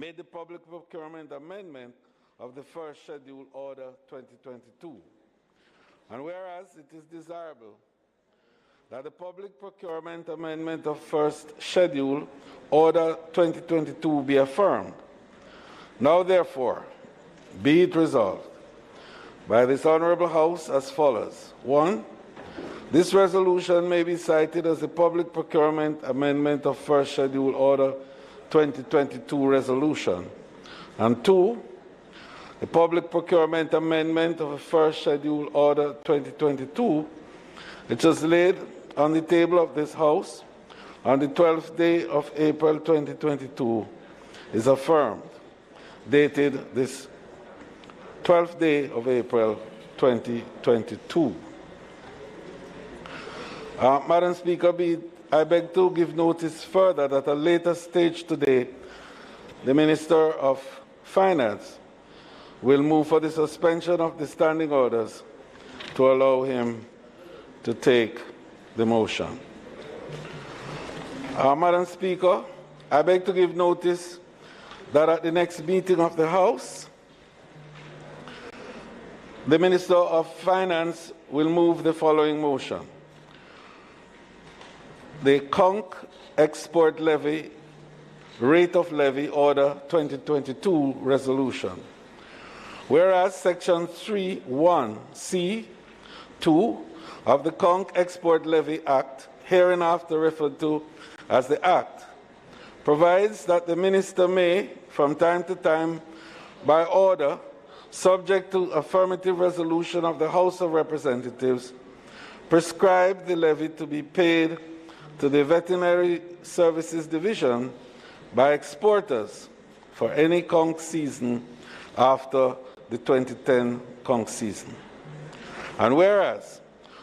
made the Public Procurement Amendment of the First Schedule Order 2022. And whereas it is desirable that the Public Procurement Amendment of First Schedule Order 2022 be affirmed, now therefore be it resolved by this Honourable House as follows. 1. This resolution may be cited as the Public Procurement Amendment of First Schedule Order 2022 resolution. And 2. The Public Procurement Amendment of the First Schedule Order 2022, which was laid on the table of this House on the 12th day of April 2022, is affirmed, dated this 12th day of April 2022. Madam Speaker, I beg to give notice further that at a later stage today, the Minister of Finance will move for the suspension of the standing orders to allow him to take the motion. Madam Speaker, I beg to give notice that at the next meeting of the House, the Minister of Finance will move the following motion. The Conch Export Levy, Rate of Levy Order 2022 resolution. Whereas Section 3(1)(c)(2) of the Conch Export Levy Act, hereinafter referred to as the Act, provides that the Minister may, from time to time, by order, subject to affirmative resolution of the House of Representatives, prescribe the levy to be paid to the Veterinary Services Division by exporters for any conch season after the 2010 conch season. And whereas,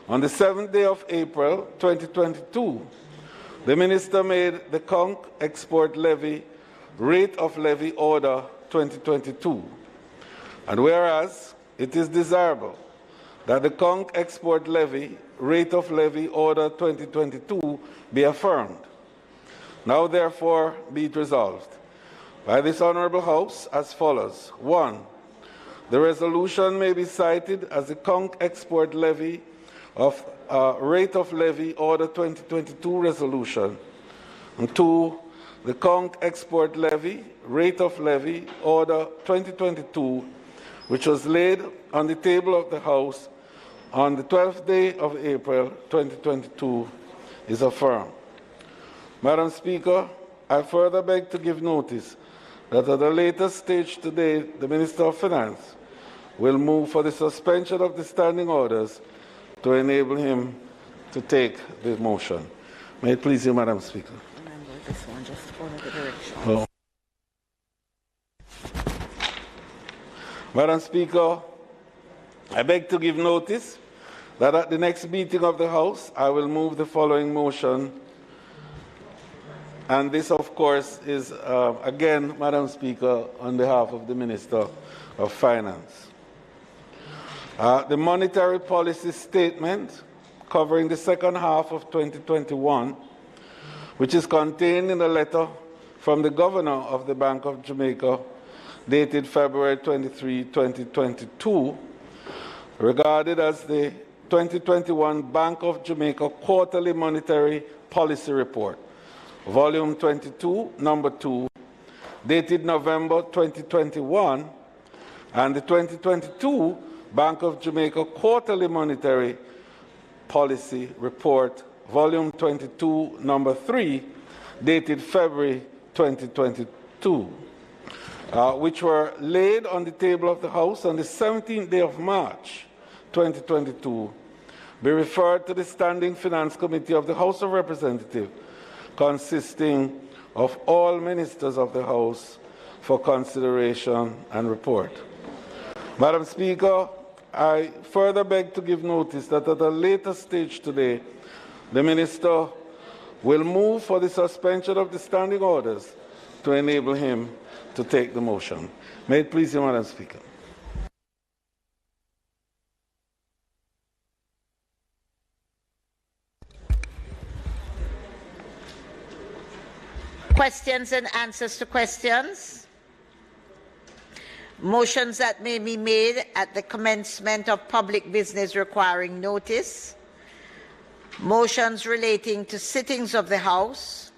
on the 7th day of April 2022, the Minister made the Conch Export Levy Rate of Levy Order 2022. And whereas it is desirable that the Conch Export Levy Rate of Levy Order 2022 be affirmed, now therefore be it resolved by this Honourable House as follows. 1. The resolution may be cited as the Conch Export Levy of Rate of Levy Order 2022 resolution. And 2. The Conch Export Levy Rate of Levy Order 2022, which was laid on the table of the House on the 12th day of April 2022, is affirmed. Madam Speaker, I further beg to give notice that at a later stage today, the Minister of Finance will move for the suspension of the standing orders to enable him to take the motion. May it please you, Madam Speaker. Remember, this one just follow the directions. Well, Madam Speaker, I beg to give notice that at the next meeting of the House, I will move the following motion. And this, of course, is, again, Madam Speaker, on behalf of the Minister of Finance. The monetary policy statement covering the second half of 2021, which is contained in a letter from the Governor of the Bank of Jamaica, dated February 23, 2022, regarded as the 2021 Bank of Jamaica Quarterly Monetary Policy Report, Volume 22, Number 2, dated November 2021, and the 2022 Bank of Jamaica Quarterly Monetary Policy Report, Volume 22, Number 3, dated February 2022. Which were laid on the table of the House on the 17th day of March 2022, be referred to the Standing Finance Committee of the House of Representatives, consisting of all ministers of the House, for consideration and report. Madam Speaker, I further beg to give notice that at a later stage today, the Minister will move for the suspension of the standing orders to enable him to take the motion. May it please you, Madam Speaker. Questions and answers to questions. Motions that may be made at the commencement of public business requiring notice. Motions relating to sittings of the House.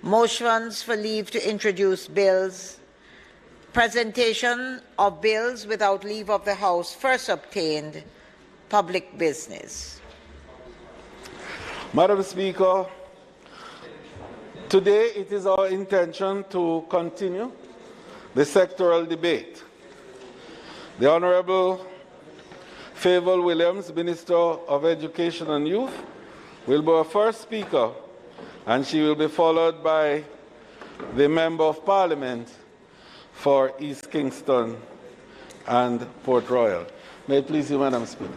Motions for leave to introduce bills. Presentation of bills without leave of the House first obtained. Public business. Madam Speaker, today it is our intention to continue the sectoral debate. The Honourable Favour Williams, Minister of Education and Youth, will be our first speaker, and she will be followed by the Member of Parliament for East Kingston and Port Royal. May it please you, Madam Speaker.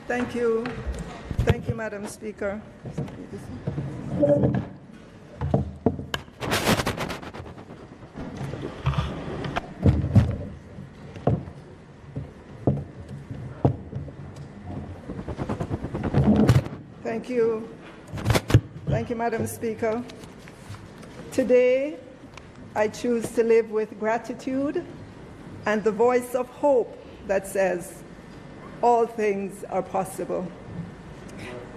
Thank you. Thank you, Madam Speaker. Thank you. Thank you, Madam Speaker. Today, I choose to live with gratitude and the voice of hope that says, all things are possible.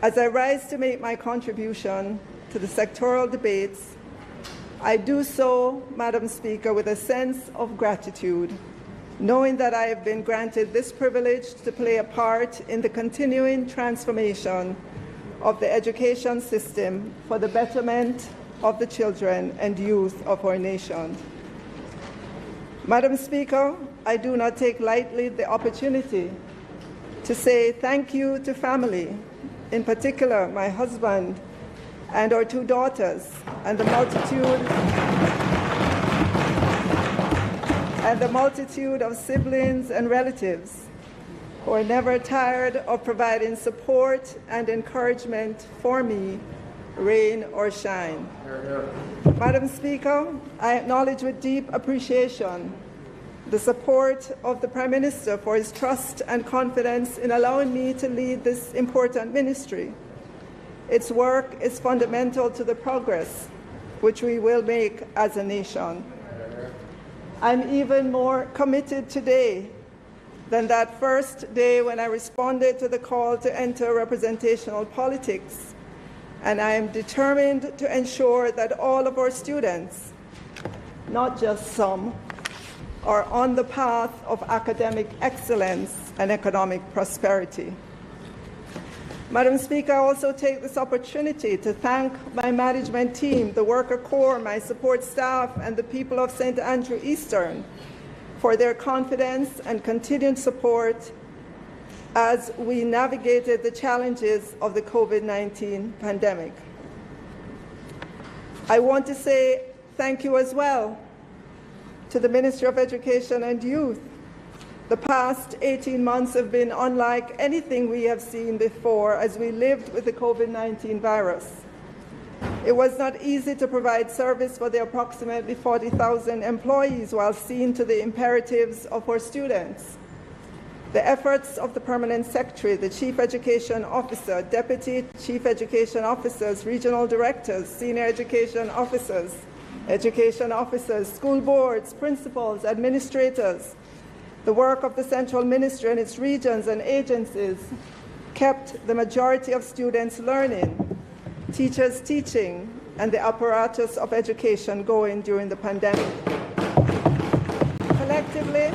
As I rise to make my contribution to the sectoral debates, I do so, Madam Speaker, with a sense of gratitude, knowing that I have been granted this privilege to play a part in the continuing transformation of the education system for the betterment of the children and youth of our nation. Madam Speaker, I do not take lightly the opportunity to say thank you to family, in particular my husband and our 2 daughters, and the multitude of siblings and relatives who are never tired of providing support and encouragement for me, rain or shine. Madam Speaker, I acknowledge with deep appreciation the support of the Prime Minister for his trust and confidence in allowing me to lead this important ministry. Its work is fundamental to the progress which we will make as a nation. I'm even more committed today than that first day when I responded to the call to enter representational politics, and I am determined to ensure that all of our students, not just some, are on the path of academic excellence and economic prosperity. Madam Speaker, I also take this opportunity to thank my management team, the worker corps, my support staff, and the people of St. Andrew Eastern for their confidence and continued support as we navigated the challenges of the COVID-19 pandemic. I want to say thank you as well to the Ministry of Education and Youth. The past 18 months have been unlike anything we have seen before as we lived with the COVID-19 virus. It was not easy to provide service for the approximately 40,000 employees while seeing to the imperatives of our students. The efforts of the Permanent Secretary, the Chief Education Officer, Deputy Chief Education Officers, Regional Directors, Senior Education Officers, school boards, principals, administrators, the work of the Central Ministry and its regions and agencies kept the majority of students learning, teachers teaching, and the apparatus of education going during the pandemic. Collectively,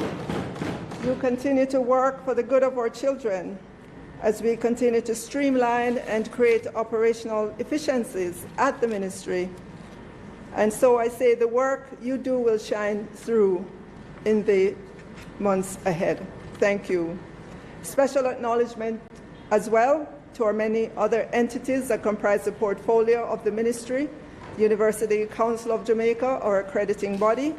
you continue to work for the good of our children as we continue to streamline and create operational efficiencies at the ministry. And so I say the work you do will shine through in the months ahead. Thank you. Special acknowledgement as well to our many other entities that comprise the portfolio of the ministry, University Council of Jamaica, our accrediting body,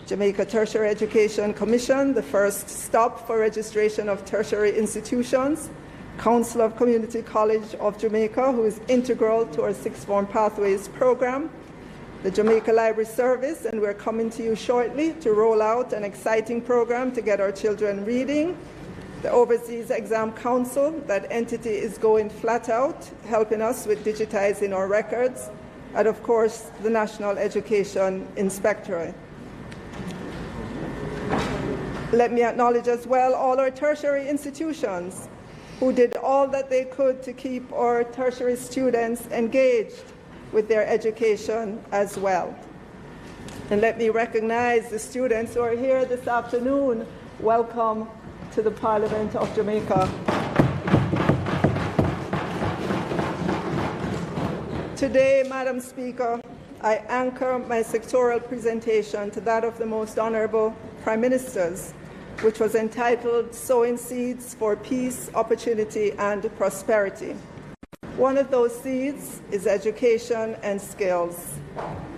Jamaica Tertiary Education Commission, the first stop for registration of tertiary institutions, Council of Community College of Jamaica, who is integral to our Sixth Form Pathways program, the Jamaica Library Service, and we're coming to you shortly to roll out an exciting program to get our children reading. The Overseas Exam Council, that entity is going flat out, helping us with digitizing our records, and of course, the National Education Inspectorate. Let me acknowledge as well all our tertiary institutions who did all that they could to keep our tertiary students engaged with their education as well. And let me recognize the students who are here this afternoon. Welcome to the Parliament of Jamaica. Today, Madam Speaker, I anchor my sectoral presentation to that of the Most Honourable Prime Minister's, which was entitled Sowing Seeds for Peace, Opportunity and Prosperity. One of those seeds is education and skills.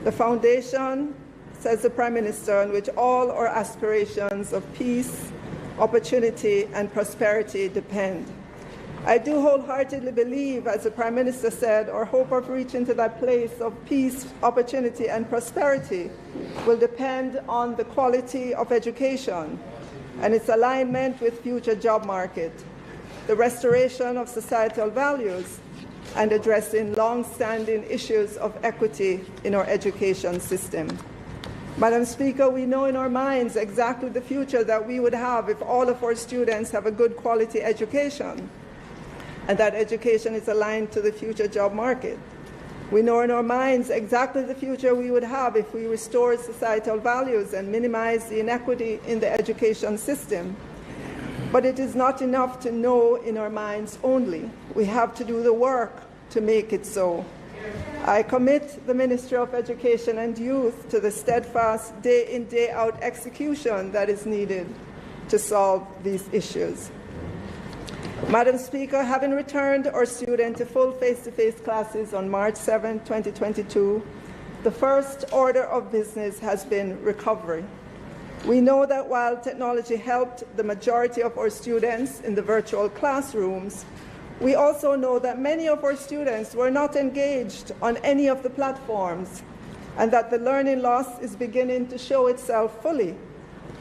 The foundation, says the Prime Minister, on which all our aspirations of peace, opportunity and prosperity depend. I do wholeheartedly believe, as the Prime Minister said, our hope of reaching to that place of peace, opportunity and prosperity will depend on the quality of education and its alignment with future job market, the restoration of societal values, and addressing long-standing issues of equity in our education system. Madam Speaker, we know in our minds exactly the future that we would have if all of our students have a good quality education, and that education is aligned to the future job market. We know in our minds exactly the future we would have if we restore societal values and minimize the inequity in the education system. But it is not enough to know in our minds only. We have to do the work to make it so. I commit the Ministry of Education and Youth to the steadfast day-in, day-out execution that is needed to solve these issues. Madam Speaker, having returned our students to full face-to-face classes on March 7, 2022, the first order of business has been recovery. We know that while technology helped the majority of our students in the virtual classrooms, we also know that many of our students were not engaged on any of the platforms, and that the learning loss is beginning to show itself fully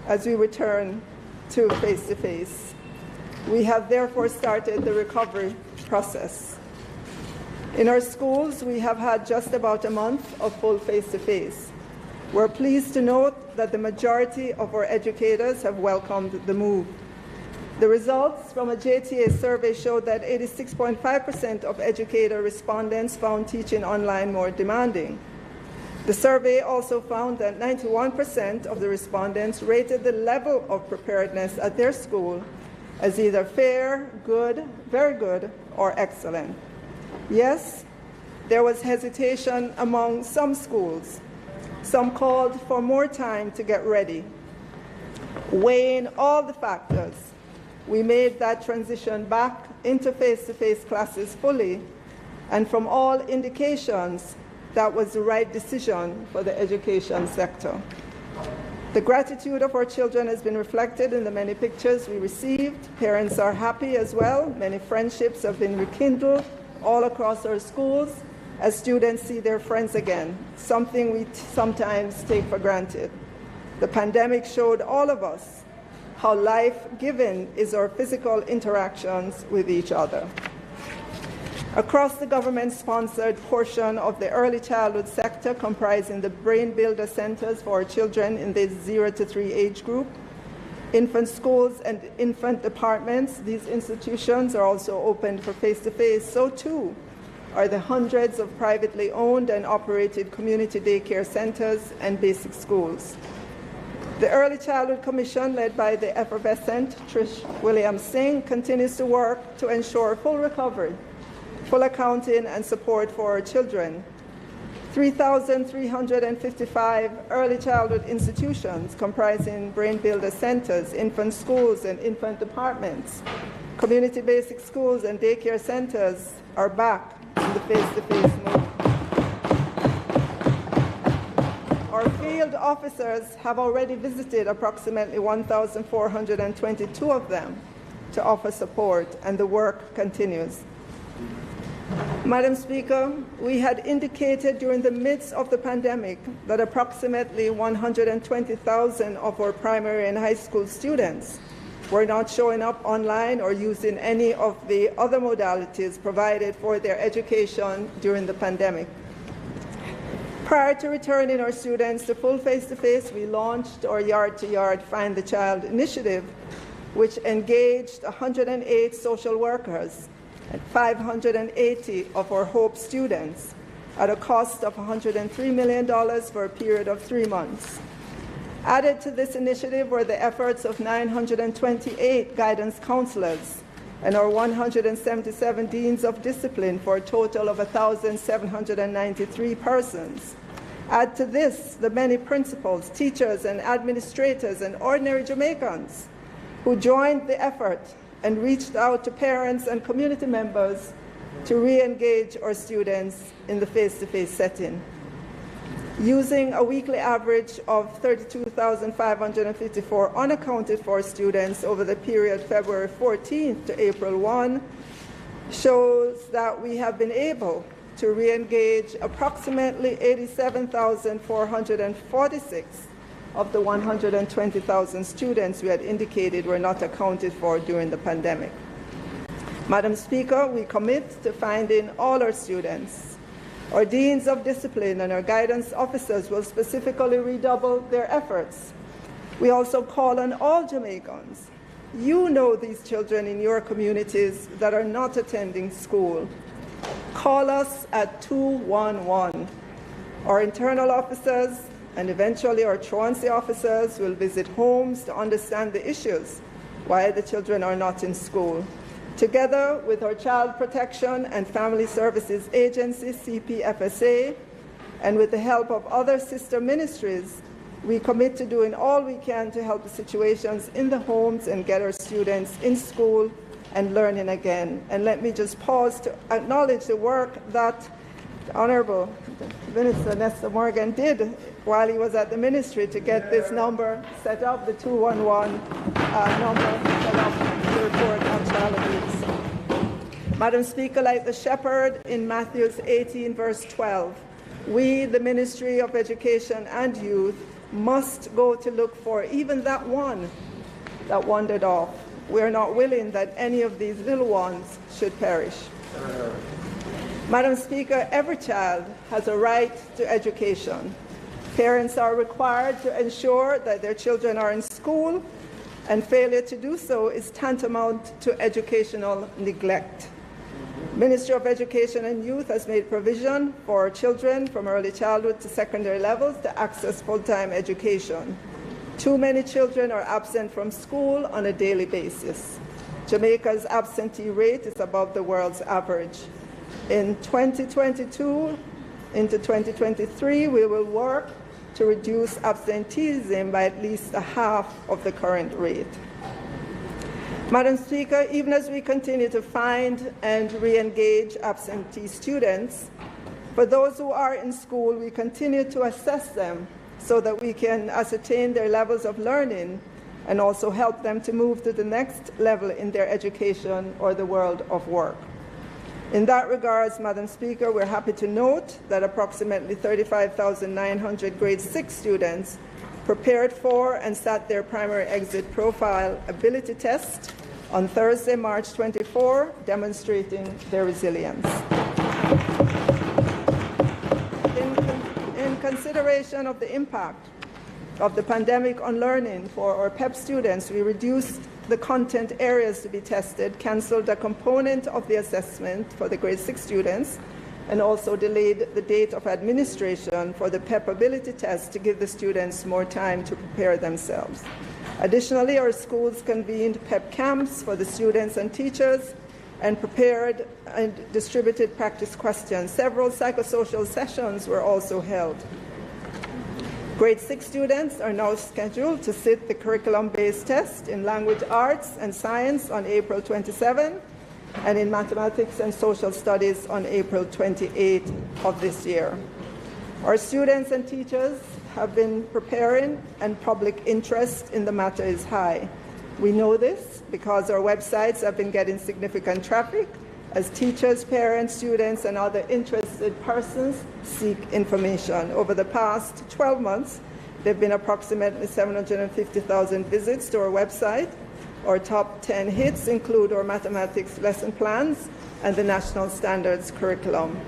as we return to face-to-face. We have therefore started the recovery process. In our schools, we have had just about a month of full face-to-face. We're pleased to note that the majority of our educators have welcomed the move. The results from a JTA survey showed that 86.5% of educator respondents found teaching online more demanding. The survey also found that 91% of the respondents rated the level of preparedness at their school as either fair, good, very good, or excellent. Yes, there was hesitation among some schools. Some called for more time to get ready. Weighing all the factors, we made that transition back into face-to-face classes fully, and from all indications, that was the right decision for the education sector. The gratitude of our children has been reflected in the many pictures we received. Parents are happy as well. Many friendships have been rekindled all across our schools as students see their friends again, something we sometimes take for granted. The pandemic showed all of us how life-giving is our physical interactions with each other. Across the government-sponsored portion of the early childhood sector, comprising the Brain Builder Centers for our children in the 0 to 3 age group, infant schools and infant departments, these institutions are also open for face-to-face. So too are the hundreds of privately owned and operated community daycare centers and basic schools. The Early Childhood Commission, led by the effervescent Trish Williams-Singh, continues to work to ensure full recovery, full accounting and support for our children. 3,355 early childhood institutions comprising brain builder centers, infant schools and infant departments, community basic schools and daycare centers are back in the face-to-face mode. Our field officers have already visited approximately 1,422 of them to offer support, and the work continues. Madam Speaker, we had indicated during the midst of the pandemic that approximately 120,000 of our primary and high school students were not showing up online or using any of the other modalities provided for their education during the pandemic. Prior to returning our students to full face-to-face, we launched our Yard-to-Yard Find the Child initiative, which engaged 108 social workers and 580 of our HOPE students at a cost of $103 million for a period of 3 months. Added to this initiative were the efforts of 928 guidance counselors and our 177 deans of discipline for a total of 1,793 persons. Add to this the many principals, teachers, and administrators and ordinary Jamaicans who joined the effort and reached out to parents and community members to re-engage our students in the face-to-face setting. Using a weekly average of 32,554 unaccounted for students over the period February 14th to April 1 shows that we have been able to re-engage approximately 87,446 of the 120,000 students we had indicated were not accounted for during the pandemic. Madam Speaker, we commit to finding all our students. Our deans of discipline and our guidance officers will specifically redouble their efforts. We also call on all Jamaicans. You know these children in your communities that are not attending school. Call us at 211. Our internal officers and eventually our truancy officers will visit homes to understand the issues why the children are not in school. Together with our Child Protection and Family Services Agency, CPFSA, and with the help of other sister ministries, we commit to doing all we can to help the situations in the homes and get our students in school and learning again. And let me just pause to acknowledge the work that the Honourable Minister Nestor Morgan did while he was at the ministry to get this number set up, the 211 number set up to report on child abuse. Madam Speaker, like the shepherd in Matthew 18, verse 12, we, the Ministry of Education and Youth, must go to look for even that one that wandered off. We are not willing that any of these little ones should perish. Madam Speaker, every child has a right to education. Parents are required to ensure that their children are in school, and failure to do so is tantamount to educational neglect. Ministry of Education and Youth has made provision for children from early childhood to secondary levels to access full-time education. Too many children are absent from school on a daily basis. Jamaica's absentee rate is above the world's average. In 2022 into 2023, we will work to reduce absenteeism by at least a half of the current rate. Madam Speaker, even as we continue to find and re-engage absentee students, for those who are in school, we continue to assess them so that we can ascertain their levels of learning and also help them to move to the next level in their education or the world of work. In that regards, Madam Speaker, we're happy to note that approximately 35,900 grade 6 students prepared for and sat their primary exit profile ability test on Thursday, March 24, demonstrating their resilience. In consideration of the impact of the pandemic on learning for our PEP students, we reduced the content areas to be tested, cancelled a component of the assessment for the grade 6 students, and also delayed the date of administration for the PEP ability test to give the students more time to prepare themselves. Additionally, our schools convened PEP camps for the students and teachers and prepared and distributed practice questions. Several psychosocial sessions were also held. Grade 6 students are now scheduled to sit the curriculum-based test in language arts and science on April 27 and in mathematics and social studies on April 28 of this year. Our students and teachers have been preparing and public interest in the matter is high. We know this because our websites have been getting significant traffic as teachers, parents, students, and other interested persons seek information. Over the past 12 months, there have been approximately 750,000 visits to our website. Our top 10 hits include our mathematics lesson plans and the National Standards curriculum.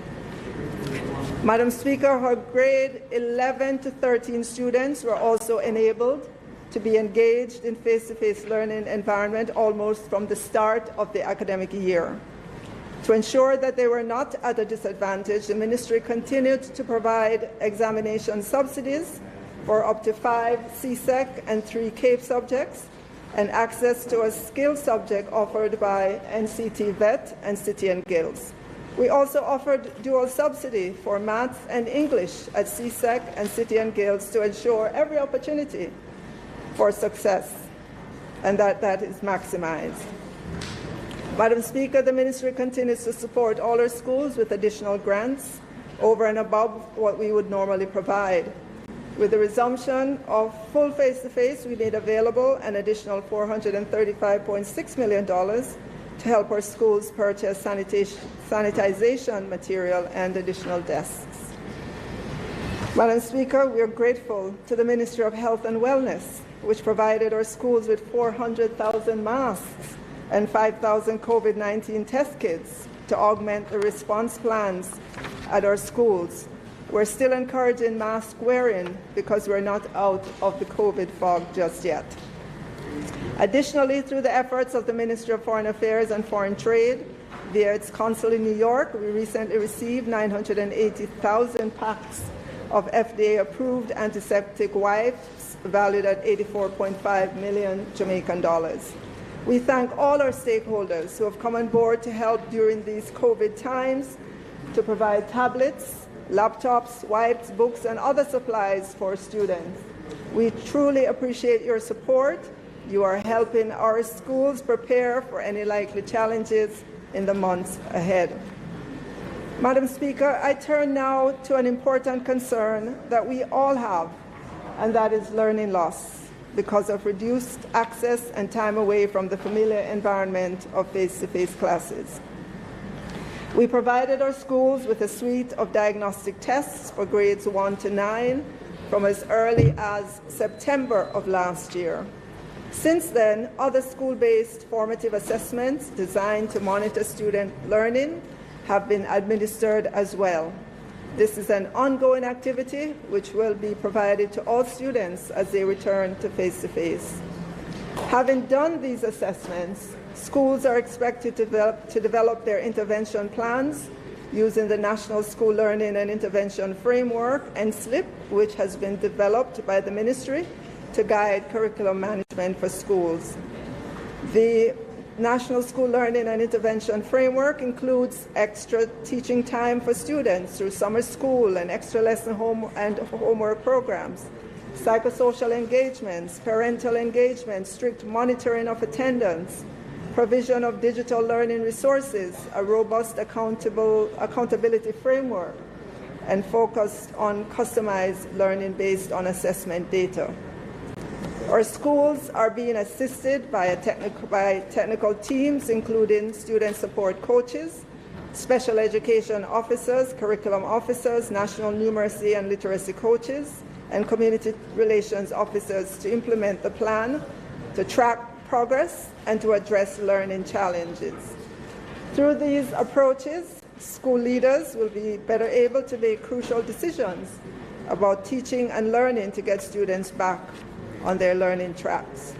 Madam Speaker, our grade 11 to 13 students were also enabled to be engaged in face-to-face learning environment almost from the start of the academic year. To ensure that they were not at a disadvantage, the ministry continued to provide examination subsidies for up to 5 CSEC and 3 CAPE subjects, and access to a skill subject offered by NCT VET and City and Guilds. We also offered dual subsidy for maths and English at CSEC and City and Guilds to ensure every opportunity for success and that is maximized. Madam Speaker, the ministry continues to support all our schools with additional grants over and above what we would normally provide. With the resumption of full face-to-face, we made available an additional $435.6 million to help our schools purchase sanitization material and additional desks. Madam Speaker, we are grateful to the Ministry of Health and Wellness, which provided our schools with 400,000 masks and 5,000 COVID-19 test kits to augment the response plans at our schools. We're still encouraging mask wearing because we're not out of the COVID fog just yet. Additionally, through the efforts of the Ministry of Foreign Affairs and Foreign Trade, via its consul in New York, we recently received 980,000 packs of FDA-approved antiseptic wipes valued at 84.5 million Jamaican dollars. We thank all our stakeholders who have come on board to help during these COVID times to provide tablets, laptops, wipes, books, and other supplies for students. We truly appreciate your support. You are helping our schools prepare for any likely challenges in the months ahead. Madam Speaker, I turn now to an important concern that we all have, and that is learning loss because of reduced access and time away from the familiar environment of face-to-face classes. We provided our schools with a suite of diagnostic tests for grades 1 to 9 from as early as September of last year. Since then, other school-based formative assessments designed to monitor student learning have been administered as well. This is an ongoing activity which will be provided to all students as they return to face-to-face. Having done these assessments, schools are expected to develop their intervention plans using the National School Learning and Intervention Framework, NSLIP, which has been developed by the ministry to guide curriculum management for schools. The National School Learning and Intervention Framework includes extra teaching time for students through summer school and extra lesson homework programs, psychosocial engagements, parental engagement, strict monitoring of attendance, provision of digital learning resources, a robust accountability framework, and focused on customized learning based on assessment data. Our schools are being assisted by technical teams, including student support coaches, special education officers, curriculum officers, national numeracy and literacy coaches, and community relations officers to implement the plan, to track progress, and to address learning challenges. Through these approaches, school leaders will be better able to make crucial decisions about teaching and learning to get students back on their learning tracks.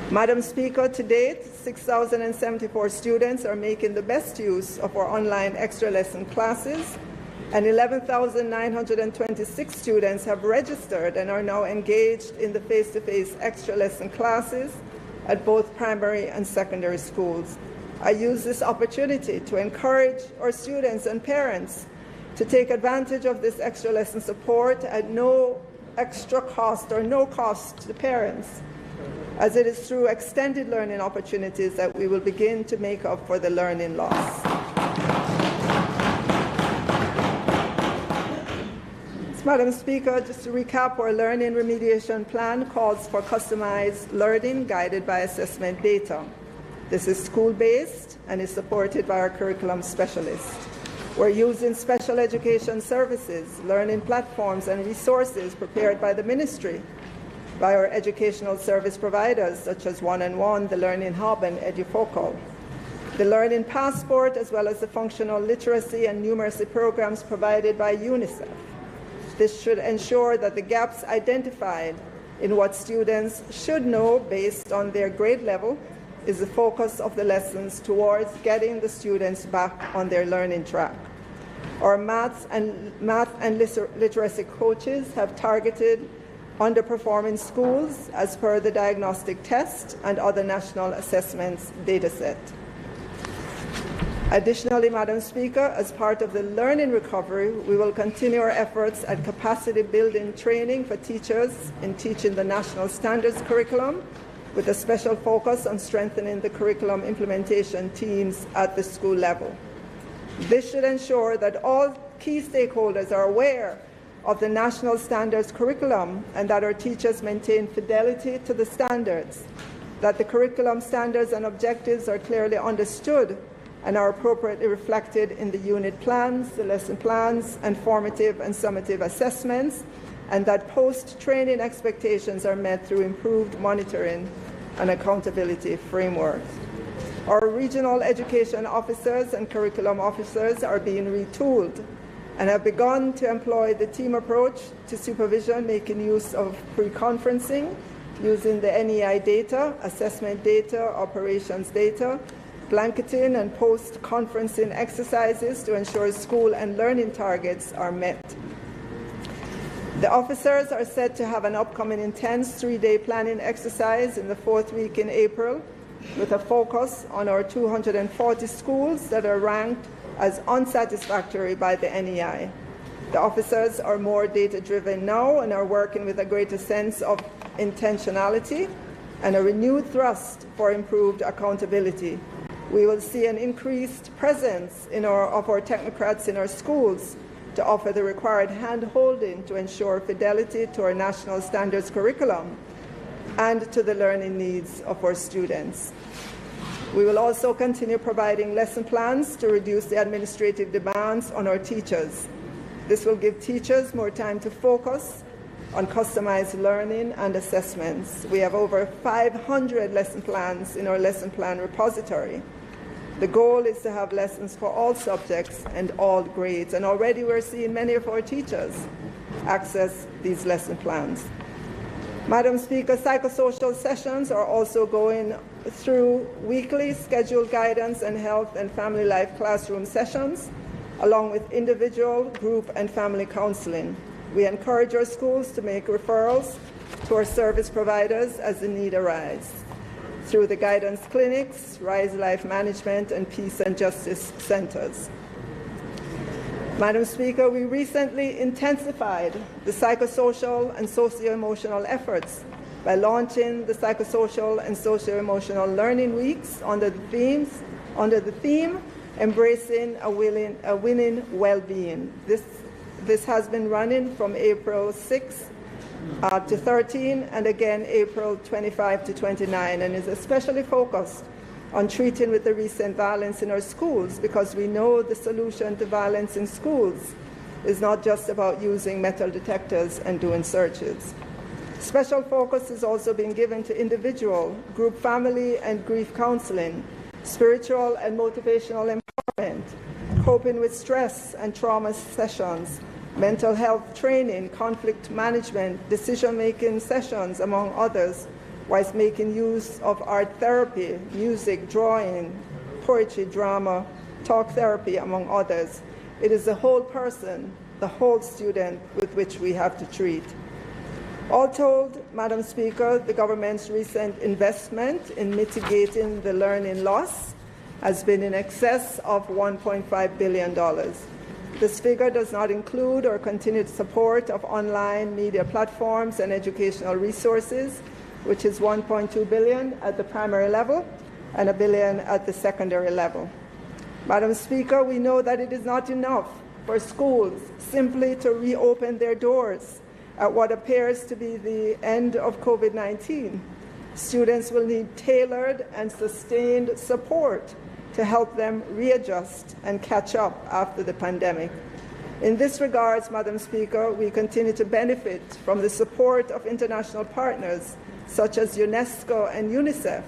Madam Speaker, to date, 6,074 students are making the best use of our online extra lesson classes, and 11,926 students have registered and are now engaged in the face-to-face extra lesson classes at both primary and secondary schools. I use this opportunity to encourage our students and parents to take advantage of this extra lesson support at no extra cost or no cost to the parents, as it is through extended learning opportunities that we will begin to make up for the learning loss. Madam Speaker, just to recap, our learning remediation plan calls for customized learning guided by assessment data. This is school-based and is supported by our curriculum specialists. We're using special education services, learning platforms, and resources prepared by the ministry, by our educational service providers such as One-on-One, the Learning Hub, and EduFocal. The Learning Passport, as well as the functional literacy and numeracy programs provided by UNICEF. This should ensure that the gaps identified in what students should know based on their grade level is the focus of the lessons towards getting the students back on their learning track. Our math and literacy coaches have targeted underperforming schools as per the diagnostic test and other national assessments dataset. Additionally, Madam Speaker, as part of the learning recovery, we will continue our efforts at capacity building training for teachers in teaching the national standards curriculum, with a special focus on strengthening the curriculum implementation teams at the school level. This should ensure that all key stakeholders are aware of the national standards curriculum and that our teachers maintain fidelity to the standards, that the curriculum standards and objectives are clearly understood and are appropriately reflected in the unit plans, the lesson plans, and formative and summative assessments, and that post-training expectations are met through improved monitoring and accountability frameworks. Our regional education officers and curriculum officers are being retooled and have begun to employ the team approach to supervision, making use of pre-conferencing, using the NEI data, assessment data, operations data, blanketing and post-conferencing exercises to ensure school and learning targets are met. The officers are set to have an upcoming intense 3-day planning exercise in the 4th week in April, with a focus on our 240 schools that are ranked as unsatisfactory by the NEI. The officers are more data-driven now and are working with a greater sense of intentionality and a renewed thrust for improved accountability. We will see an increased presence of our technocrats in our schools to offer the required hand-holding to ensure fidelity to our national standards curriculum and to the learning needs of our students. We will also continue providing lesson plans to reduce the administrative demands on our teachers. This will give teachers more time to focus on customized learning and assessments. We have over 500 lesson plans in our lesson plan repository. The goal is to have lessons for all subjects and all grades, and already we're seeing many of our teachers access these lesson plans. Madam Speaker, psychosocial sessions are also going through weekly scheduled guidance and health and family life classroom sessions, along with individual, group, and family counseling. We encourage our schools to make referrals to our service providers as the need arises, through the guidance clinics, Rise Life Management, and Peace and Justice Centers. Madam Speaker, we recently intensified the psychosocial and socio-emotional efforts by launching the Psychosocial and Socio-Emotional Learning Weeks under the theme Embracing a Winning Well-Being. This has been running from April 6 to 13, and again April 25 to 29, and is especially focused on treating with the recent violence in our schools, because we know the solution to violence in schools is not just about using metal detectors and doing searches. Special focus is also being given to individual, group, family, and grief counseling, spiritual and motivational empowerment, coping with stress and trauma sessions, mental health training, conflict management, decision-making sessions, among others, whilst making use of art therapy, music, drawing, poetry, drama, talk therapy, among others. It is the whole person, the whole student with which we have to treat. All told, Madam Speaker, the government's recent investment in mitigating the learning loss has been in excess of $1.5 billion. This figure does not include our continued support of online media platforms and educational resources, which is $1.2 billion at the primary level and $1 billion at the secondary level. Madam Speaker, we know that it is not enough for schools simply to reopen their doors at what appears to be the end of COVID-19. Students will need tailored and sustained support to help them readjust and catch up after the pandemic. In this regard, Madam Speaker, we continue to benefit from the support of international partners such as UNESCO and UNICEF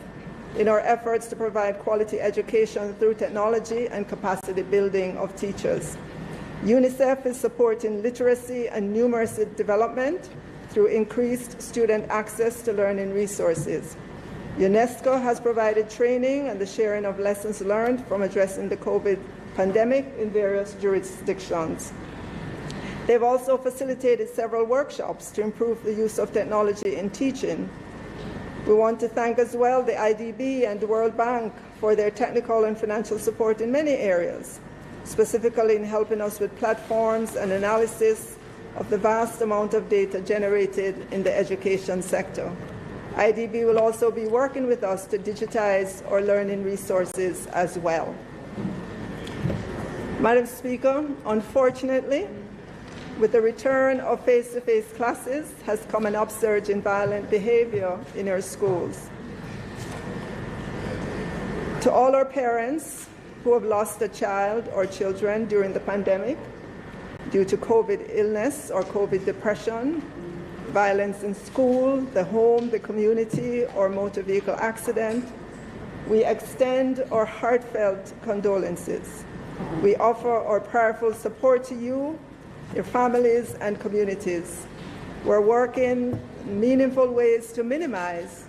in our efforts to provide quality education through technology and capacity building of teachers. UNICEF is supporting literacy and numeracy development through increased student access to learning resources. UNESCO has provided training and the sharing of lessons learned from addressing the COVID pandemic in various jurisdictions. They've also facilitated several workshops to improve the use of technology in teaching. We want to thank as well the IDB and the World Bank for their technical and financial support in many areas, specifically in helping us with platforms and analysis of the vast amount of data generated in the education sector. IDB will also be working with us to digitize our learning resources as well. Madam Speaker, unfortunately, with the return of face-to-face classes has come an upsurge in violent behavior in our schools. To all our parents who have lost a child or children during the pandemic due to COVID illness or COVID depression, violence in school, the home, the community, or motor vehicle accident, we extend our heartfelt condolences. We offer our prayerful support to you, your families and communities. We're working in meaningful ways to minimize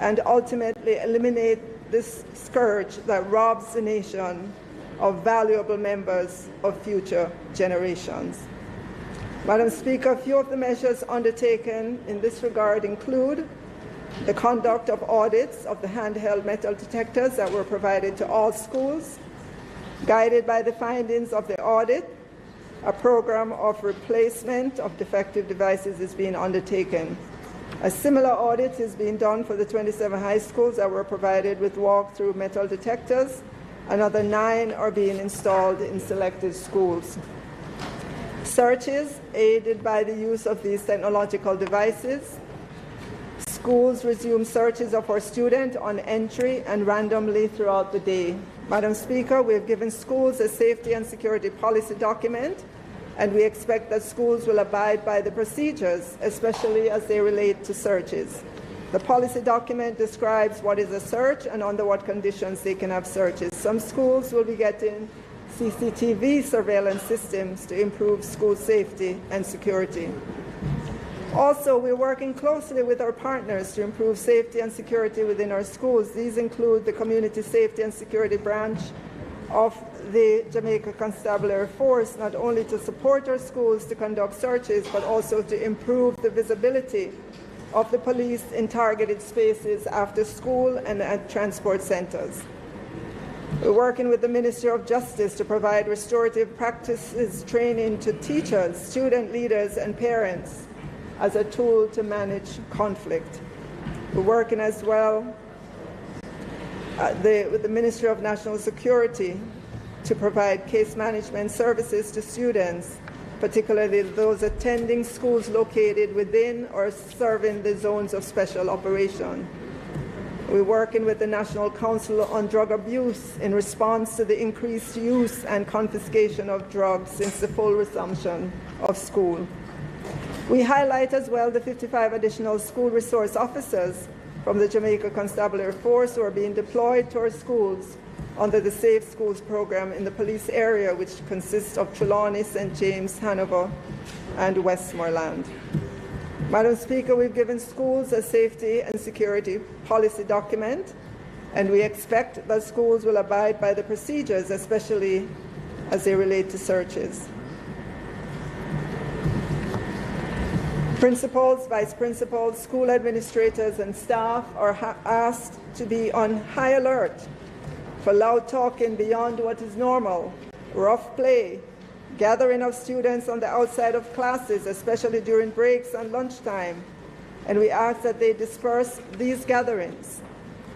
and ultimately eliminate this scourge that robs the nation of valuable members of future generations. Madam Speaker, a few of the measures undertaken in this regard include the conduct of audits of the handheld metal detectors that were provided to all schools. Guided by the findings of the audit, a program of replacement of defective devices is being undertaken. A similar audit is being done for the 27 high schools that were provided with walk-through metal detectors. Another 9 are being installed in selected schools. Searches aided by the use of these technological devices. Schools resume searches of our students on entry and randomly throughout the day. Madam Speaker, we have given schools a safety and security policy document, and we expect that schools will abide by the procedures, especially as they relate to searches. The policy document describes what is a search and under what conditions they can have searches. Some schools will be getting CCTV surveillance systems to improve school safety and security. Also, we're working closely with our partners to improve safety and security within our schools. These include the Community Safety and Security Branch of the Jamaica Constabulary Force, not only to support our schools to conduct searches, but also to improve the visibility of the police in targeted spaces after school and at transport centers. We're working with the Ministry of Justice to provide restorative practices training to teachers, student leaders, and parents as a tool to manage conflict. We're working as well with the Ministry of National Security to provide case management services to students, particularly those attending schools located within or serving the zones of special operation. We're working with the National Council on Drug Abuse in response to the increased use and confiscation of drugs since the full resumption of school. We highlight as well the 55 additional school resource officers from the Jamaica Constabulary Force who are being deployed to our schools under the Safe Schools program in the police area, which consists of Trelawney, St. James, Hanover, and Westmoreland. Madam Speaker, we've given schools a safety and security policy document, and we expect that schools will abide by the procedures, especially as they relate to searches. Principals, vice principals, school administrators, and staff are asked to be on high alert for loud talking beyond what is normal, rough play, gathering of students on the outside of classes, especially during breaks and lunchtime, and we ask that they disperse these gatherings.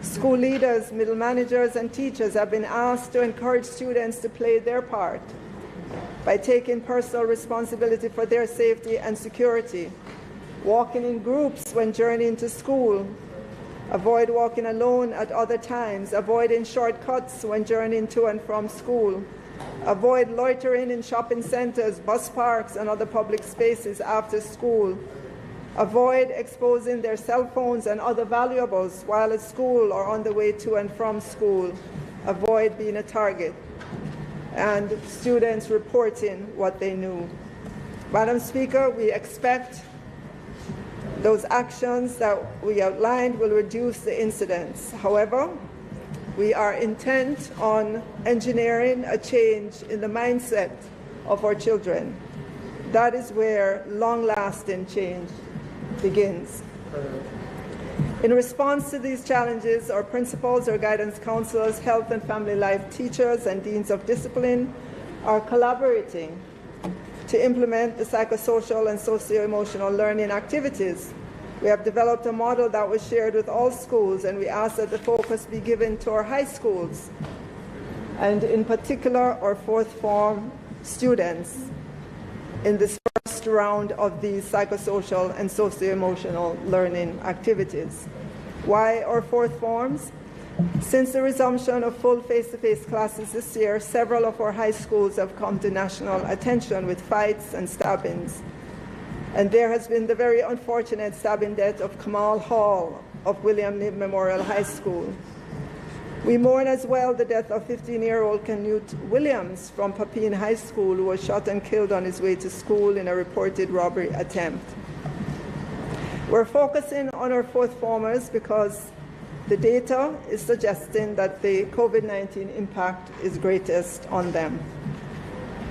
School leaders, middle managers, and teachers have been asked to encourage students to play their part by taking personal responsibility for their safety and security, walking in groups when journeying to school, avoid walking alone at other times, avoiding shortcuts when journeying to and from school, avoid loitering in shopping centers, bus parks, and other public spaces after school, avoid exposing their cell phones and other valuables while at school or on the way to and from school, avoid being a target, and students reporting what they knew. Madam Speaker, we expect those actions that we outlined will reduce the incidents. However, we are intent on engineering a change in the mindset of our children. That is where long-lasting change begins. In response to these challenges, our principals, our guidance counselors, health and family life teachers, and deans of discipline are collaborating to implement the psychosocial and socio-emotional learning activities. We have developed a model that was shared with all schools, and we ask that the focus be given to our high schools, and in particular our fourth form students in this first round of these psychosocial and socio-emotional learning activities. Why our fourth forms? Since the resumption of full face-to-face classes this year, several of our high schools have come to national attention with fights and stabbings. And there has been the very unfortunate stabbing death of Kamal Hall of William Knibb Memorial High School. We mourn as well the death of 15-year-old Canute Williams from Papine High School, who was shot and killed on his way to school in a reported robbery attempt. We're focusing on our fourth formers because the data is suggesting that the COVID-19 impact is greatest on them.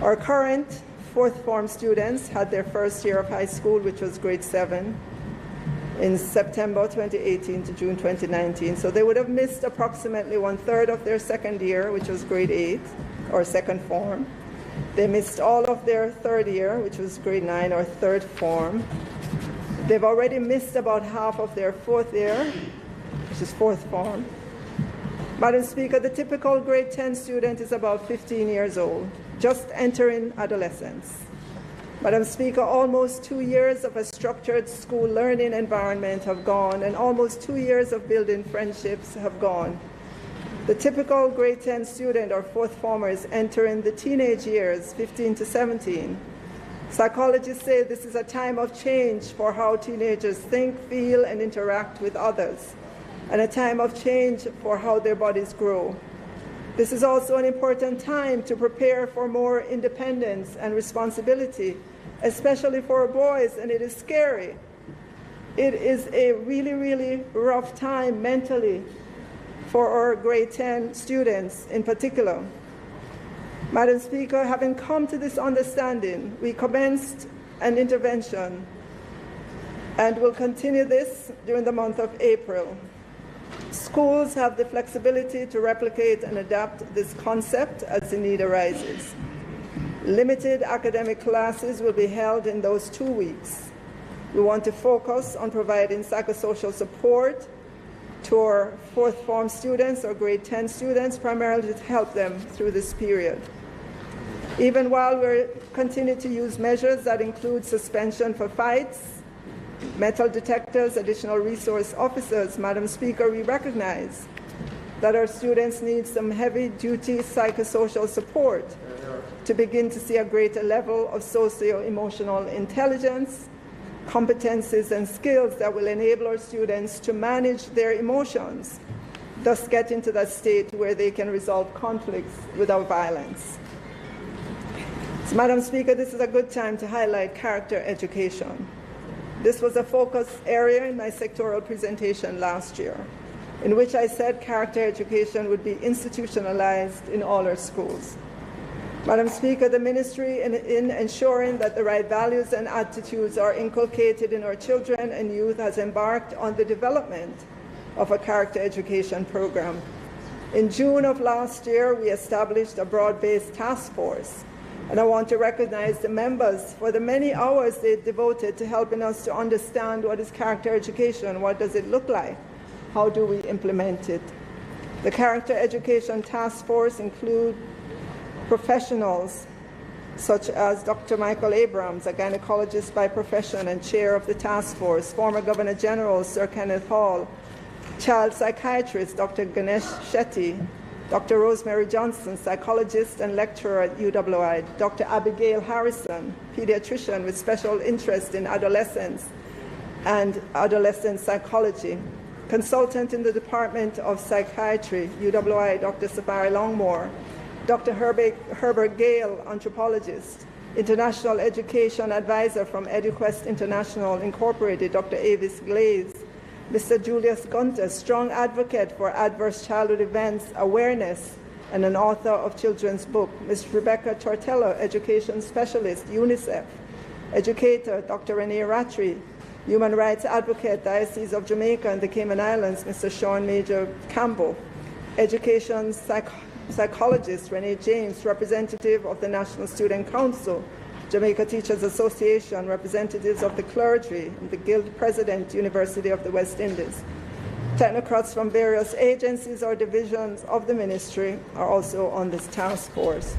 Our current fourth form students had their first year of high school, which was grade 7, in September 2018 to June 2019. So they would have missed approximately 1/3 of their second year, which was grade 8, or second form. They missed all of their third year, which was grade 9, or third form. They've already missed about half of their fourth year, which is fourth form. Madam Speaker, the typical grade 10 student is about 15 years old, just entering adolescence. Madam Speaker, almost 2 years of a structured school learning environment have gone, and almost 2 years of building friendships have gone. The typical grade 10 student or fourth former is entering the teenage years, 15 to 17. Psychologists say this is a time of change for how teenagers think, feel, and interact with others, and a time of change for how their bodies grow. This is also an important time to prepare for more independence and responsibility, especially for boys, and it is scary. It is a really, really rough time mentally for our grade 10 students in particular. Madam Speaker, having come to this understanding, we commenced an intervention and will continue this during the month of April. Schools have the flexibility to replicate and adapt this concept as the need arises. Limited academic classes will be held in those 2 weeks. We want to focus on providing psychosocial support to our fourth form students or grade 10 students, primarily to help them through this period. Even while we continue to use measures that include suspension for fights, metal detectors, additional resource officers, Madam Speaker, we recognize that our students need some heavy-duty psychosocial support to begin to see a greater level of socio-emotional intelligence, competencies, and skills that will enable our students to manage their emotions, thus get into that state where they can resolve conflicts without violence. So, Madam Speaker, this is a good time to highlight character education. This was a focus area in my sectoral presentation last year, in which I said character education would be institutionalized in all our schools. Madam Speaker, the ministry, in ensuring that the right values and attitudes are inculcated in our children and youth, has embarked on the development of a character education program. In June of last year, we established a broad-based task force, and I want to recognize the members for the many hours they devoted to helping us to understand what is character education, what does it look like, how do we implement it. The character education task force includes professionals such as Dr. Michael Abrams, a gynecologist by profession and chair of the task force, former Governor General Sir Kenneth Hall, child psychiatrist Dr. Ganesh Shetty, Dr. Rosemary Johnson, psychologist and lecturer at UWI, Dr. Abigail Harrison, pediatrician with special interest in adolescents and adolescent psychology, consultant in the Department of Psychiatry, UWI, Dr. Safari Longmore, Dr. Herbert Gale, anthropologist, international education advisor from EduQuest International Incorporated, Dr. Avis Glaze, Mr. Julius Gunter, strong advocate for adverse childhood events awareness and an author of children's book, Ms. Rebecca Tortello, education specialist, UNICEF, educator, Dr. Renee Rattry, human rights advocate, Diocese of Jamaica and the Cayman Islands, Mr. Sean Major Campbell, education psychologist, Renee James, representative of the National Student Council, Jamaica Teachers Association, representatives of the clergy, and the Guild President, University of the West Indies. Technocrats from various agencies or divisions of the ministry are also on this task force.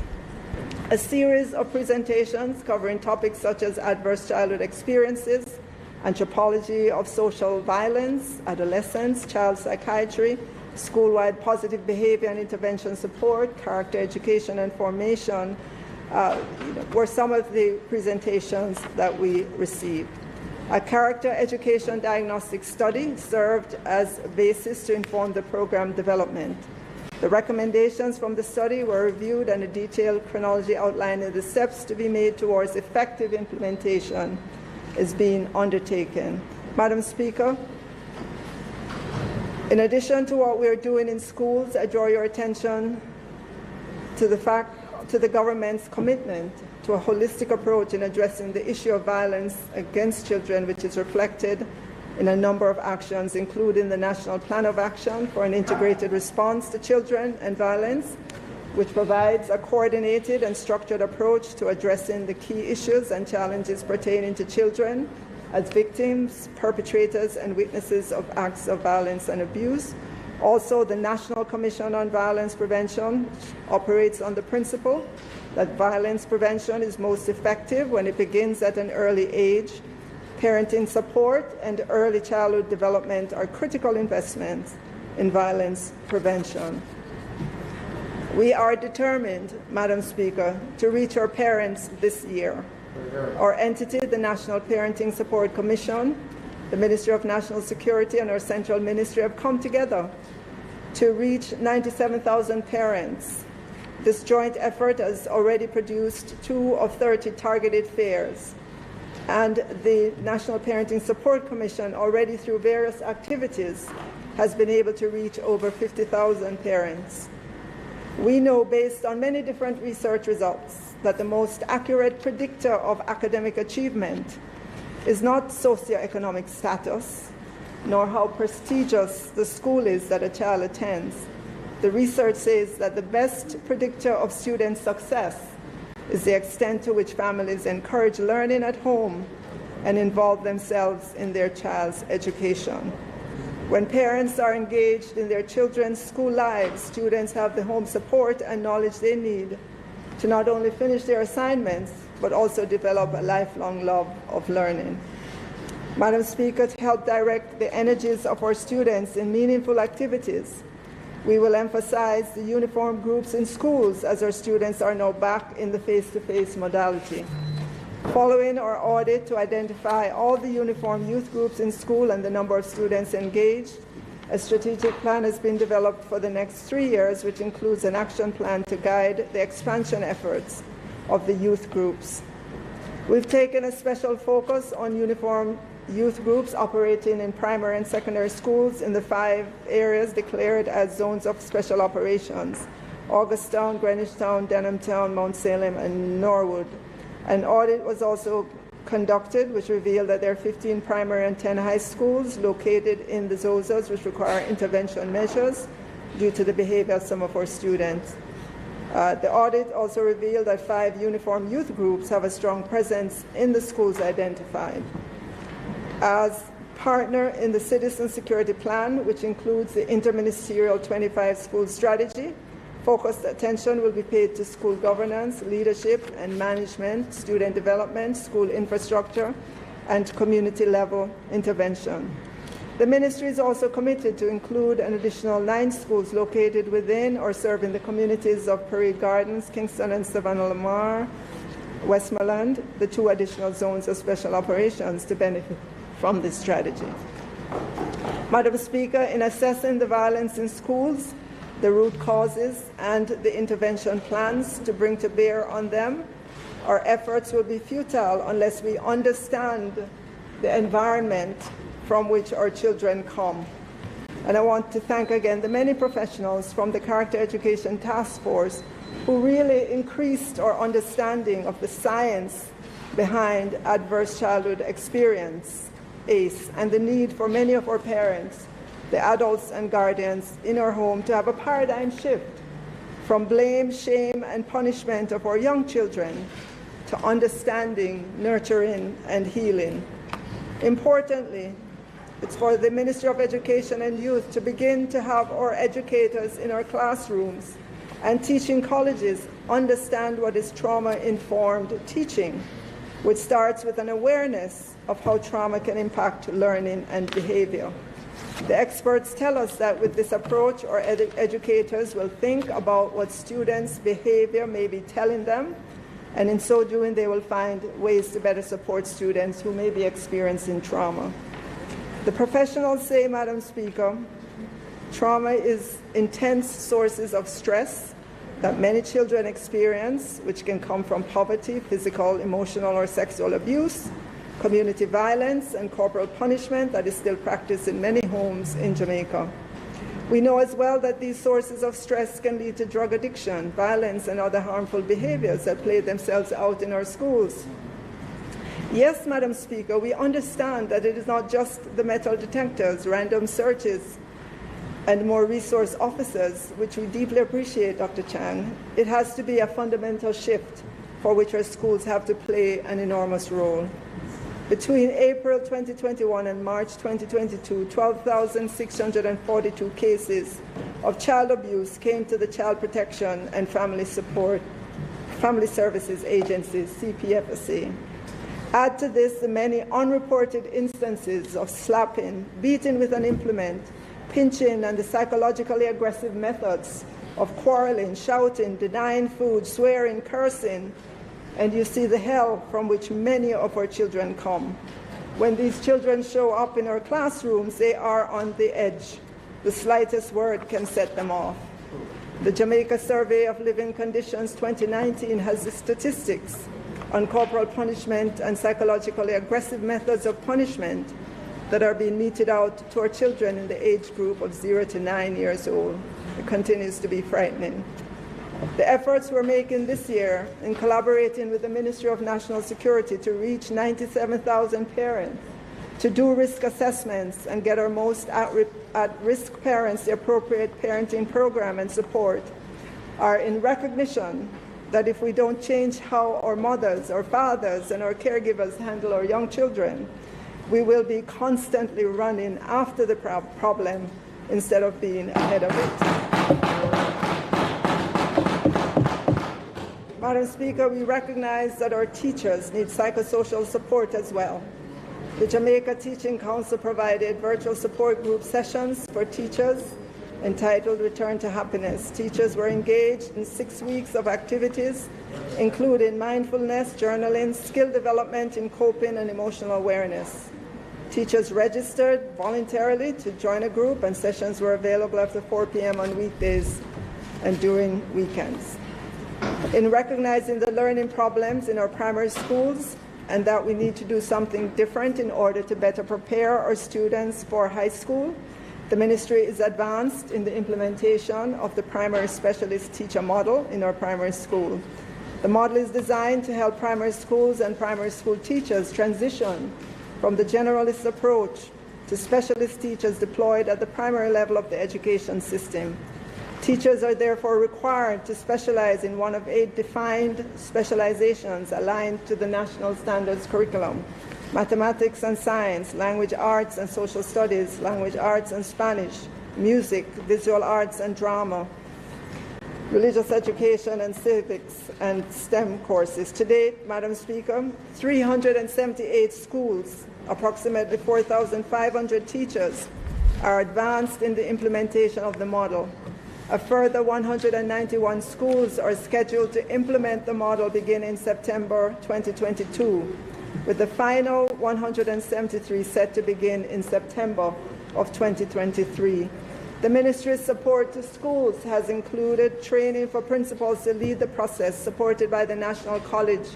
A series of presentations covering topics such as adverse childhood experiences, anthropology of social violence, adolescence, child psychiatry, school-wide positive behavior and intervention support, character education and formation, were some of the presentations that we received. A character education diagnostic study served as a basis to inform the program development. The recommendations from the study were reviewed and a detailed chronology outlining the steps to be made towards effective implementation is being undertaken. Madam Speaker, in addition to what we're doing in schools, I draw your attention to the government's commitment to a holistic approach in addressing the issue of violence against children, which is reflected in a number of actions, including the National Plan of Action for an Integrated Response to Children and Violence, which provides a coordinated and structured approach to addressing the key issues and challenges pertaining to children as victims, perpetrators, and witnesses of acts of violence and abuse. Also, the National Commission on Violence Prevention operates on the principle that violence prevention is most effective when it begins at an early age. Parenting support and early childhood development are critical investments in violence prevention. We are determined, Madam Speaker, to reach our parents this year. Our entity, the National Parenting Support Commission, the Ministry of National Security, and our Central Ministry have come together to reach 97,000 parents. This joint effort has already produced 2 of 30 targeted fairs, and the National Parenting Support Commission, already through various activities, has been able to reach over 50,000 parents. We know, based on many different research results, that the most accurate predictor of academic achievement is not socioeconomic status, nor how prestigious the school is that a child attends. The research says that the best predictor of student success is the extent to which families encourage learning at home and involve themselves in their child's education. When parents are engaged in their children's school lives, students have the home support and knowledge they need to not only finish their assignments, but also develop a lifelong love of learning. Madam Speaker, to help direct the energies of our students in meaningful activities, we will emphasize the uniform groups in schools as our students are now back in the face-to-face modality. Following our audit to identify all the uniform youth groups in school and the number of students engaged, a strategic plan has been developed for the next 3 years, which includes an action plan to guide the expansion efforts of the youth groups. We've taken a special focus on uniform youth groups operating in primary and secondary schools in the 5 areas declared as zones of special operations: Augustown, Greenwichtown, Denhamtown, Mount Salem, and Norwood. An audit was also conducted which revealed that there are 15 primary and 10 high schools located in the ZOZAs which require intervention measures due to the behavior of some of our students. The audit also revealed that 5 uniform youth groups have a strong presence in the schools identified. As partner in the Citizen Security Plan, which includes the interministerial 25 school strategy, focused attention will be paid to school governance, leadership and management, student development, school infrastructure, and community-level intervention. The ministry is also committed to include an additional 9 schools located within or serving the communities of Parade Gardens, Kingston and Savannah Lamar, Westmoreland, the 2 additional zones of special operations to benefit from this strategy. Madam Speaker, in assessing the violence in schools, the root causes and the intervention plans to bring to bear on them, our efforts will be futile unless we understand the environment from which our children come. And I want to thank again the many professionals from the Character Education Task Force who really increased our understanding of the science behind adverse childhood experience, ACE, and the need for many of our parents, the adults and guardians in our home, to have a paradigm shift from blame, shame, and punishment of our young children to understanding, nurturing, and healing. Importantly, it's for the Ministry of Education and Youth to begin to have our educators in our classrooms and teaching colleges understand what is trauma-informed teaching, which starts with an awareness of how trauma can impact learning and behavior. The experts tell us that with this approach, our educators will think about what students' behavior may be telling them, and in so doing, they will find ways to better support students who may be experiencing trauma. The professionals say, Madam Speaker, trauma is intense sources of stress that many children experience, which can come from poverty, physical, emotional, or sexual abuse, community violence, and corporal punishment that is still practiced in many homes in Jamaica. We know as well that these sources of stress can lead to drug addiction, violence, and other harmful behaviors that play themselves out in our schools. Yes, Madam Speaker, we understand that it is not just the metal detectors, random searches, and more resource officers, which we deeply appreciate, Dr. Chang. It has to be a fundamental shift for which our schools have to play an enormous role. Between April 2021 and March 2022, 12,642 cases of child abuse came to the Child Protection and Family Services Agency, CPFSA. Add to this the many unreported instances of slapping, beating with an implement, pinching, and the psychologically aggressive methods of quarreling, shouting, denying food, swearing, cursing, and you see the hell from which many of our children come. When these children show up in our classrooms, they are on the edge. The slightest word can set them off. The Jamaica Survey of Living Conditions 2019 has the statistics on corporal punishment and psychologically aggressive methods of punishment that are being meted out to our children in the age group of 0 to 9 years old. It continues to be frightening. The efforts we're making this year in collaborating with the Ministry of National Security to reach 97,000 parents, to do risk assessments and get our most at-risk parents the appropriate parenting program and support, are in recognition that if we don't change how our mothers, our fathers, and our caregivers handle our young children, we will be constantly running after the problem instead of being ahead of it. Madam Speaker, we recognize that our teachers need psychosocial support as well. The Jamaica Teaching Council provided virtual support group sessions for teachers entitled Return to Happiness. Teachers were engaged in 6 weeks of activities, including mindfulness, journaling, skill development in coping, and emotional awareness. Teachers registered voluntarily to join a group, and sessions were available after 4 p.m. on weekdays and during weekends. In recognizing the learning problems in our primary schools and that we need to do something different in order to better prepare our students for high school, the ministry is advanced in the implementation of the primary specialist teacher model in our primary school. The model is designed to help primary schools and primary school teachers transition from the generalist approach to specialist teachers deployed at the primary level of the education system. Teachers are therefore required to specialize in one of 8 defined specializations aligned to the national standards curriculum: mathematics and science, language arts and social studies, language arts and Spanish, music, visual arts and drama, religious education and civics, and STEM courses. To date, Madam Speaker, 378 schools approximately 4,500 teachers are advanced in the implementation of the model. A further 191 schools are scheduled to implement the model beginning September 2022, with the final 173 set to begin in September of 2023. The Ministry's support to schools has included training for principals to lead the process, supported by the National College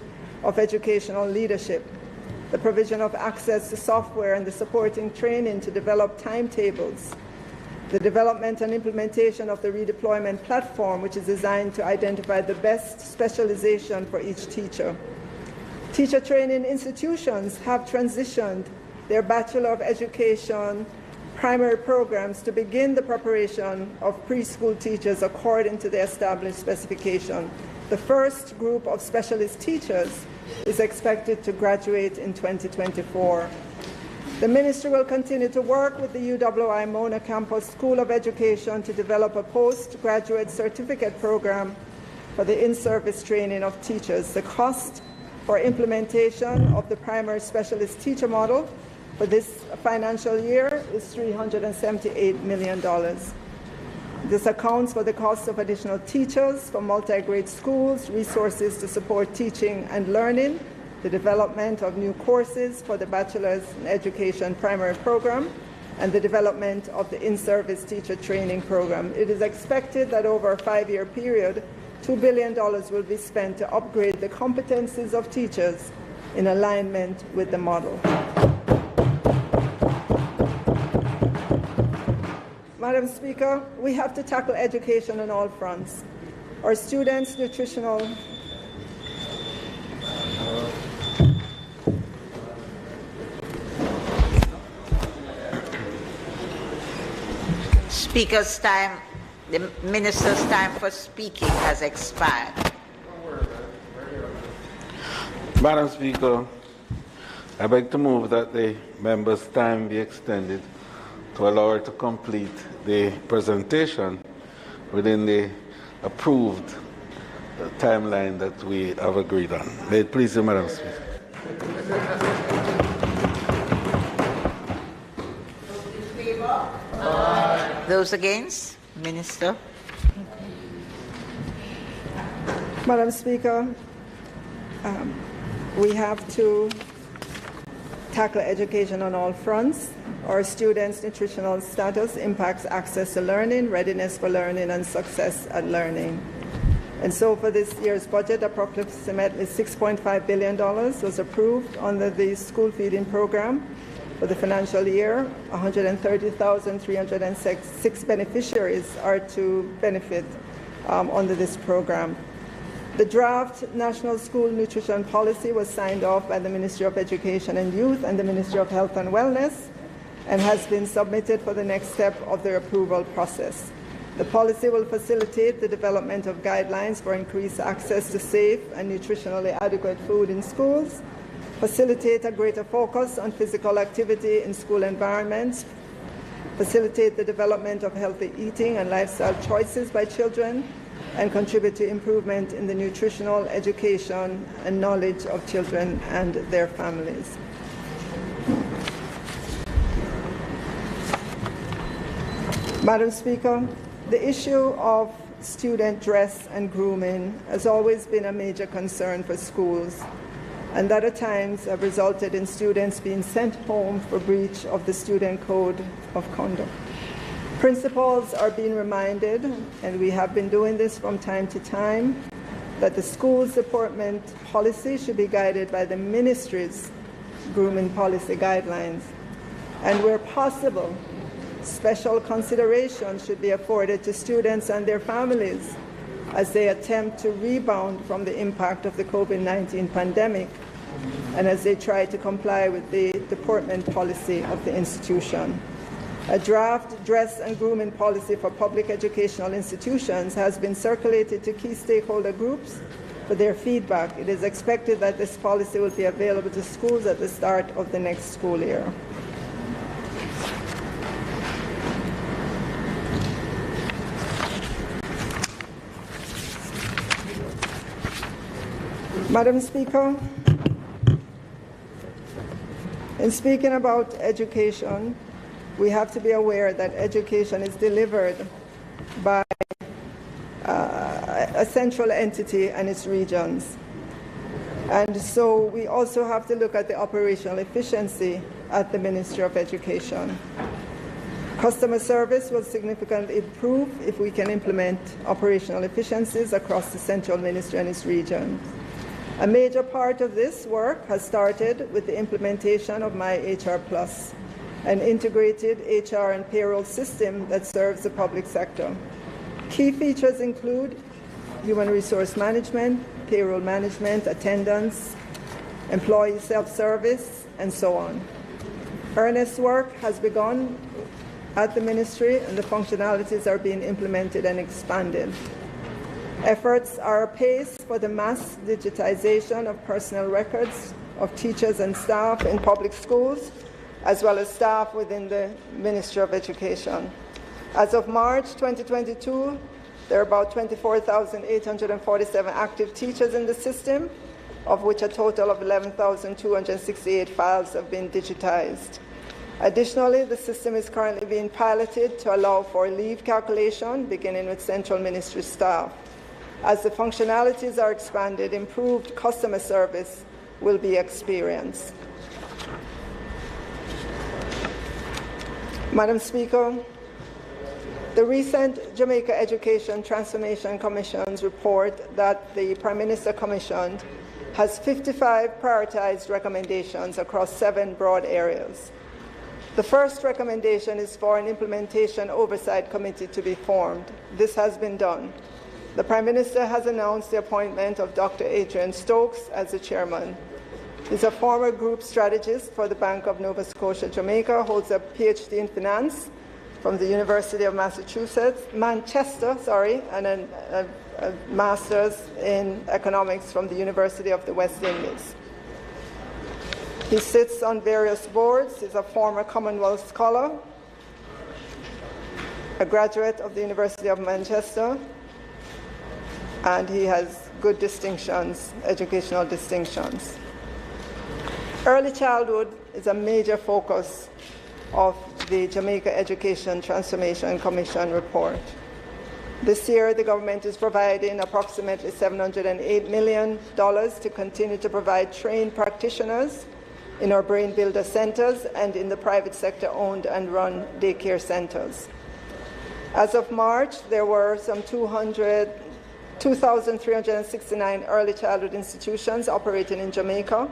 of Educational Leadership, the provision of access to software and the supporting training to develop timetables, the development and implementation of the redeployment platform, which is designed to identify the best specialization for each teacher. Teacher training institutions have transitioned their Bachelor of Education primary programs to begin the preparation of preschool teachers according to the established specification. The first group of specialist teachers is expected to graduate in 2024. The Ministry will continue to work with the UWI Mona Campus School of Education to develop a postgraduate certificate program for the in-service training of teachers. The cost for implementation of the primary specialist teacher model for this financial year is $378 million. This accounts for the cost of additional teachers for multi-grade schools, resources to support teaching and learning, the development of new courses for the Bachelor's in Education primary program, and the development of the in-service teacher training program. It is expected that over a 5-year period, $2 billion will be spent to upgrade the competencies of teachers in alignment with the model. Madam Speaker, we have to tackle education on all fronts. Our students' nutritional Speaker's time, the Minister's time for speaking has expired. Madam Speaker, I beg to move that the member's time be extended to allow her to complete the presentation within the approved timeline that we have agreed on. May it please you, Madam Speaker. Those against? Minister. Madam Speaker, we have to tackle education on all fronts. Our students' nutritional status impacts access to learning, readiness for learning, and success at learning. And so for this year's budget, approximately $6.5 billion was approved under the school feeding program. For the financial year, 130,306 beneficiaries are to benefit under this program. The draft National School Nutrition Policy was signed off by the Ministry of Education and Youth and the Ministry of Health and Wellness and has been submitted for the next step of the approval process. The policy will facilitate the development of guidelines for increased access to safe and nutritionally adequate food in schools, facilitate a greater focus on physical activity in school environments, facilitate the development of healthy eating and lifestyle choices by children, and contribute to improvement in the nutritional education and knowledge of children and their families. Madam Speaker, the issue of student dress and grooming has always been a major concern for schools, and that at times have resulted in students being sent home for breach of the Student Code of Conduct. Principals are being reminded, and we have been doing this from time to time, that the school's department policy should be guided by the ministry's grooming policy guidelines. And where possible, special consideration should be afforded to students and their families as they attempt to rebound from the impact of the COVID-19 pandemic and as they try to comply with the department policy of the institution. A draft dress and grooming policy for public educational institutions has been circulated to key stakeholder groups for their feedback. It is expected that this policy will be available to schools at the start of the next school year. Madam Speaker, In speaking about education, we have to be aware that education is delivered by a central entity and its regions. And so we also have to look at the operational efficiency at the Ministry of Education. Customer service will significantly improve if we can implement operational efficiencies across the central ministry and its regions. A major part of this work has started with the implementation of My HR Plus, an integrated HR and payroll system that serves the public sector. Key features include human resource management, payroll management, attendance, employee self-service, and so on. Earnest work has begun at the ministry, and the functionalities are being implemented and expanded. Efforts are apace for the mass digitization of personal records of teachers and staff in public schools, as well as staff within the Ministry of Education. As of March 2022, there are about 24,847 active teachers in the system, of which a total of 11,268 files have been digitized. Additionally, the system is currently being piloted to allow for leave calculation, beginning with central ministry staff. As the functionalities are expanded, improved customer service will be experienced. Madam Speaker, the recent Jamaica Education Transformation Commission's report that the Prime Minister commissioned has 55 prioritized recommendations across 7 broad areas. The first recommendation is for an implementation oversight committee to be formed. This has been done. The Prime Minister has announced the appointment of Dr. Adrian Stokes as the chairman. He's a former group strategist for the Bank of Nova Scotia, Jamaica, holds a PhD in finance from the University of Manchester, and a master's in economics from the University of the West Indies. He sits on various boards. He's a former Commonwealth Scholar, a graduate of the University of Manchester, and he has good distinctions, educational distinctions. Early childhood is a major focus of the Jamaica Education Transformation Commission report. This year, the government is providing approximately $708 million to continue to provide trained practitioners in our brain builder centers and in the private sector owned and run daycare centers. As of March, there were some 2,369 early childhood institutions operating in Jamaica.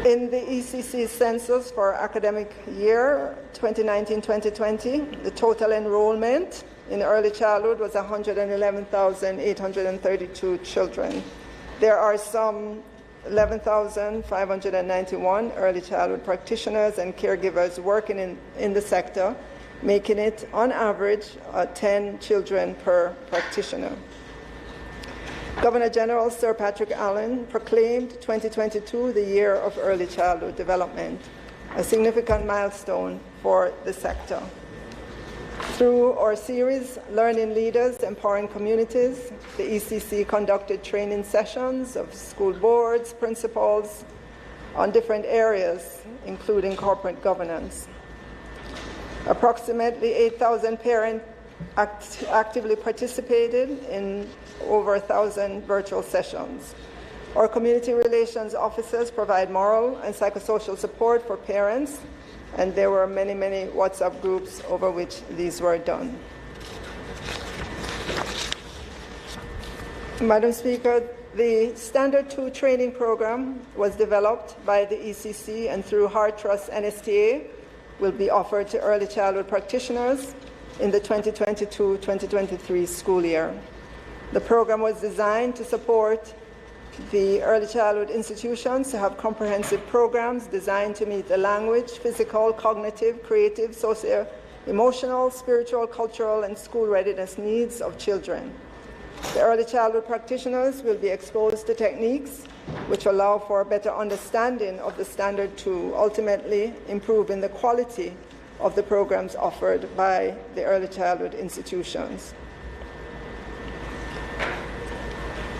In the ECC census for academic year 2019-2020, the total enrollment in early childhood was 111,832 children. There are some 11,591 early childhood practitioners and caregivers working in the sector, making it, on average, 10 children per practitioner. Governor General Sir Patrick Allen proclaimed 2022 the year of early childhood development, a significant milestone for the sector. Through our series, Learning Leaders, Empowering Communities, the ECC conducted training sessions of school boards, principals, on different areas, including corporate governance. Approximately 8,000 parents actively participated in over 1,000 virtual sessions. Our community relations officers provide moral and psychosocial support for parents, and there were many, many WhatsApp groups over which these were done. Madam Speaker, the Standard 2 training program was developed by the ECC and through Heart Trust NSTA will be offered to early childhood practitioners in the 2022-2023 school year. The program was designed to support the early childhood institutions to have comprehensive programs designed to meet the language, physical, cognitive, creative, socio-emotional, spiritual, cultural, and school readiness needs of children. The early childhood practitioners will be exposed to techniques which allow for a better understanding of the Standard 2, ultimately improving the quality of the programs offered by the early childhood institutions.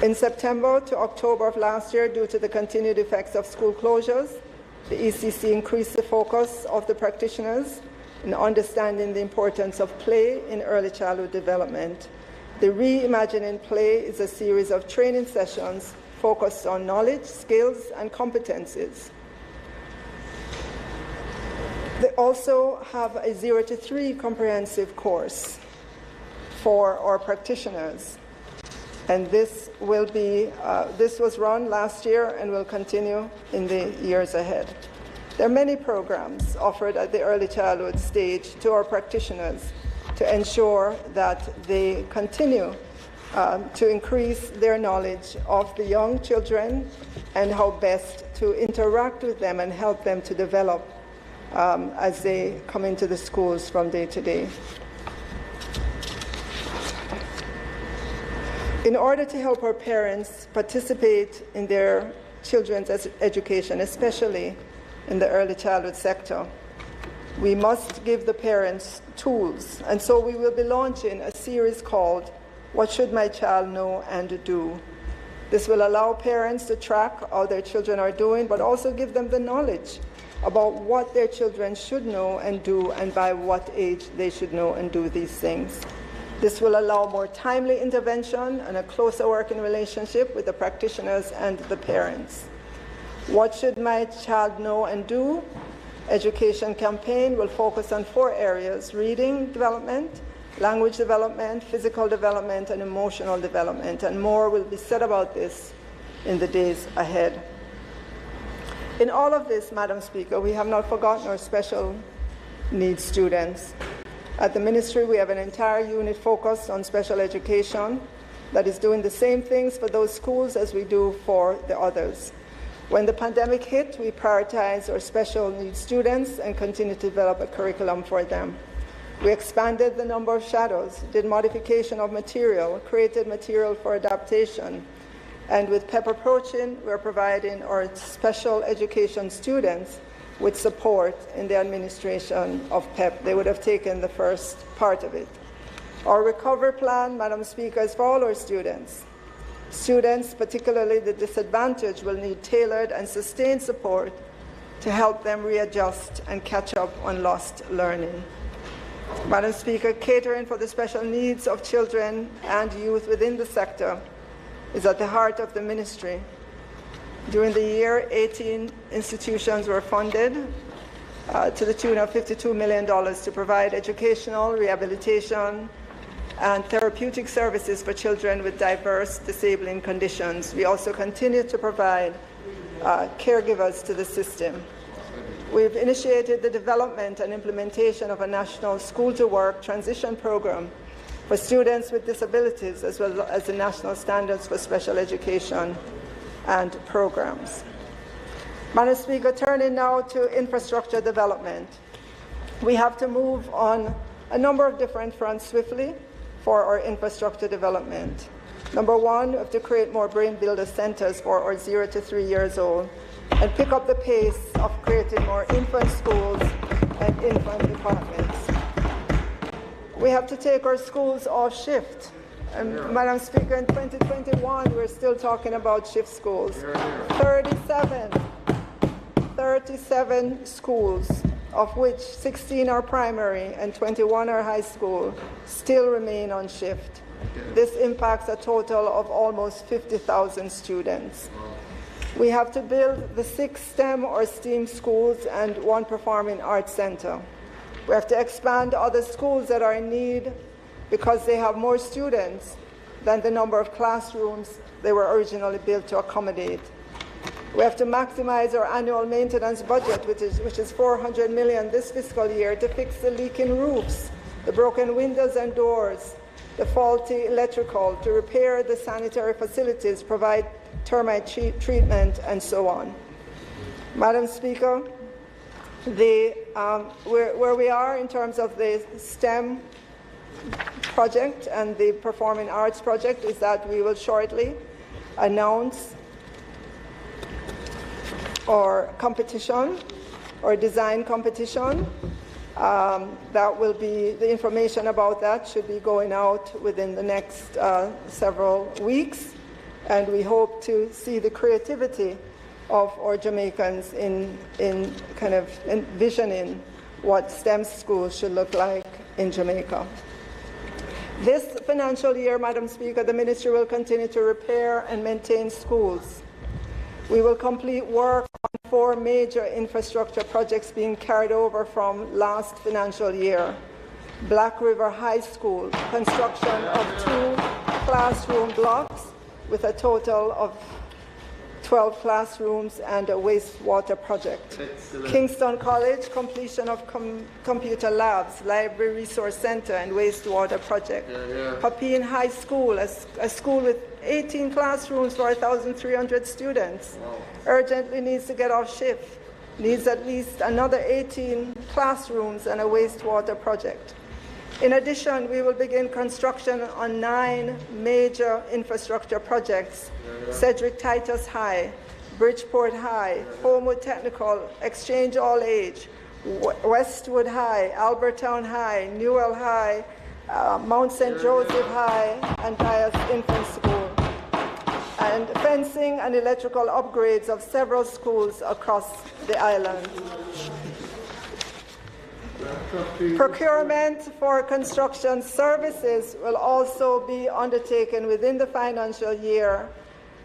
In September to October of last year, due to the continued effects of school closures, the ECC increased the focus of the practitioners in understanding the importance of play in early childhood development. The Reimagining Play is a series of training sessions focused on knowledge, skills, and competencies. They also have a 0 to 3 comprehensive course for our practitioners. And this was run last year and will continue in the years ahead. There are many programs offered at the early childhood stage to our practitioners to ensure that they continue to increase their knowledge of the young children and how best to interact with them and help them to develop as they come into the schools from day to day. In order to help our parents participate in their children's education, especially in the early childhood sector, we must give the parents tools. And so we will be launching a series called What Should My Child Know and Do? This will allow parents to track how their children are doing, but also give them the knowledge about what their children should know and do, and by what age they should know and do these things. This will allow more timely intervention and a closer working relationship with the practitioners and the parents. What Should My Child Know and Do? Education campaign will focus on 4 areas: reading development, language development, physical development, and emotional development. And more will be said about this in the days ahead. In all of this, Madam Speaker, we have not forgotten our special needs students. At the ministry, we have an entire unit focused on special education that is doing the same things for those schools as we do for the others. When the pandemic hit, we prioritized our special needs students and continued to develop a curriculum for them. We expanded the number of shadows, did modification of material, created material for adaptation, and with PEP approaching, we're providing our special education students with support in the administration of PEP. They would have taken the first part of it. Our recovery plan, Madam Speaker, is for all our students. Students, particularly the disadvantaged, will need tailored and sustained support to help them readjust and catch up on lost learning. Madam Speaker, catering for the special needs of children and youth within the sector is at the heart of the ministry. During the year, 18 institutions were funded to the tune of $52 million to provide educational, rehabilitation, and therapeutic services for children with diverse disabling conditions. We also continue to provide caregivers to the system. We've initiated the development and implementation of a national school-to-work transition program for students with disabilities, as well as the national standards for special education and programs. Madam Speaker, turning now to infrastructure development. We have to move on a number of different fronts swiftly for our infrastructure development. Number one, we have to create more brain builder centers for our 0 to 3 years old and pick up the pace of creating more infant schools and infant departments. We have to take our schools off shift. And Madam Speaker, in 2021, we're still talking about shift schools. 37 schools, of which 16 are primary and 21 are high school, still remain on shift. This impacts a total of almost 50,000 students. We have to build the 6 STEM or STEAM schools and 1 performing arts center. We have to expand other schools that are in need because they have more students than the number of classrooms they were originally built to accommodate. We have to maximize our annual maintenance budget, which is $400 million this fiscal year, to fix the leaking roofs, the broken windows and doors, the faulty electrical, to repair the sanitary facilities, provide termite treatment, and so on. Madam Speaker, where we are in terms of the STEM project and the performing arts project is that we will shortly announce our competition, or design competition. That will be, the information about that should be going out within the next several weeks. and we hope to see the creativity of our Jamaicans in kind of envisioning what STEM schools should look like in Jamaica. This financial year, Madam Speaker, the Ministry will continue to repair and maintain schools. We will complete work on 4 major infrastructure projects being carried over from last financial year. Black River High School, construction of 2 classroom blocks with a total of 12 classrooms and a wastewater project. Excellent. Kingston College, completion of computer labs, library resource center and wastewater project. Papine High School, a school with 18 classrooms for 1,300 students. Wow. Urgently needs to get off shift. Needs at least another 18 classrooms and a wastewater project. In addition, we will begin construction on 9 major infrastructure projects: Cedric Titus High, Bridgeport High, Homewood Technical, Exchange All Age, Westwood High, Albertown High, Newell High, Mount St. Joseph High, and Dias Infant School, and fencing and electrical upgrades of several schools across the island. Procurement for construction services will also be undertaken within the financial year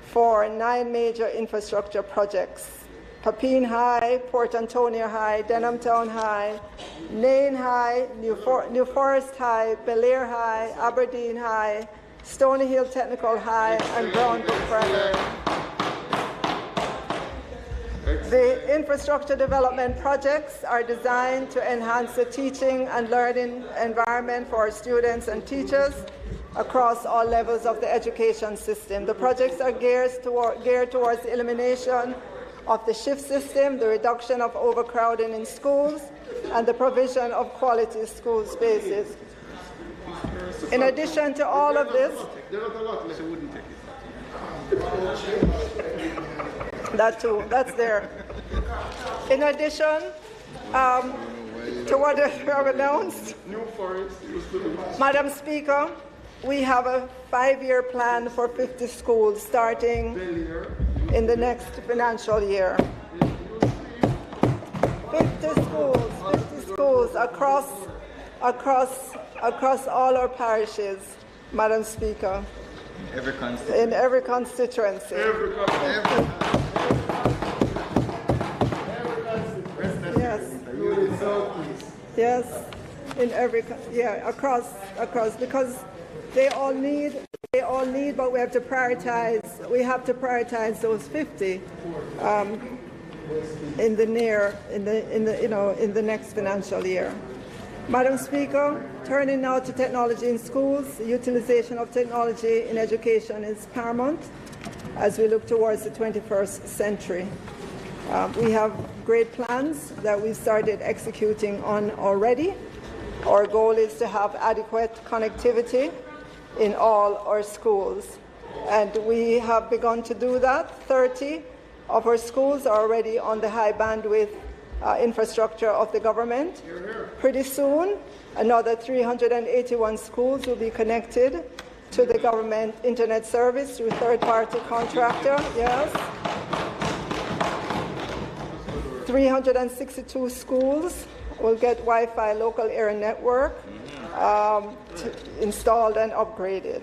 for 9 major infrastructure projects: Papine High, Port Antonio High, Denham Town High, Nain High, New Forest High, Belair High, Aberdeen High, Stony Hill Technical High, and Brownbrook Primary. The infrastructure development projects are designed to enhance the teaching and learning environment for our students and teachers across all levels of the education system. The projects are geared towards the elimination of the shift system, the reduction of overcrowding in schools, and the provision of quality school spaces. In addition to all of this, that too, that's there. In addition to what I have announced, Madam Speaker, we have a 5-year plan for 50 schools starting in the next financial year. 50 schools across all our parishes, Madam Speaker. In every constituency. Yes, in every, across, because they all need, but we have to prioritize. We have to prioritize those 50 in the next financial year. Madam Speaker, turning now to technology in schools, the utilization of technology in education is paramount as we look towards the 21st century. We have great plans that we started executing on already. Our goal is to have adequate connectivity in all our schools, and we have begun to do that. 30 of our schools are already on the high bandwidth infrastructure of the government. Pretty soon, another 381 schools will be connected to the government internet service through third-party contractor. Yes. 362 schools will get Wi-Fi local area network installed and upgraded.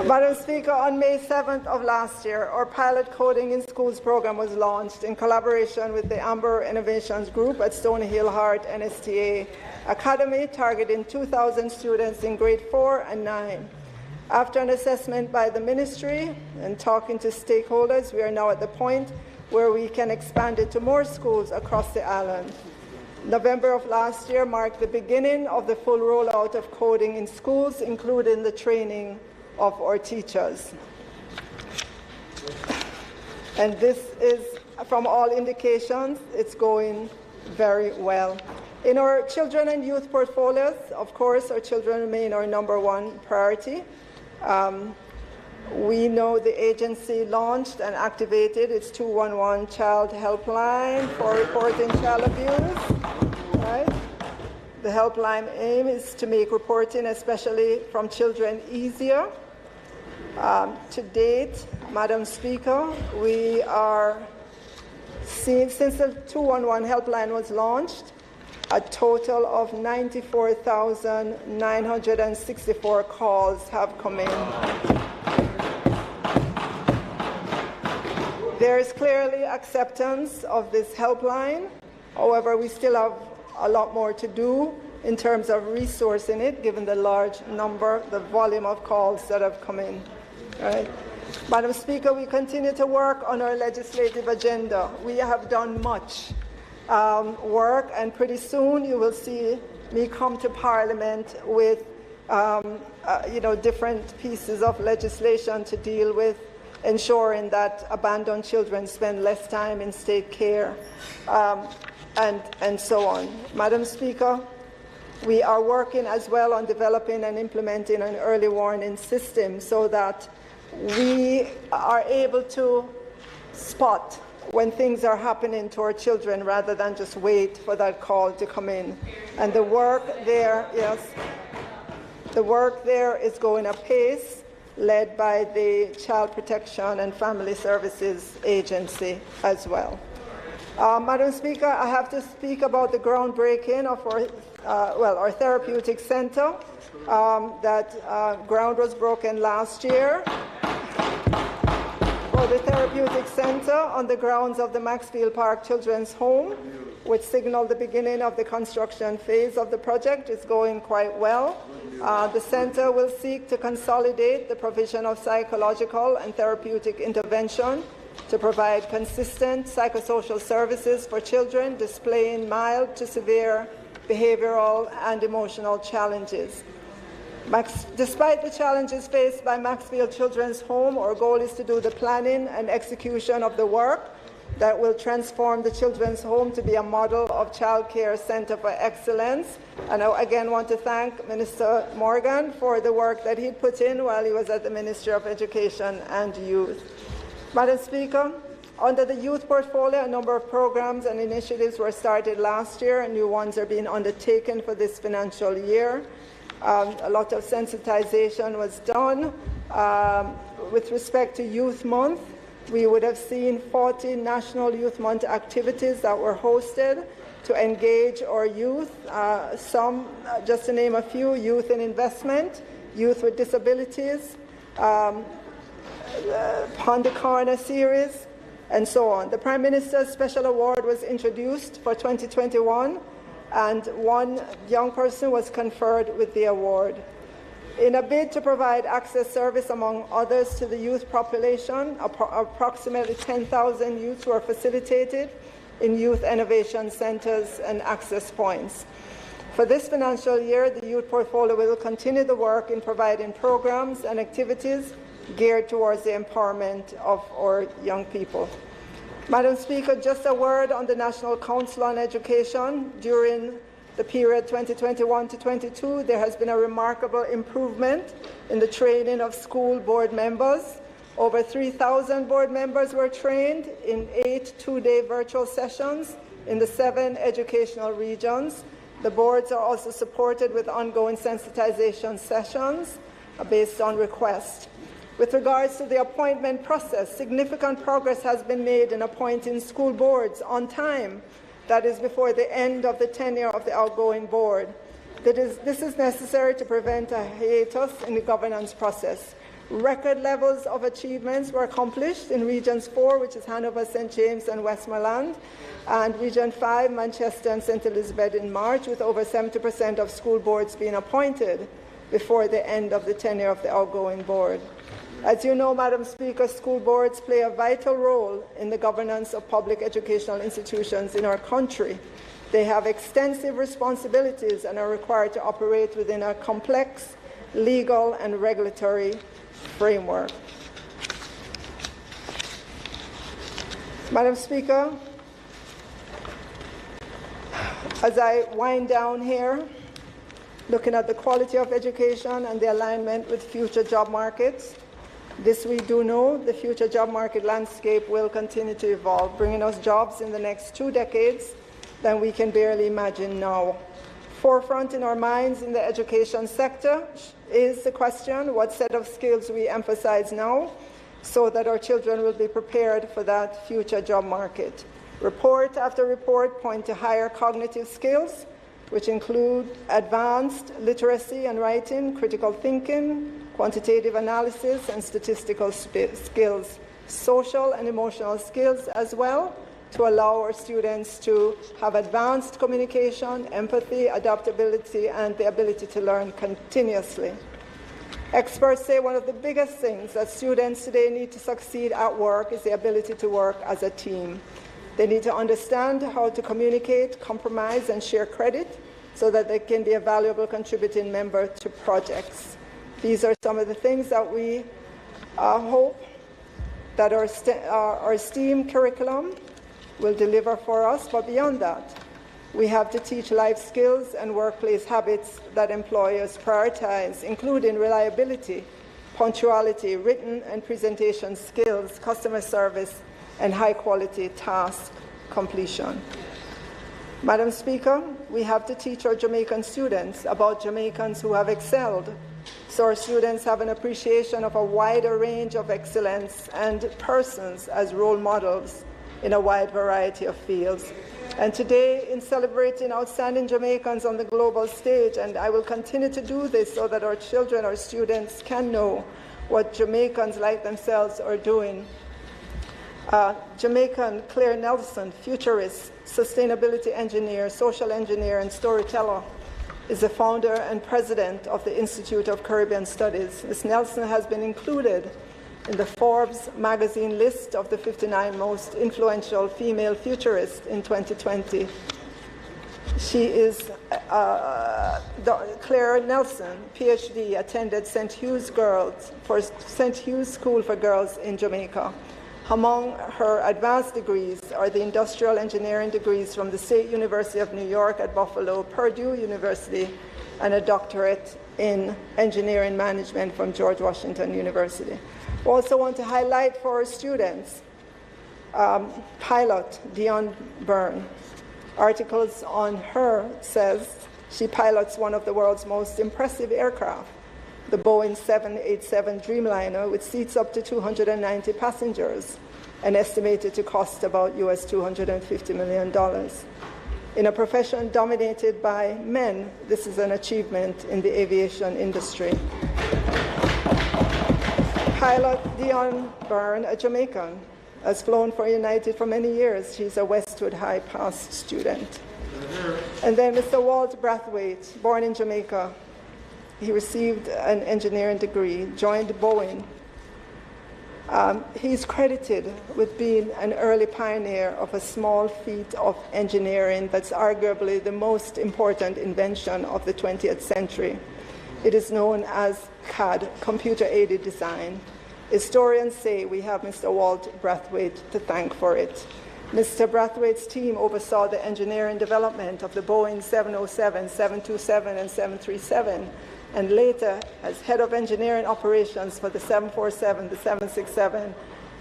Madam Speaker, on May 7th of last year, our pilot Coding in Schools program was launched in collaboration with the Amber Innovations Group at Stony Hill Heart NSTA Academy, targeting 2,000 students in grade 4 and 9. After an assessment by the ministry and talking to stakeholders, we are now at the point where we can expand it to more schools across the island. November of last year marked the beginning of the full rollout of coding in schools, including the training of our teachers. And this is, from all indications, it's going very well. In our children and youth portfolios, of course, our children remain our #1 priority. We know the agency launched and activated its 211 child helpline for reporting child abuse. Right? The helpline aim is to make reporting, especially from children, easier. To date, Madam Speaker, we are seeing, since the 211 helpline was launched, a total of 94,964 calls have come in. There is clearly acceptance of this helpline. However, we still have a lot more to do in terms of resourcing it, given the large number, the volume of calls that have come in. Right. Madam Speaker, we continue to work on our legislative agenda. We have done much work, and pretty soon you will see me come to Parliament with different pieces of legislation to deal with ensuring that abandoned children spend less time in state care, and so on. Madam Speaker, we are working as well on developing and implementing an early warning system so that we are able to spot when things are happening to our children rather than just wait for that call to come in. And the work there, yes, the work there is going apace, led by the Child Protection and Family Services Agency as well. Madam Speaker, I have to speak about the groundbreaking of our therapeutic center. That ground was broken last year for the therapeutic center on the grounds of the Maxfield Park Children's Home, which signaled the beginning of the construction phase of the project. Is going quite well. The center will seek to consolidate the provision of psychological and therapeutic intervention to provide consistent psychosocial services for children displaying mild to severe behavioral and emotional challenges. Despite the challenges faced by Maxfield Children's Home, our goal is to do the planning and execution of the work that will transform the Children's Home to be a model of child care center for excellence. And I again want to thank Minister Morgan for the work that he put in while he was at the Ministry of Education and Youth. Madam Speaker, under the youth portfolio, a number of programs and initiatives were started last year, and new ones are being undertaken for this financial year. A lot of sensitization was done. With respect to Youth Month, we would have seen 40 National Youth Month activities that were hosted to engage our youth. Some, just to name a few, youth in investment, youth with disabilities, Pond Corner series, and so on. The Prime Minister's Special Award was introduced for 2021, and one young person was conferred with the award. In a bid to provide access service, among others, to the youth population, approximately 10,000 youths were facilitated in youth innovation centers and access points. For this financial year, the youth portfolio will continue the work in providing programs and activities geared towards the empowerment of our young people. Madam Speaker, just a word on the National Council on Education. During the period 2021 to 22, there has been a remarkable improvement in the training of school board members. Over 3,000 board members were trained in 8 two-day virtual sessions in the 7 educational regions. The boards are also supported with ongoing sensitization sessions based on request. With regards to the appointment process, significant progress has been made in appointing school boards on time, that is, before the end of the tenure of the outgoing board. This is necessary to prevent a hiatus in the governance process. Record levels of achievements were accomplished in Regions 4, which is Hanover, St. James and Westmoreland, and Region 5, Manchester and St. Elizabeth in March, with over 70% of school boards being appointed before the end of the tenure of the outgoing board. As you know, Madam Speaker, school boards play a vital role in the governance of public educational institutions in our country. They have extensive responsibilities and are required to operate within a complex legal and regulatory framework. Madam Speaker, as I wind down here, looking at the quality of education and the alignment with future job markets, this we do know, the future job market landscape will continue to evolve, bringing us jobs in the next 2 decades than we can barely imagine now. Forefront in our minds in the education sector is the question, what set of skills we emphasize now so that our children will be prepared for that future job market. Report after report point to higher cognitive skills, which include advanced literacy and writing, critical thinking, quantitative analysis, and statistical skills, social and emotional skills as well, to allow our students to have advanced communication, empathy, adaptability, and the ability to learn continuously. Experts say one of the biggest things that students today need to succeed at work is the ability to work as a team. They need to understand how to communicate, compromise, and share credit so that they can be a valuable contributing member to projects. These are some of the things that we hope that our STEAM curriculum will deliver for us, but beyond that, we have to teach life skills and workplace habits that employers prioritize, including reliability, punctuality, written and presentation skills, customer service, and high-quality task completion. Madam Speaker, we have to teach our Jamaican students about Jamaicans who have excelled, so our students have an appreciation of a wider range of excellence and persons as role models in a wide variety of fields. And today, in celebrating outstanding Jamaicans on the global stage, and I will continue to do this so that our children, our students can know what Jamaicans like themselves are doing. Jamaican Claire Nelson, futurist, sustainability engineer, social engineer, and storyteller, is the founder and president of the Institute of Caribbean Studies. Ms. Nelson has been included in the Forbes magazine list of the 59 most influential female futurists in 2020. She is Claire Nelson, PhD, attended St. Hugh's School for Girls in Jamaica. Among her advanced degrees are the industrial engineering degrees from the State University of New York at Buffalo, Purdue University, and a doctorate in engineering management from George Washington University. We also want to highlight for our students pilot Dion Byrne. Articles on her says she pilots one of the world's most impressive aircraft, the Boeing 787 Dreamliner, which seats up to 290 passengers and estimated to cost about US $250 million. In a profession dominated by men, this is an achievement in the aviation industry. Pilot Dion Byrne, a Jamaican, has flown for United for many years. She's a Westwood High Pass student. And then Mr. Walt Brathwaite, born in Jamaica. He received an engineering degree, joined Boeing. He's credited with being an early pioneer of a small feat of engineering that's arguably the most important invention of the 20th century. It is known as CAD, computer-aided design. Historians say we have Mr. Walt Brathwaite to thank for it. Mr. Brathwaite's team oversaw the engineering development of the Boeing 707, 727, and 737, and later as head of engineering operations for the 747, the 767,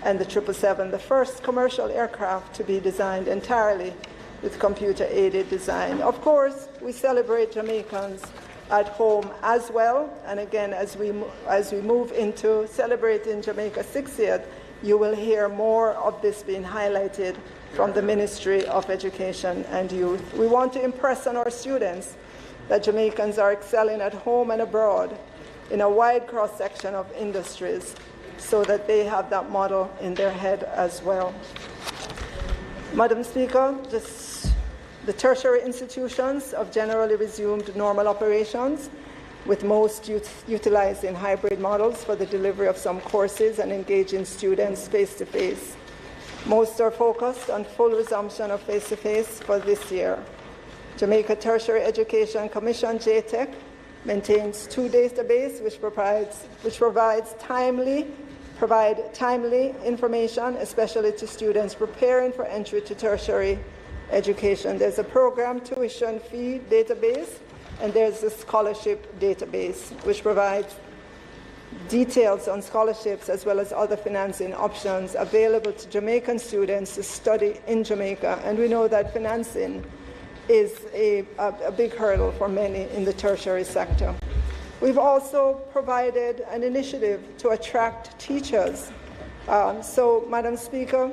and the 777, the first commercial aircraft to be designed entirely with computer-aided design. Of course, we celebrate Jamaicans at home as well, and again, as we move into celebrating Jamaica's 60th, you will hear more of this being highlighted from the Ministry of Education and Youth. We want to impress on our students that Jamaicans are excelling at home and abroad in a wide cross-section of industries so that they have that model in their head as well. Madam Speaker, the tertiary institutions have generally resumed normal operations, with most utilizing hybrid models for the delivery of some courses and engaging students face-to-face. Most are focused on full resumption of face-to-face for this year. Jamaica Tertiary Education Commission, JTEC, maintains two databases which provide timely information, especially to students preparing for entry to tertiary education. There's a program tuition fee database, and there's a scholarship database, which provides details on scholarships as well as other financing options available to Jamaican students to study in Jamaica. And we know that financing is a big hurdle for many in the tertiary sector. We've also provided an initiative to attract teachers. So, Madam Speaker,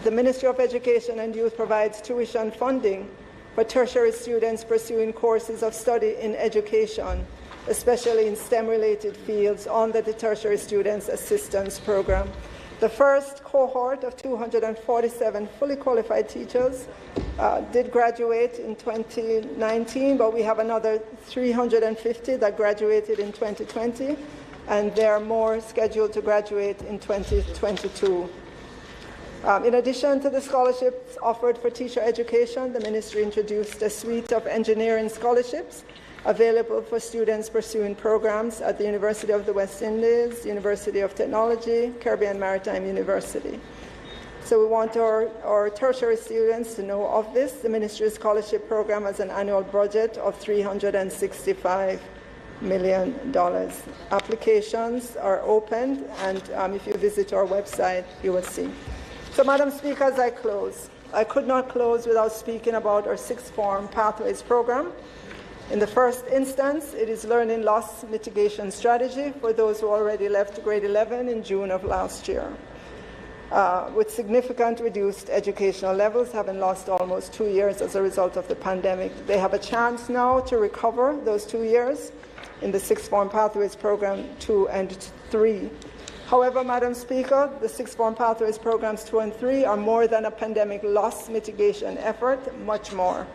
the Ministry of Education and Youth provides tuition funding for tertiary students pursuing courses of study in education, especially in STEM-related fields, under the Tertiary Students Assistance Program. The first cohort of 247 fully qualified teachers did graduate in 2019, but we have another 350 that graduated in 2020, and there are more scheduled to graduate in 2022. In addition to the scholarships offered for teacher education, the ministry introduced a suite of engineering scholarships available for students pursuing programs at the University of the West Indies, University of Technology, Caribbean Maritime University. So we want our tertiary students to know of this. The ministry's scholarship program has an annual budget of $365 million. Applications are opened, and if you visit our website, you will see. So, Madam Speaker, as I close, I could not close without speaking about our sixth form Pathways program. In the first instance, it is learning loss mitigation strategy for those who already left grade 11 in June of last year. With significant reduced educational levels, having lost almost 2 years as a result of the pandemic, they have a chance now to recover those 2 years in the sixth form Pathways program 2 and 3. However, Madam Speaker, the sixth form Pathways programs 2 and 3 are more than a pandemic loss mitigation effort, much more.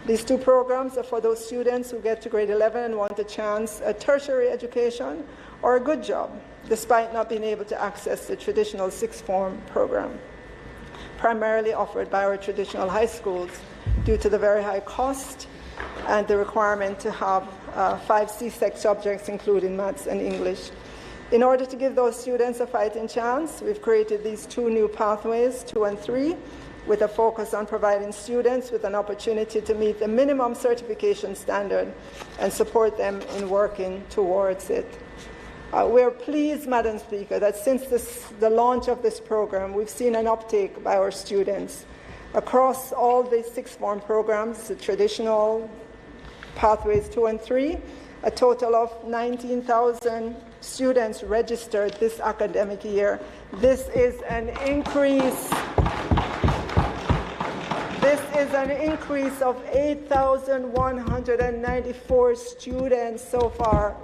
These two programs are for those students who get to grade 11 and want a chance at tertiary education or a good job, despite not being able to access the traditional sixth form program, primarily offered by our traditional high schools due to the very high cost and the requirement to have 5 CSEC subjects, including maths and English. In order to give those students a fighting chance, we've created these two new pathways, 2 and 3, with a focus on providing students with an opportunity to meet the minimum certification standard and support them in working towards it. We're pleased, Madam Speaker, that since the launch of this program, we've seen an uptake by our students. Across all the sixth form programs, the traditional pathways 2 and 3, a total of 19,000 students registered this academic year. This is an increase. This is an increase of 8,194 students so far,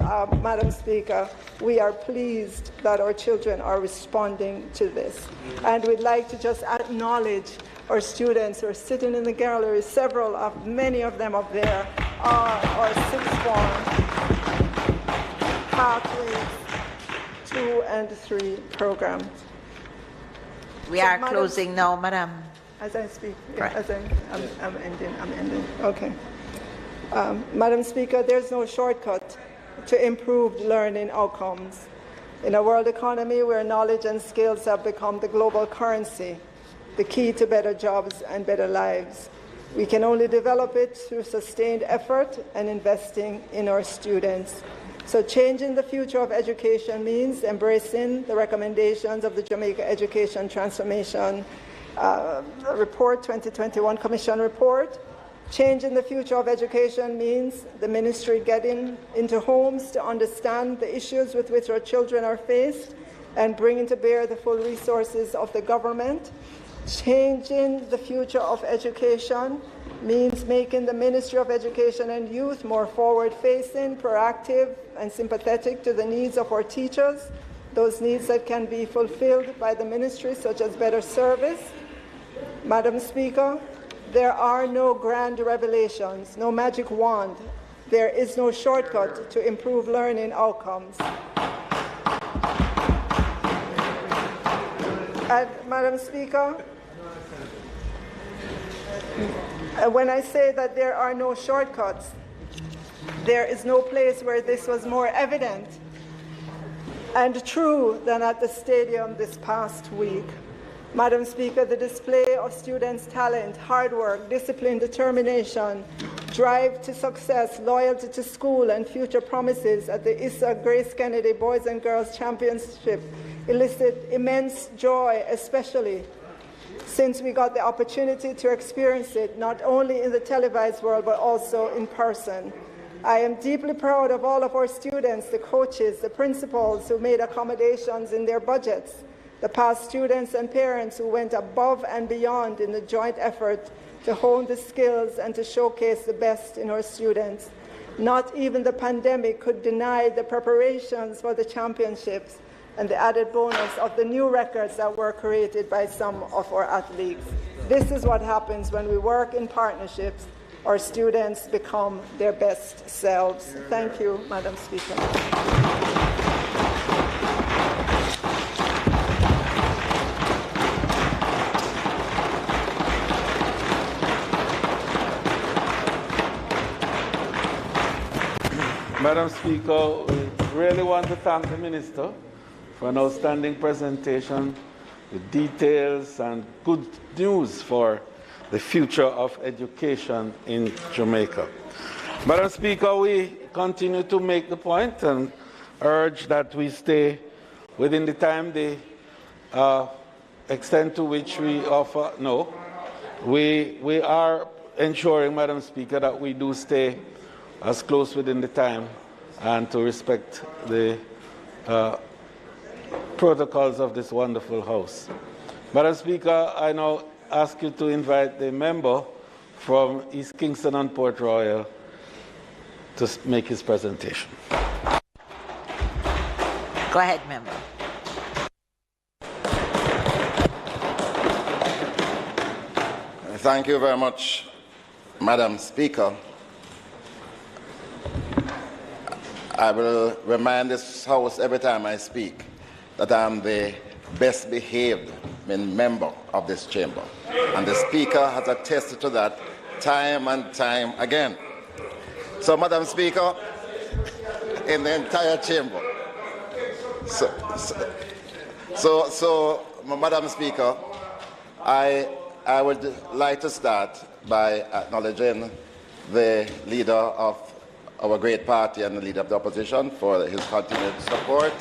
Madam Speaker. We are pleased that our children are responding to this. And we'd like to just acknowledge our students who are sitting in the gallery. Many of them up there are our sixth form Pathways 2 and 3 programs. We are closing now, Madam. As I speak, right. I'm ending. Okay. Madam Speaker, there's no shortcut to improved learning outcomes. In a world economy where knowledge and skills have become the global currency, the key to better jobs and better lives, we can only develop it through sustained effort and investing in our students. So changing the future of education means embracing the recommendations of the Jamaica Education Transformation Report 2021 Commission Report. Changing the future of education means the ministry getting into homes to understand the issues with which our children are faced and bringing to bear the full resources of the government. Changing the future of education means making the Ministry of Education and Youth more forward-facing, proactive, and sympathetic to the needs of our teachers, those needs that can be fulfilled by the ministry, such as better service. Madam Speaker, there are no grand revelations, no magic wand. There is no shortcut to improve learning outcomes. And, Madam Speaker, when I say that there are no shortcuts, there is no place where this was more evident and true than at the stadium this past week. Madam Speaker, the display of students' talent, hard work, discipline, determination, drive to success, loyalty to school, and future promises at the Issa Grace Kennedy Boys and Girls Championship elicit immense joy, especially since we got the opportunity to experience it not only in the televised world but also in person. I am deeply proud of all of our students, the coaches, the principals who made accommodations in their budgets, the past students and parents who went above and beyond in the joint effort to hone the skills and to showcase the best in our students. Not even the pandemic could deny the preparations for the championships and the added bonus of the new records that were created by some of our athletes. This is what happens when we work in partnerships. Our students become their best selves. Thank you, Madam Speaker. Madam Speaker, we really want to thank the Minister for an outstanding presentation with details and good news for the future of education in Jamaica. Madam Speaker, we continue to make the point and urge that we stay within the time, the extent to which we offer. No, we are ensuring, Madam Speaker, that we do stay as close within the time and to respect the protocols of this wonderful House. Madam Speaker, I now ask you to invite the member from East Kingston and Port Royal to make his presentation. Go ahead, member. Thank you very much, Madam Speaker. I will remind this House every time I speak that I am the best behaved member of this chamber. And the Speaker has attested to that time and time again. So, Madam Speaker, in the entire chamber. So, Madam Speaker, I would like to start by acknowledging the leader of our great party and the leader of the opposition for his continued support.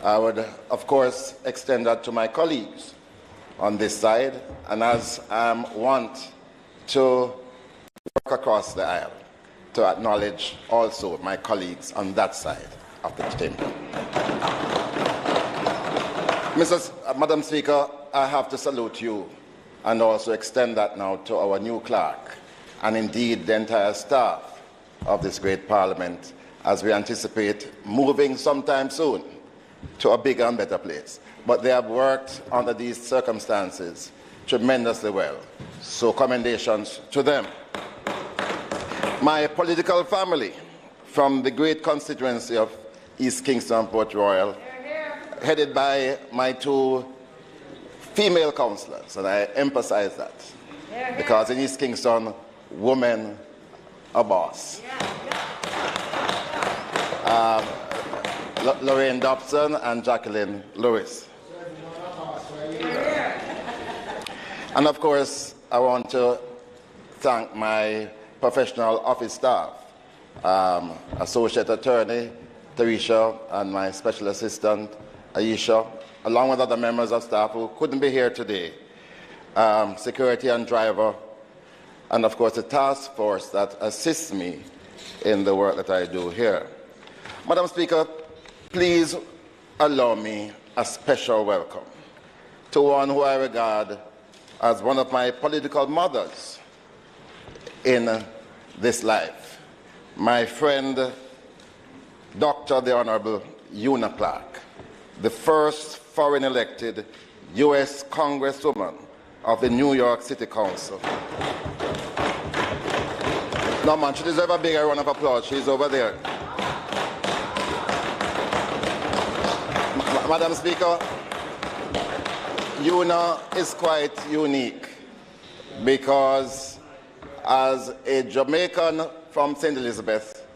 I would, of course, extend that to my colleagues on this side, and as I want to work across the aisle to acknowledge also my colleagues on that side of the chamber. Madam Speaker, I have to salute you and also extend that now to our new clerk and indeed the entire staff of this great parliament as we anticipate moving sometime soon to a bigger and better place. But they have worked under these circumstances tremendously well. So commendations to them. My political family from the great constituency of East Kingston, Port Royal, headed by my two female councillors, and I emphasize that, because in East Kingston, women are boss. Lorraine Dobson and Jacqueline Lewis. And of course, I want to thank my professional office staff, Associate Attorney Teresa and my Special Assistant Aisha, along with other members of staff who couldn't be here today, security and driver, and of course the task force that assists me in the work that I do here. Madam Speaker, please allow me a special welcome to one who I regard as one of my political mothers in this life, my friend, Dr. the Honorable Una Clark, the first foreign elected U.S. Congresswoman of the New York City Council. No, man, she deserves a bigger round of applause. She's over there. Madam Speaker, Una is quite unique because as a Jamaican from St. Elizabeth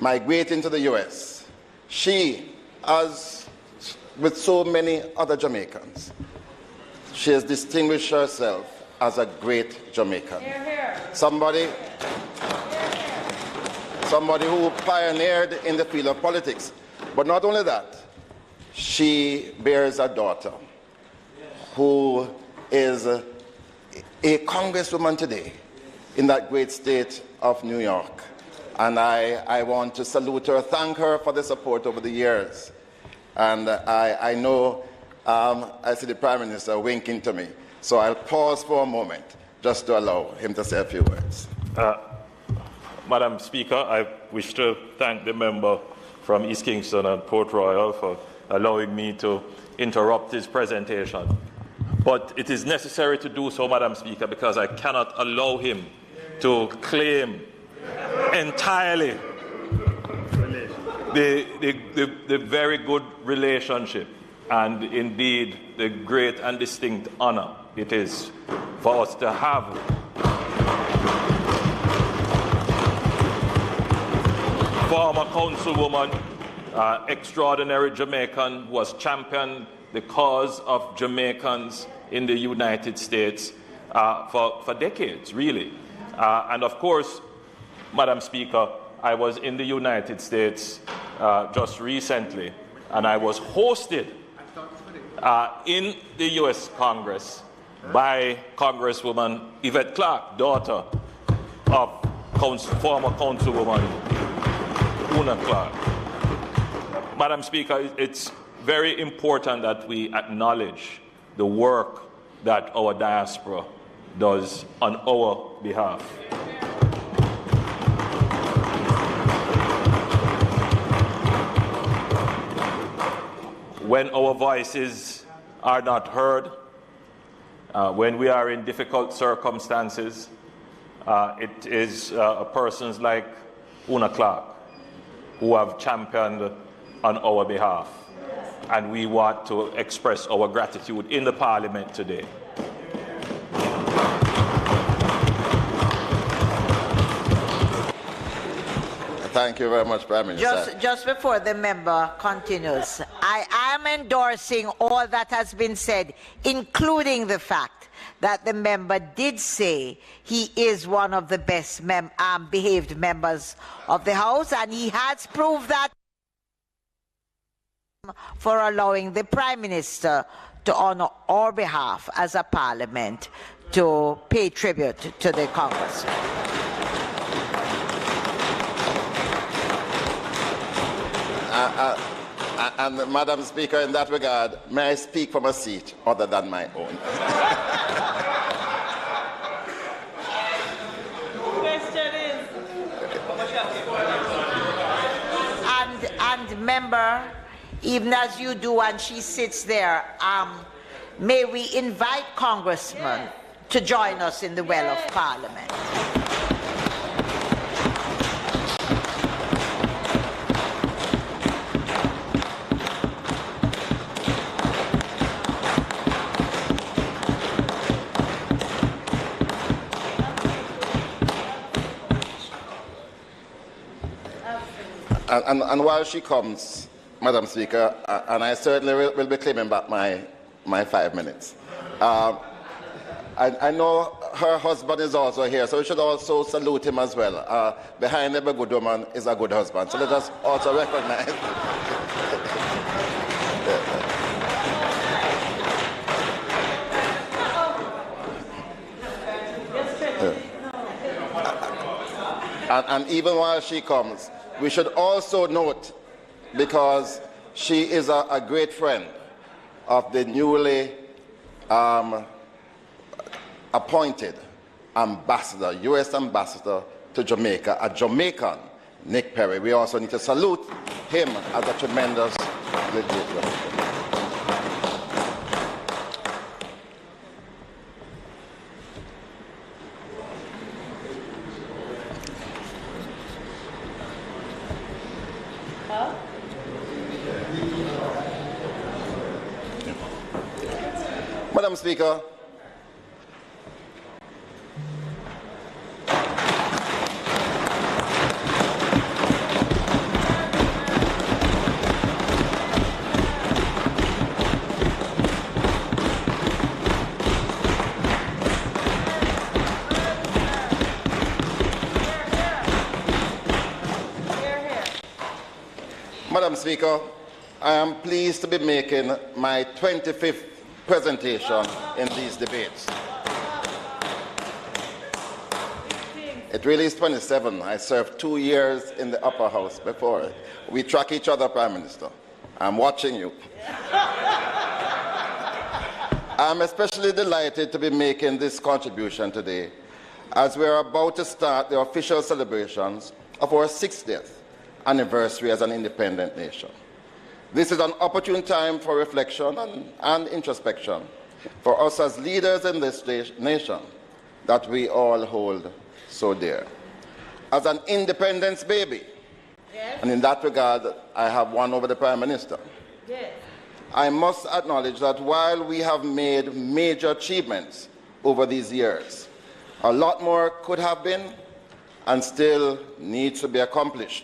migrating to the U.S., she, as with so many other Jamaicans, she has distinguished herself as a great Jamaican. Somebody who pioneered in the field of politics. But not only that, she bears a daughter who is a congresswoman today in that great state of New York. And I want to salute her, thank her for the support over the years. And I know I see the Prime Minister winking to me, so I'll pause for a moment just to allow him to say a few words. Madam Speaker, I wish to thank the member from East Kingston and Port Royal for allowing me to interrupt his presentation. But it is necessary to do so, Madam Speaker, because I cannot allow him to claim entirely the very good relationship and indeed the great and distinct honor it is for us to have former councilwoman, extraordinary Jamaican who has championed the cause of Jamaicans in the United States for decades, really. And of course, Madam Speaker, I was in the United States just recently, and I was hosted in the U.S. Congress by Congresswoman Yvette Clarke, daughter of former Councilwoman Una Clarke. Madam Speaker, it's very important that we acknowledge the work that our diaspora does on our behalf. When our voices are not heard, when we are in difficult circumstances, it is persons like Una Clarke who have championed on our behalf. And we want to express our gratitude in the Parliament today. Thank you very much, Prime Minister. Just before the member continues, I am endorsing all that has been said, including the fact that the member did say he is one of the best behaved members of the House, and he has proved that for allowing the Prime Minister to honor our behalf as a Parliament to pay tribute to the Congress. And Madam Speaker, in that regard, may I speak from a seat other than my own? Question is, and member, even as you do, and she sits there, may we invite Congressman to join us in the well of Parliament. And while she comes, Madam Speaker, and I certainly will be claiming back my 5 minutes. I know her husband is also here, so we should also salute him as well. Behind every good woman is a good husband, so let us also recognize. And even while she comes, we should also note, because she is a great friend of the newly appointed ambassador, U.S. ambassador to Jamaica, a Jamaican, Nick Perry. We also need to salute him as a tremendous leader. Madam Speaker, Madam Speaker, I am pleased to be making my 25th presentation in these debates. It really is 27. I served 2 years in the upper house before. We track each other, Prime Minister. I'm watching you. I'm especially delighted to be making this contribution today as we are about to start the official celebrations of our 60th anniversary as an independent nation. This is an opportune time for reflection and introspection for us as leaders in this nation that we all hold so dear. As an independence baby, and in that regard, I have one over the Prime Minister. I must acknowledge that while we have made major achievements over these years, a lot more could have been and still needs to be accomplished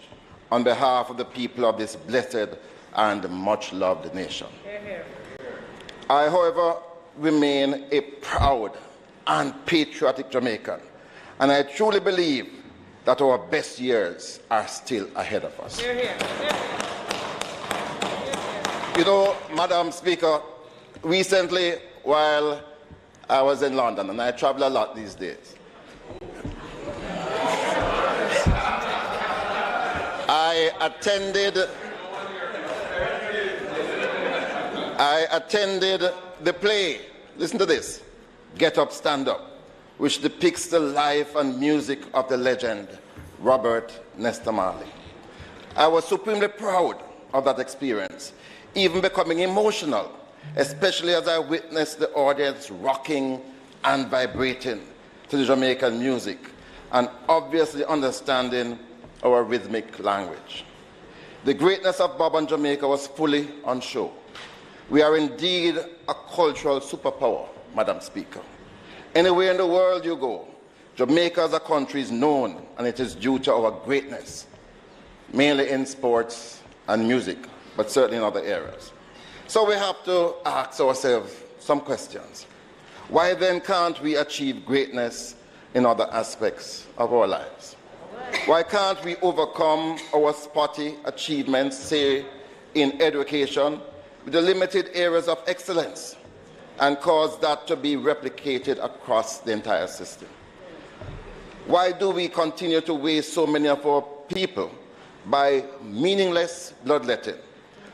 on behalf of the people of this blessed and much-loved nation. I, however, remain a proud and patriotic Jamaican, and I truly believe that our best years are still ahead of us. You know, Madam Speaker, recently while I was in London, and I travel a lot these days, I attended the play, listen to this, Get Up, Stand Up, which depicts the life and music of the legend Robert Nesta Marley. I was supremely proud of that experience, even becoming emotional, especially as I witnessed the audience rocking and vibrating to the Jamaican music and obviously understanding our rhythmic language. The greatness of Bob and Jamaica was fully on show. We are indeed a cultural superpower, Madam Speaker. Anywhere in the world you go, Jamaica as a country is known, and it is due to our greatness, mainly in sports and music, but certainly in other areas. So we have to ask ourselves some questions. Why then can't we achieve greatness in other aspects of our lives? Why can't we overcome our spotty achievements, say, in education, with the limited areas of excellence, and cause that to be replicated across the entire system? Why do we continue to waste so many of our people by meaningless bloodletting,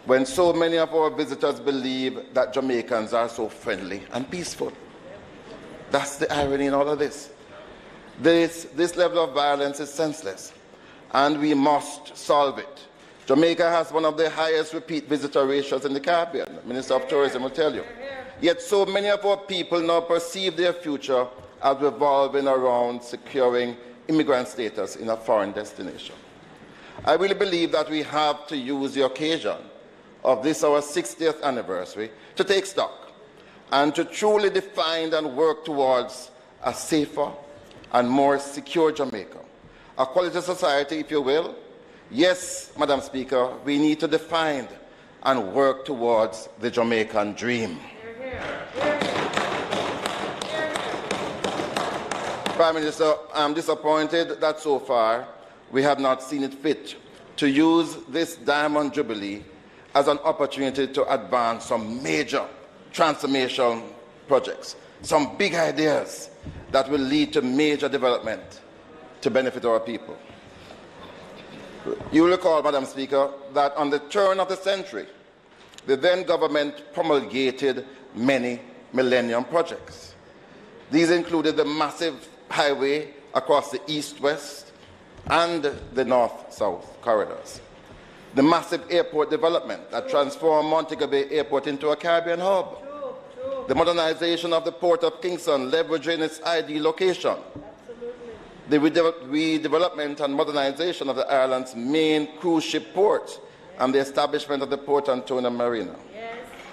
when so many of our visitors believe that Jamaicans are so friendly and peaceful? That's the irony in all of this. This level of violence is senseless, and we must solve it. Jamaica has one of the highest repeat visitor ratios in the Caribbean. The Minister of Tourism will tell you. Yet so many of our people now perceive their future as revolving around securing immigrant status in a foreign destination. I really believe that we have to use the occasion of this, our 60th anniversary, to take stock and to truly define and work towards a safer and more secure Jamaica. A quality society, if you will. Yes, Madam Speaker, we need to define and work towards the Jamaican dream. Prime Minister, I'm disappointed that so far we have not seen it fit to use this Diamond Jubilee as an opportunity to advance some major transformation projects, some big ideas that will lead to major development to benefit our people. You will recall, Madam Speaker, that on the turn of the century, the then government promulgated many millennium projects. These included the massive highway across the east-west and the north-south corridors, the massive airport development that transformed Montego Bay Airport into a Caribbean hub, the modernization of the Port of Kingston, leveraging its ideal location, the redevelopment and modernization of the island's main cruise ship port, and the establishment of the Port Antonio Marina.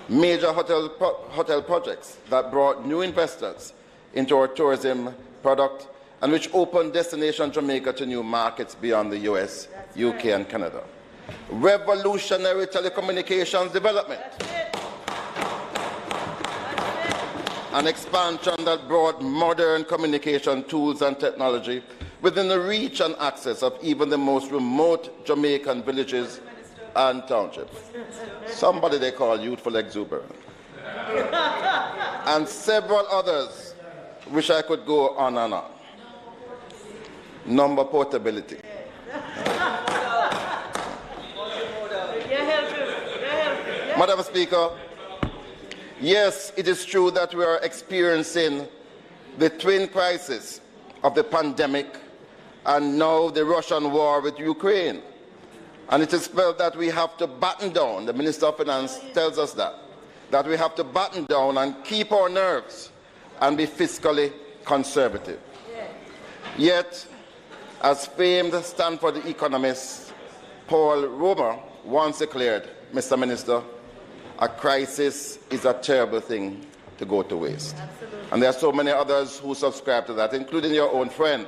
Major hotel projects that brought new investors into our tourism product and which opened Destination Jamaica to new markets beyond the US, UK, and Canada. Revolutionary telecommunications development. An expansion that brought modern communication tools and technology within the reach and access of even the most remote Jamaican villages and townships. Somebody they call youthful exuberance. and several others, which I could go on and on. Number portability. Madam Speaker, yes, it is true that we are experiencing the twin crisis of the pandemic and now the Russian war with Ukraine. And it is felt that we have to batten down, the Minister of Finance tells us that we have to batten down and keep our nerves and be fiscally conservative. Yet, as famed Stanford economist Paul Romer once declared, Mr. Minister, a crisis is a terrible thing to go to waste. Absolutely. And there are so many others who subscribe to that, including your own friend,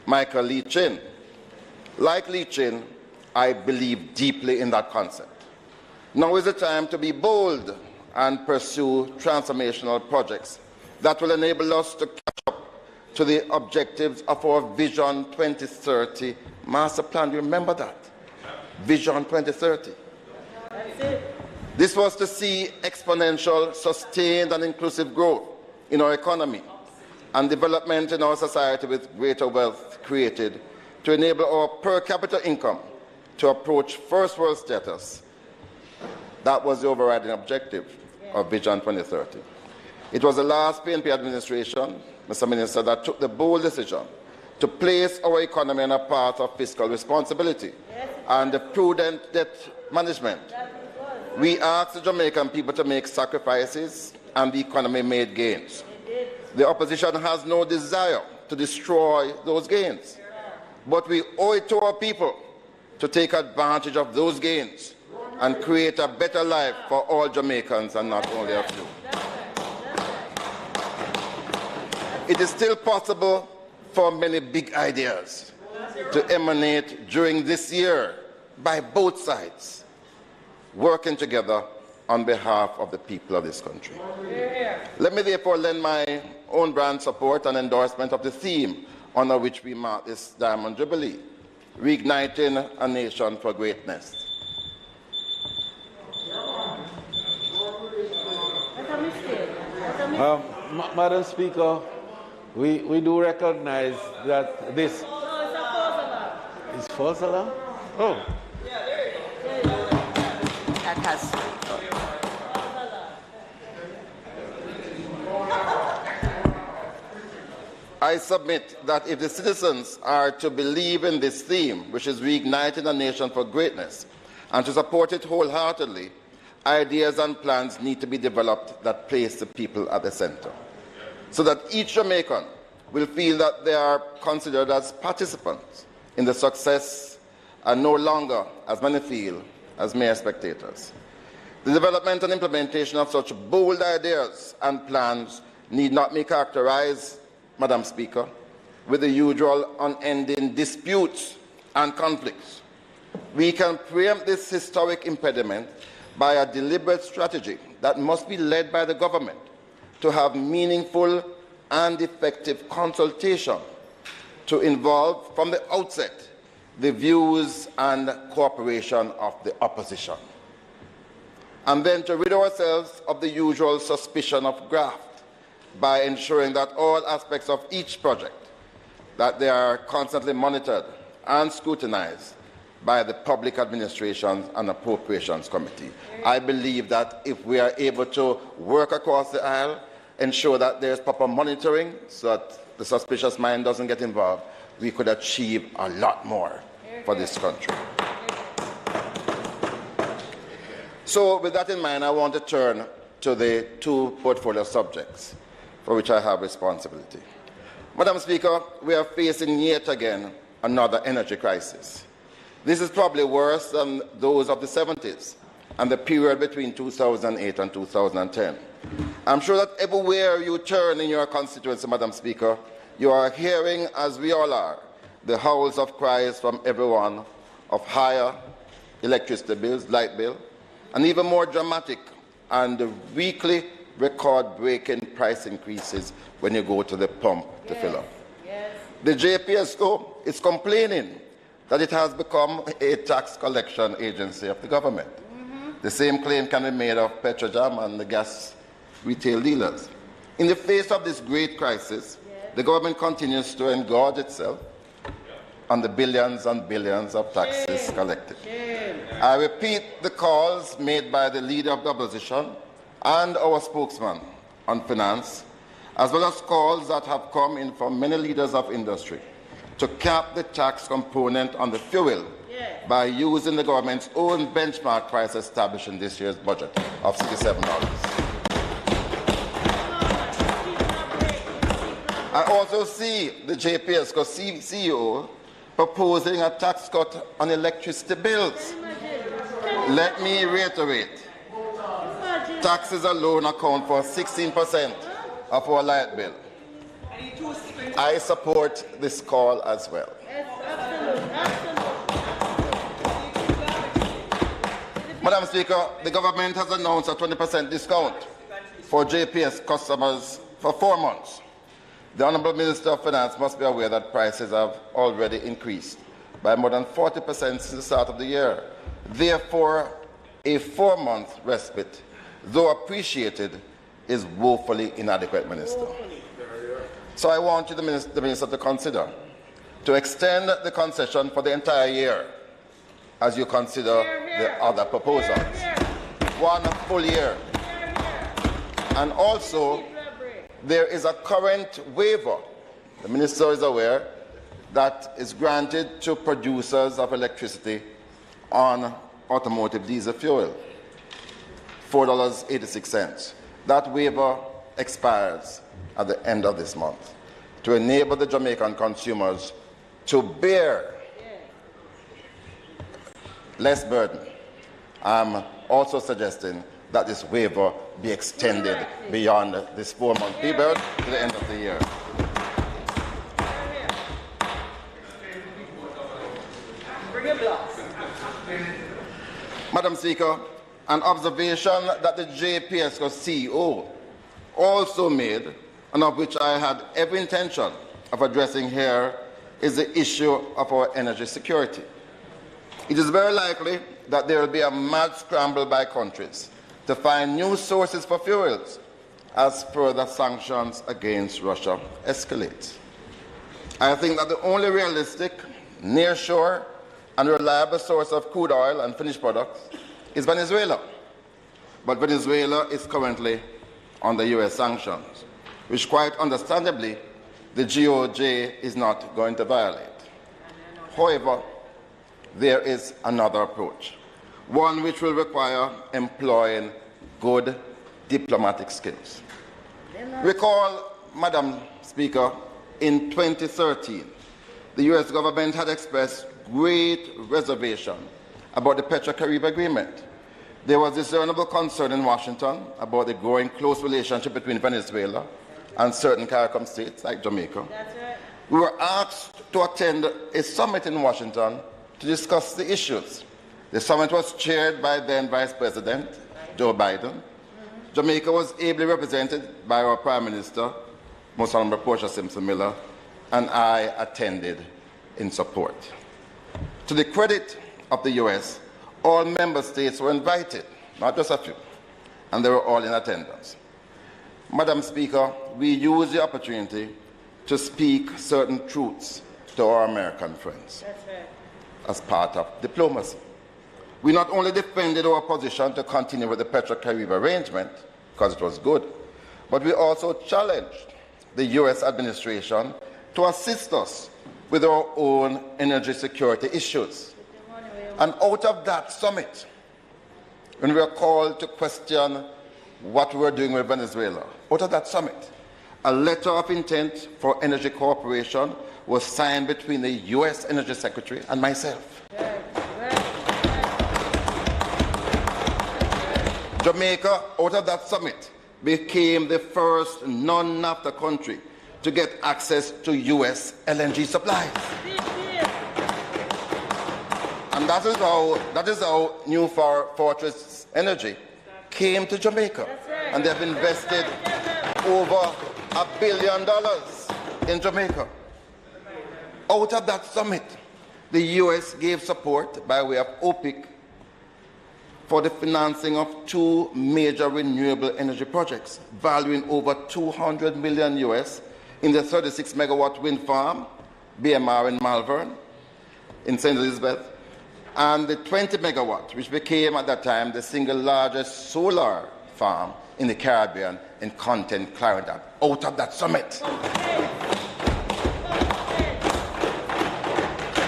Michael Lee Chin. Like Lee Chin, I believe deeply in that concept. Now is the time to be bold and pursue transformational projects that will enable us to catch up to the objectives of our Vision 2030 master plan. Remember that? Vision 2030. That's it. This was to see exponential, sustained and inclusive growth in our economy and development in our society with greater wealth created to enable our per capita income to approach first world status. That was the overriding objective of Vision 2030. It was the last PNP administration, Mr. Minister, that took the bold decision to place our economy on a path of fiscal responsibility and prudent debt management. We asked the Jamaican people to make sacrifices, and the economy made gains. The opposition has no desire to destroy those gains, but we owe it to our people to take advantage of those gains and create a better life for all Jamaicans and not only a few. It is still possible for many big ideas to emanate during this year by both sides, working together on behalf of the people of this country. Let me therefore lend my own brand support and endorsement of the theme under which we mark this Diamond Jubilee, reigniting a nation for greatness. Madam Speaker, we do recognize that this... It's false alarm? Oh. That has... I submit that if the citizens are to believe in this theme, which is reigniting a nation for greatness, and to support it wholeheartedly, ideas and plans need to be developed that place the people at the center, so that each Jamaican will feel that they are considered as participants in the success and no longer, as many feel, as mere spectators. The development and implementation of such bold ideas and plans need not be characterized, Madam Speaker, with the usual unending disputes and conflicts. We can preempt this historic impediment by a deliberate strategy that must be led by the government to have meaningful and effective consultation to involve from the outset the views and cooperation of the opposition, and then to rid ourselves of the usual suspicion of graft by ensuring that all aspects of each project, that they are constantly monitored and scrutinized by the Public Administrations and Appropriations Committee. I believe that if we are able to work across the aisle, ensure that there is proper monitoring so that the suspicious mind doesn't get involved, we could achieve a lot more for this country. So with that in mind, I want to turn to the two portfolio subjects for which I have responsibility. Madam Speaker, we are facing yet again another energy crisis. This is probably worse than those of the 70s and the period between 2008 and 2010. I'm sure that everywhere you turn in your constituency, Madam Speaker, you are hearing, as we all are, the howls of cries from everyone of higher electricity bills, light bill, and even more dramatic and the weekly record-breaking price increases when you go to the pump to fill up. Yes. The JPSO is complaining that it has become a tax collection agency of the government. The same claim can be made of Petrojam and the gas retail dealers. In the face of this great crisis, the government continues to engorge itself on the billions and billions of taxes collected. I repeat the calls made by the Leader of the Opposition and our spokesman on finance, as well as calls that have come in from many leaders of industry to cap the tax component on the fuel by using the government's own benchmark price established in this year's budget of $67. I also see the JPSCO CEO proposing a tax cut on electricity bills. Let me reiterate, taxes alone account for 16% of our light bill. I support this call as well. Madam Speaker, the government has announced a 20% discount for JPS customers for 4 months. The Honourable Minister of Finance must be aware that prices have already increased by more than 40% since the start of the year. Therefore, a 4-month respite, though appreciated, is woefully inadequate, Minister. So I want you, the Minister, to consider to extend the concession for the entire year as you consider the other proposals. 1 full year. And also, there is a current waiver, the Minister is aware, that is granted to producers of electricity on automotive diesel fuel, $4.86. That waiver expires at the end of this month to enable the Jamaican consumers to bear less burden. I'm also suggesting that this waiver be extended beyond this 4-month period to the end of the year. Madam Speaker, an observation that the JPSCO CEO also made, and of which I had every intention of addressing here, is the issue of our energy security. It is very likely that there will be a mad scramble by countries to find new sources for fuels as further sanctions against Russia escalate. I think that the only realistic, nearshore, and reliable source of crude oil and finished products is Venezuela. But Venezuela is currently under US sanctions, which quite understandably the GOJ is not going to violate. However, there is another approach, one which will require employing good diplomatic skills. Recall, Madam Speaker, in 2013, the US government had expressed great reservation about the Petro-Caribbean Agreement. There was discernible concern in Washington about the growing close relationship between Venezuela and certain CARICOM states like Jamaica. We were asked to attend a summit in Washington to discuss the issues. The summit was chaired by then Vice President Joe Biden. Jamaica was ably represented by our Prime Minister, Most Honourable Portia Simpson Miller, and I attended in support. To the credit of the US, all member states were invited, not just a few, and they were all in attendance. Madam Speaker, we used the opportunity to speak certain truths to our American friends as part of diplomacy. We not only defended our position to continue with the Petro-Caribbean arrangement, because it was good, but we also challenged the US administration to assist us with our own energy security issues. And out of that summit, when we were called to question what we were doing with Venezuela, out of that summit, a letter of intent for energy cooperation was signed between the US Energy Secretary and myself. Jamaica, out of that summit, became the first non-NAFTA country to get access to US LNG supplies. And that is how New Fortress Energy came to Jamaica. And they've invested over $1 billion in Jamaica. Out of that summit, the US gave support by way of OPEC for the financing of 2 major renewable energy projects, valuing over $200 million US in the 36-megawatt wind farm, BMR in Malvern, in St. Elizabeth, and the 20-megawatt, which became at that time the single largest solar farm in the Caribbean in Content, Clarendon, out of that summit.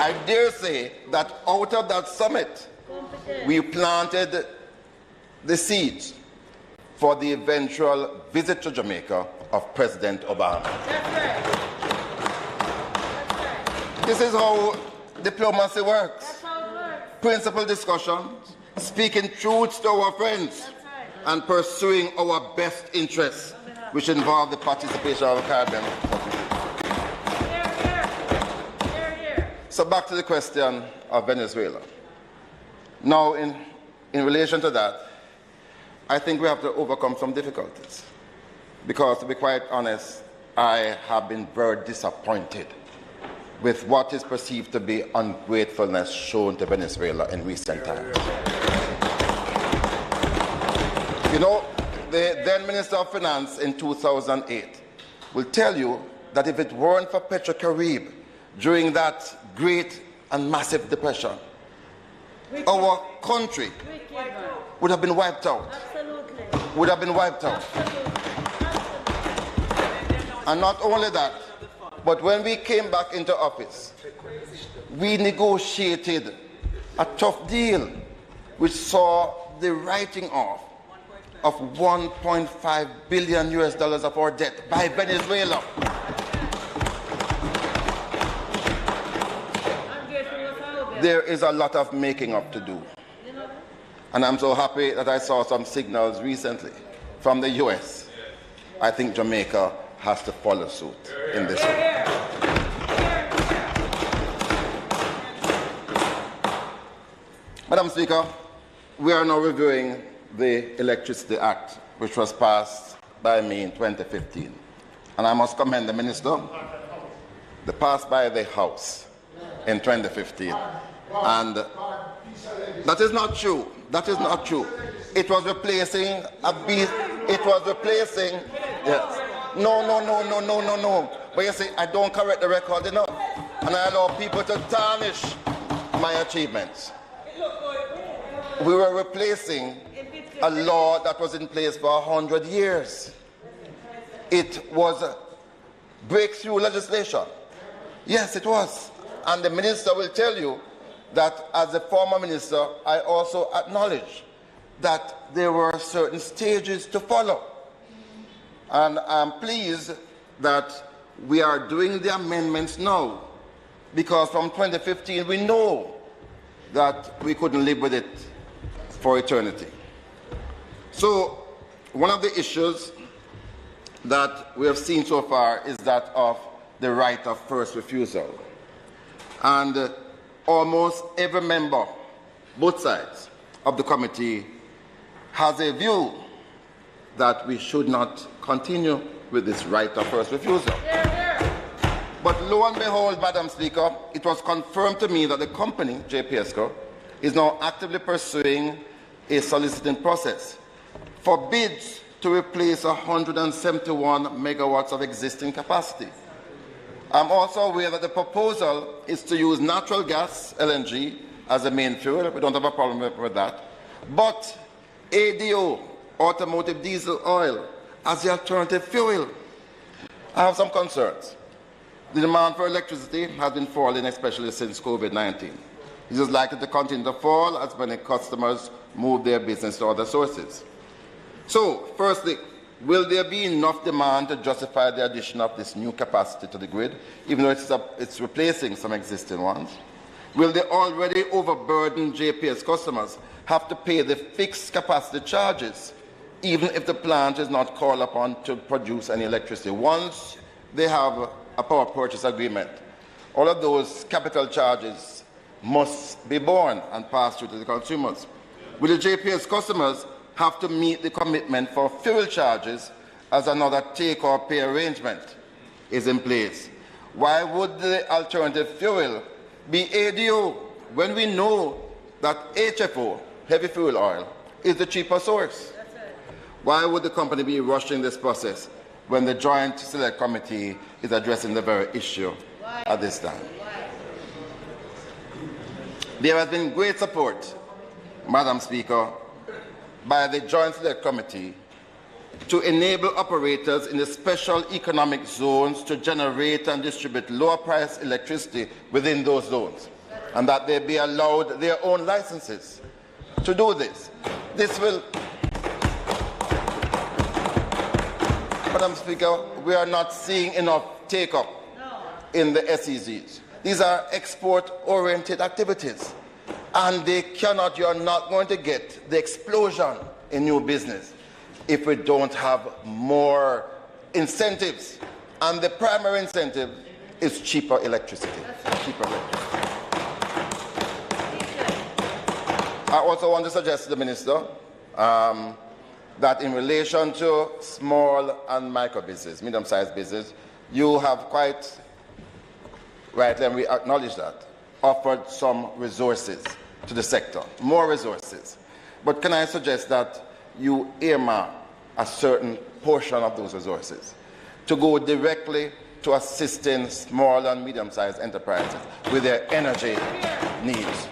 I dare say that out of that summit, we planted the seeds for the eventual visit to Jamaica of President Obama. This is how diplomacy works. Principal discussions, speaking truths to our friends, and pursuing our best interests, which involve the participation of the Caribbean. So back to the question of Venezuela. Now, in relation to that, I think we have to overcome some difficulties. Because, to be quite honest, I have been very disappointed with what is perceived to be ungratefulness shown to Venezuela in recent times. You know, the then Minister of Finance in 2008 will tell you that if it weren't for Petrocarib during that great and massive depression, our country would have been wiped out. Would have been wiped out. And not only that, but when we came back into office, we negotiated a tough deal which saw the writing off of $1.5 billion US of our debt by Venezuela. There is a lot of making up to do. And I'm so happy that I saw some signals recently from the US. I think Jamaica has to follow suit in this way. Madam Speaker, we are now reviewing the Electricity Act, which was passed by me in 2015. And I must commend the Minister. They passed by the House in 2015. And that is not true. That is not true. It was replacing a beat. It was replacing, yes. No. But you see, I don't correct the record enough. And I allow people to tarnish my achievements. We were replacing a law that was in place for 100 years. It was breakthrough legislation. Yes, it was. And the minister will tell you that as a former minister, I also acknowledge that there were certain stages to follow. And I'm pleased that we are doing the amendments now, because from 2015 we know that we couldn't live with it for eternity. So one of the issues that we have seen so far is that of the right of first refusal. And almost every member, both sides of the committee, has a view that we should not continue with this right of first refusal. But lo and behold, Madam Speaker, it was confirmed to me that the company, JPSCO, is now actively pursuing a soliciting process for bids to replace 171 megawatts of existing capacity. I'm also aware that the proposal is to use natural gas, LNG, as a main fuel. We don't have a problem with that. But ADO, automotive diesel oil, as the alternative fuel. I have some concerns. The demand for electricity has been falling, especially since COVID-19. It is likely to continue to fall as many customers move their business to other sources. So, firstly, will there be enough demand to justify the addition of this new capacity to the grid, even though it's replacing some existing ones? Will the already overburdened JPS customers have to pay the fixed capacity charges, even if the plant is not called upon to produce any electricity? Once they have a power purchase agreement, all of those capital charges must be borne and passed through to the consumers. Will the JPS customers have to meet the commitment for fuel charges as another take or pay arrangement is in place? Why would the alternative fuel be ADO when we know that HFO heavy fuel oil, is the cheaper source. Why would the company be rushing this process when the Joint Select Committee is addressing the very issue at this time? There has been great support, Madam Speaker, by the Joint Select Committee to enable operators in the special economic zones to generate and distribute lower-priced electricity within those zones, and that they be allowed their own licenses to do this. This will, Madam Speaker, we are not seeing enough take-up in the SEZs. These are export-oriented activities, and they cannot, you are not going to get the explosion in new business if we don't have more incentives. And the primary incentive is cheaper electricity. Cheaper electricity. I also want to suggest to the Minister that in relation to small and micro business, medium-sized business, you have quite rightly, and we acknowledge that, offered some resources to the sector, more resources. But can I suggest that you earmark a certain portion of those resources to go directly to assisting small and medium-sized enterprises with their energy needs,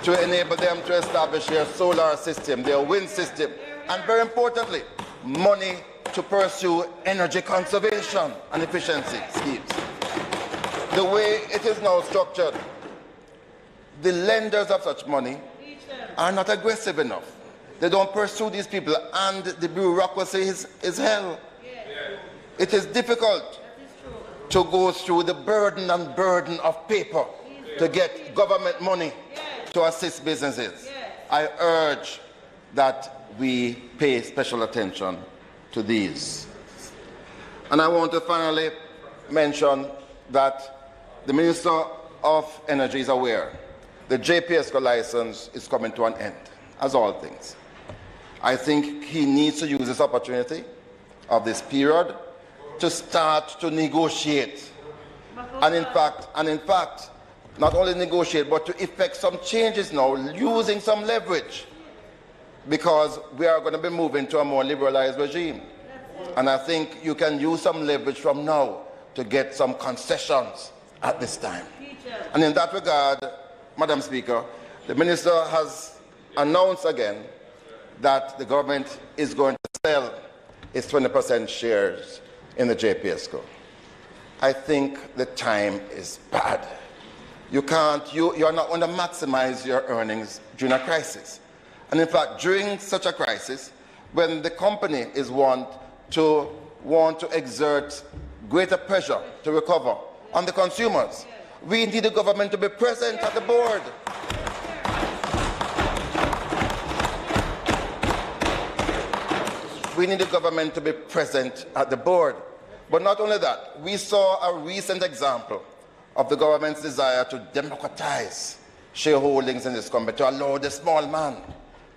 to enable them to establish their solar system, their wind system, and very importantly, money to pursue energy conservation and efficiency schemes. The way it is now structured, the lenders of such money are not aggressive enough. They don't pursue these people, and the bureaucracy is hell. It is difficult to go through the burden of paper to get government money to assist businesses. I urge that we pay special attention to these. And I want to finally mention that the Minister of Energy is aware the JPSCO license is coming to an end, as all things. I think he needs to use this opportunity of this period to start to negotiate. And in fact, not only negotiate, but to effect some changes now, using some leverage, because we are going to be moving to a more liberalized regime. And I think you can use some leverage from now to get some concessions at this time. And in that regard, Madam Speaker, the Minister has announced again that the government is going to sell its 20% shares in the JPSCO. I think the time is bad. You are not going to maximize your earnings during a crisis. And in fact, during such a crisis, when the company is want to exert greater pressure to recover on the consumers, we need the government to be present at the board. We need the government to be present at the board. But not only that, we saw a recent example of the government's desire to democratize shareholdings in this company, to allow the small man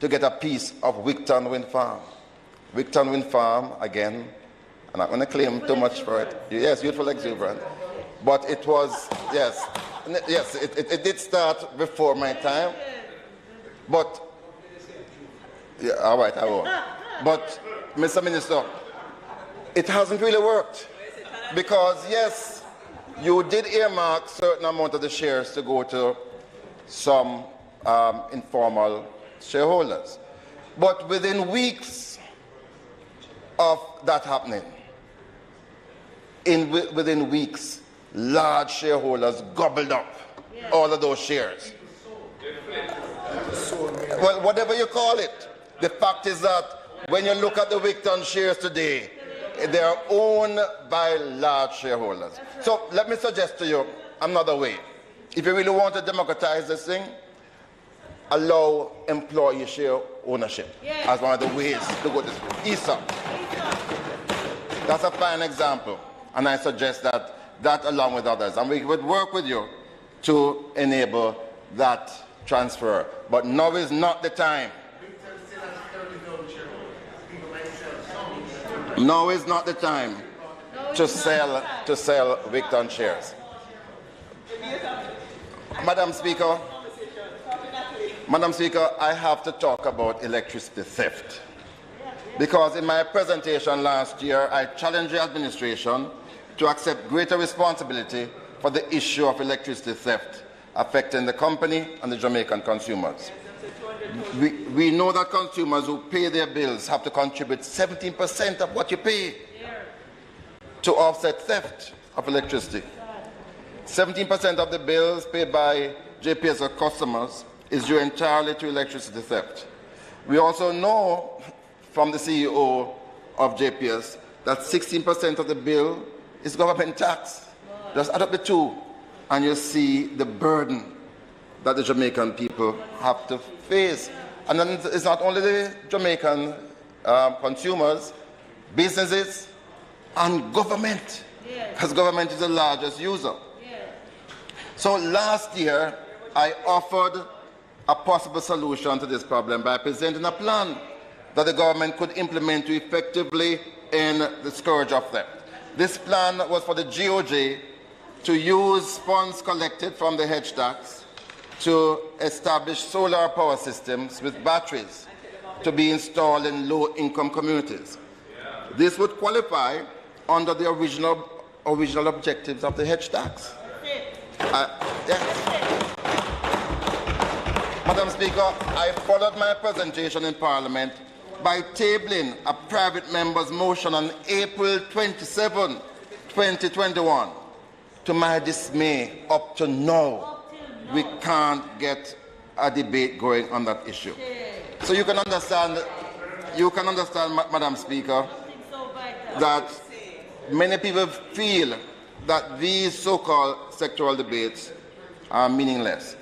to get a piece of Wigton Wind Farm. Wigton Wind Farm, again, I'm not going to claim too much for it. Yes, youthful exuberant. But it was, yes, it did start before my time. But, yeah, all right, I won't. But, Mr. Minister, it hasn't really worked. Because, yes, you did earmark a certain amount of the shares to go to some informal shareholders. But within weeks of that happening, within weeks, large shareholders gobbled up all of those shares. Well, whatever you call it, the fact is that when you look at the Wigton shares today, they are owned by large shareholders. So let me suggest to you another way. If you really want to democratize this thing, allow employee share ownership as one of the ways to go to this. ESOP. That's a fine example. And I suggest that along with others, and we would work with you to enable that transfer. But now is not the time. Now is not the time to sell Wigton shares. Madam Speaker, Madam Speaker, I have to talk about electricity theft. Because in my presentation last year, I challenged the administration to accept greater responsibility for the issue of electricity theft affecting the company and the Jamaican consumers. We know that consumers who pay their bills have to contribute 17% of what you pay to offset theft of electricity. 17% of the bills paid by JPS customers is due entirely to electricity theft. We also know from the CEO of JPS that 16% of the bill is government tax. Just add up the two, and you see the burden that the Jamaican people have to face. And then it's not only the Jamaican consumers, businesses, and government, because government is the largest user. So last year, I offered a possible solution to this problem by presenting a plan that the government could implement to effectively end the scourge of theft. This plan was for the GOJ to use funds collected from the hedge tax to establish solar power systems with batteries to be installed in low-income communities. This would qualify under the original objectives of the hedge tax. Madam Speaker, I followed my presentation in Parliament by tabling a private member's motion on April 27, 2021. To my dismay, up to now, we can't get a debate going on that issue. So you can understand, Madam Speaker, that many people feel that these so-called sectoral debates are meaningless.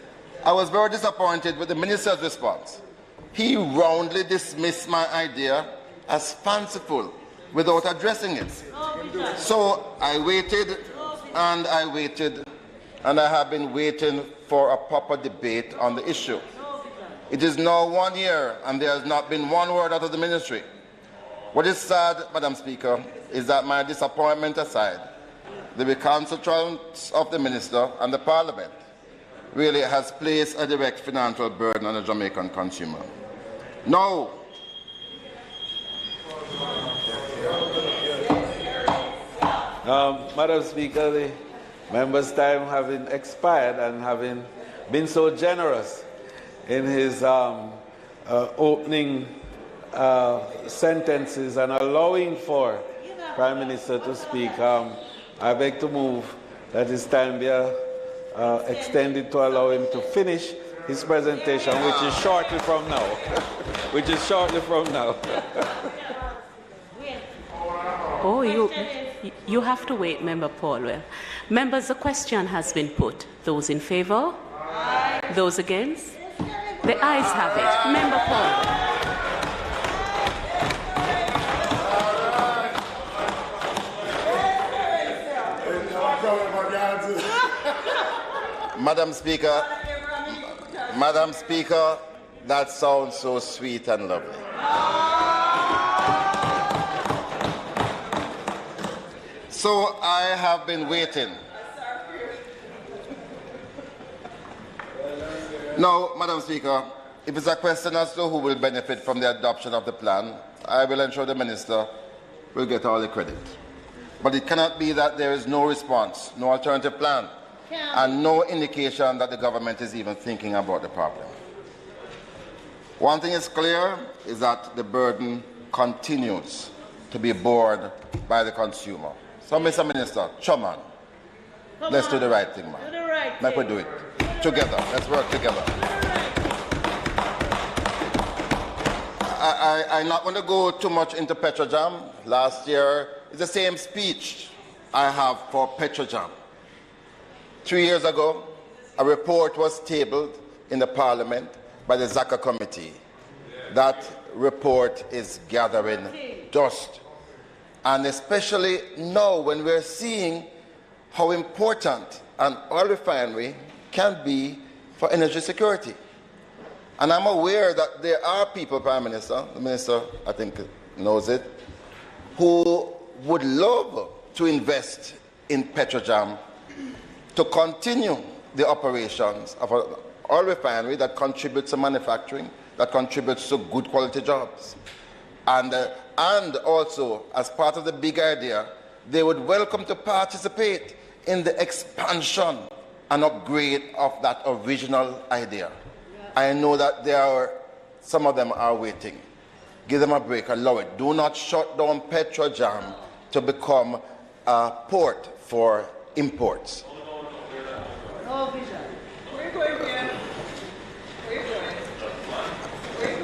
I was very disappointed with the Minister's response. He roundly dismissed my idea as fanciful without addressing it. So I waited, and I have been waiting for a proper debate on the issue. It is now 1 year, and there has not been one word out of the ministry. What is sad, Madam Speaker, is that my disappointment aside, the recalcitrance of the Minister and the Parliament really has placed a direct financial burden on the Jamaican consumer. No. Madam Speaker, the member's time having expired and having been so generous in his opening sentences and allowing for Prime Minister to speak, I beg to move that his time be extended to allow him to finish his presentation, which is shortly from now. Which is shortly from now. Oh, you have to wait, Member Paulwell. Members, the question has been put. Those in favour? Aye. Those against? The ayes have it. Member Paulwell. Madam Speaker, that sounds so sweet and lovely. So I have been waiting. Now, Madam Speaker, if it's a question as to who will benefit from the adoption of the plan, I will ensure the Minister will get all the credit. But it cannot be that there is no response, no alternative plan, and no indication that the government is even thinking about the problem. One thing is clear, is that the burden continues to be borne by the consumer. So, Mr. Minister, Chairman, let's do the right thing, man. Let us do it together. Let's work together. I'm not going to go too much into Petrojam. Last year, it's the same speech I have for Petrojam. 3 years ago, a report was tabled in the Parliament by the Zaka Committee. That report is gathering dust. And especially now when we're seeing how important an oil refinery can be for energy security. And I'm aware that there are people, Prime Minister, the Minister I think knows it, who would love to invest in Petrojam to continue the operations of an oil refinery that contributes to manufacturing, that contributes to good quality jobs. And also, as part of the big idea, they would welcome to participate in the expansion and upgrade of that original idea. I know that some of them are waiting. Give them a break, allow it. Do not shut down Petrojam to become a port for imports. No vision. Where are you going, man? Where are you going? Where are you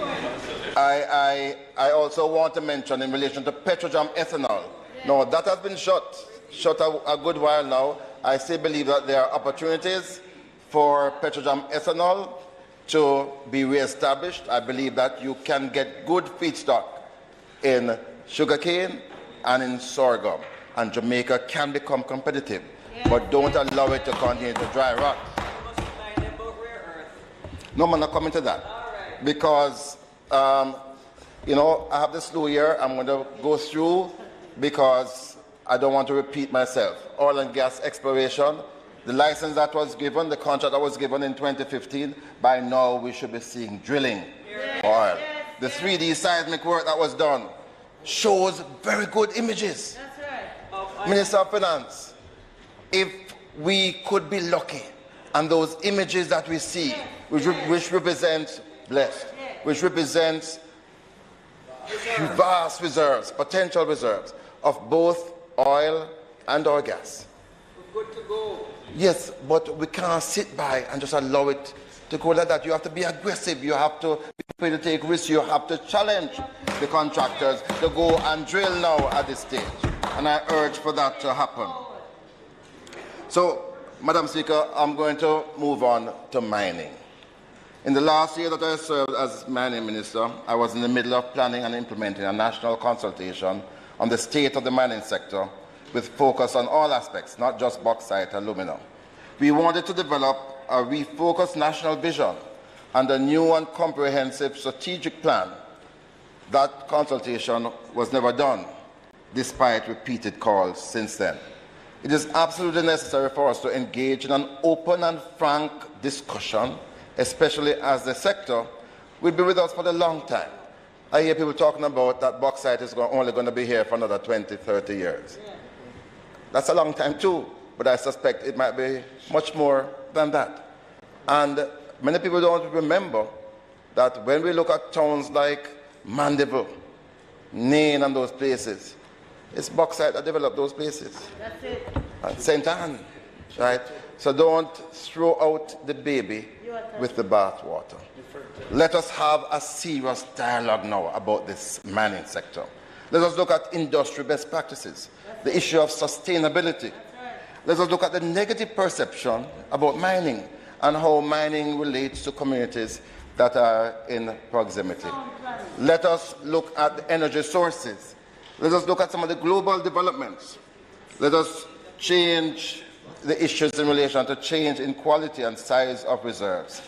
going? I also want to mention in relation to Petrojam ethanol. Yeah. No, that has been shut a good while now. I still believe that there are opportunities for Petrojam ethanol to be re-established. I believe that you can get good feedstock in sugarcane and in sorghum, and Jamaica can become competitive. Yeah. But don't allow it to continue to dry rot. No, I'm not coming to that. Right. Because, you know, I have the slew here I'm going to go through because I don't want to repeat myself. Oil and gas exploration, the license that was given, the contract that was given in 2015, by now we should be seeing drilling for oil. The 3D seismic work that was done shows very good images. That's right. Minister of Finance, if we could be lucky and those images that we see, which represent blessed, which represents vast reserves, potential reserves of both oil and or gas. We're good to go. Yes, but we can't sit by and just allow it to go like that. You have to be aggressive. You have to be prepared to take risks. You have to challenge the contractors to go and drill now at this stage. And I urge for that to happen. So, Madam Speaker, I'm going to move on to mining. In the last year that I served as mining minister, I was in the middle of planning and implementing a national consultation on the state of the mining sector with focus on all aspects, not just bauxite and alumina. We wanted to develop a refocused national vision and a new and comprehensive strategic plan. That consultation was never done, despite repeated calls since then. It is absolutely necessary for us to engage in an open and frank discussion, especially as the sector will be with us for a long time. I hear people talking about that bauxite is only going to be here for another 20, 30 years. That's a long time too, but I suspect it might be much more than that. And many people don't remember that when we look at towns like Mandeville, Nain and those places, it's bauxite that developed those places. That's it. And St. Anne, right? So don't throw out the baby with the bathwater. Let us have a serious dialogue now about this mining sector. Let us look at industry best practices, the issue of sustainability. Let us look at the negative perception about mining and how mining relates to communities that are in proximity. Let us look at the energy sources. Let us look at some of the global developments. Let us change the issues in relation to change in quality and size of reserves.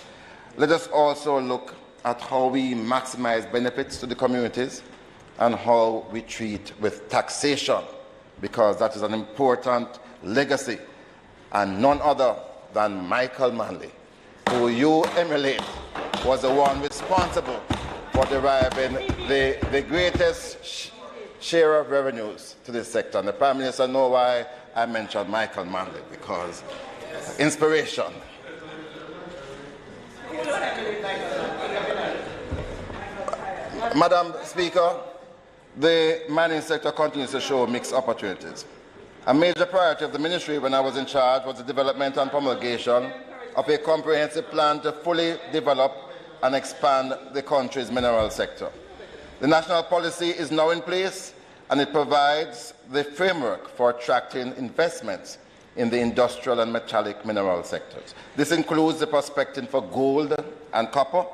Let us also look at how we maximize benefits to the communities and how we treat with taxation, because that is an important legacy. And none other than Michael Manley, who you emulate, was the one responsible for deriving the greatest share of revenues to this sector. And the Prime Minister knows why I mentioned Michael Manley, because inspiration. Madam Speaker, the mining sector continues to show mixed opportunities. A major priority of the ministry when I was in charge was the development and promulgation of a comprehensive plan to fully develop and expand the country's mineral sector. The national policy is now in place, and it provides the framework for attracting investments in the industrial and metallic mineral sectors. This includes the prospecting for gold and copper,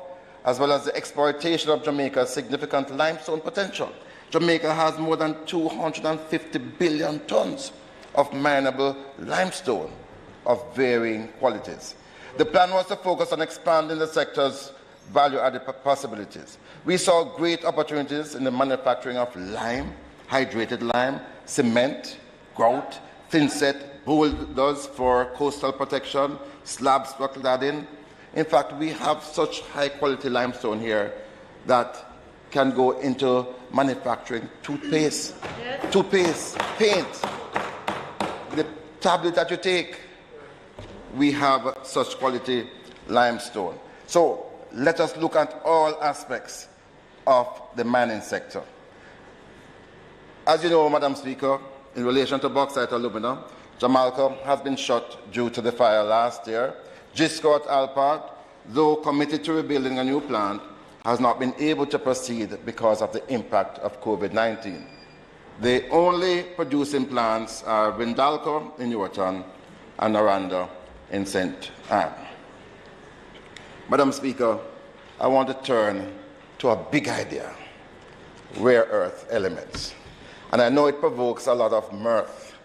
as well as the exploitation of Jamaica's significant limestone potential. Jamaica has more than 250 billion tons of mineable limestone of varying qualities. The plan was to focus on expanding the sector's value-added possibilities. We saw great opportunities in the manufacturing of lime, hydrated lime, cement, grout, thinset, boulders for coastal protection, slab structural cladding, In fact, we have such high-quality limestone here that can go into manufacturing toothpaste, paint, the tablet that you take. We have such quality limestone. So let us look at all aspects of the mining sector. As you know, Madam Speaker, in relation to bauxite alumina, Jamaica has been shut due to the fire last year. JISTV at Alpart, though committed to rebuilding a new plant, has not been able to proceed because of the impact of COVID-19. The only producing plants are Windalco in Newarton and Aranda in St. Anne. Madam Speaker, I want to turn to a big idea, rare earth elements. And I know it provokes a lot of mirth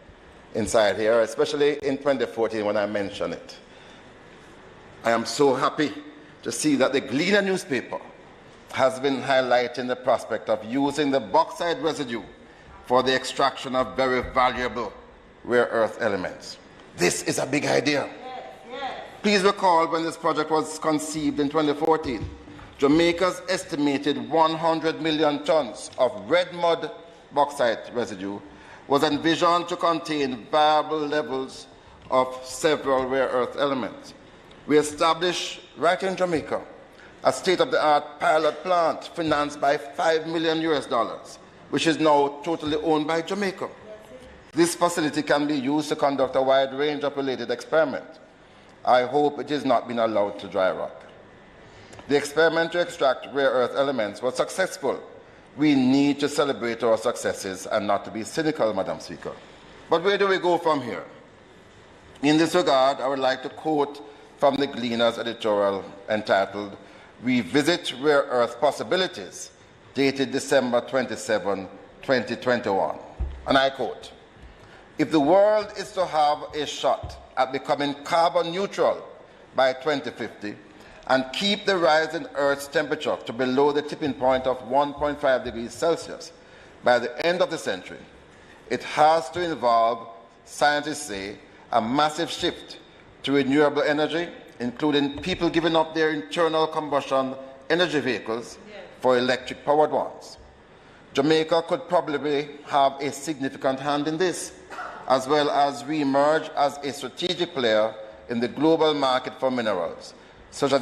inside here, especially in 2014 when I mention it. I am so happy to see that the Gleaner newspaper has been highlighting the prospect of using the bauxite residue for the extraction of very valuable rare earth elements. This is a big idea. Please recall when this project was conceived in 2014, Jamaica's estimated 100 million tons of red mud bauxite residue was envisioned to contain viable levels of several rare earth elements. We established right in Jamaica a state-of-the-art pilot plant financed by $5 million, which is now totally owned by Jamaica. This facility can be used to conduct a wide range of related experiments. I hope it is not being allowed to dry rot. The experiment to extract rare earth elements was successful. We need to celebrate our successes and not to be cynical, Madam Speaker. But where do we go from here? In this regard, I would like to quote from the Gleaner's editorial entitled, "Revisit Rare Earth Possibilities," dated December 27, 2021. And I quote, "If the world is to have a shot at becoming carbon neutral by 2050 and keep the rise in Earth's temperature to below the tipping point of 1.5 degrees Celsius by the end of the century, it has to involve, scientists say, a massive shift to renewable energy, including people giving up their internal combustion energy vehicles for electric-powered ones. Jamaica could probably have a significant hand in this, as well as re-emerge as a strategic player in the global market for minerals, such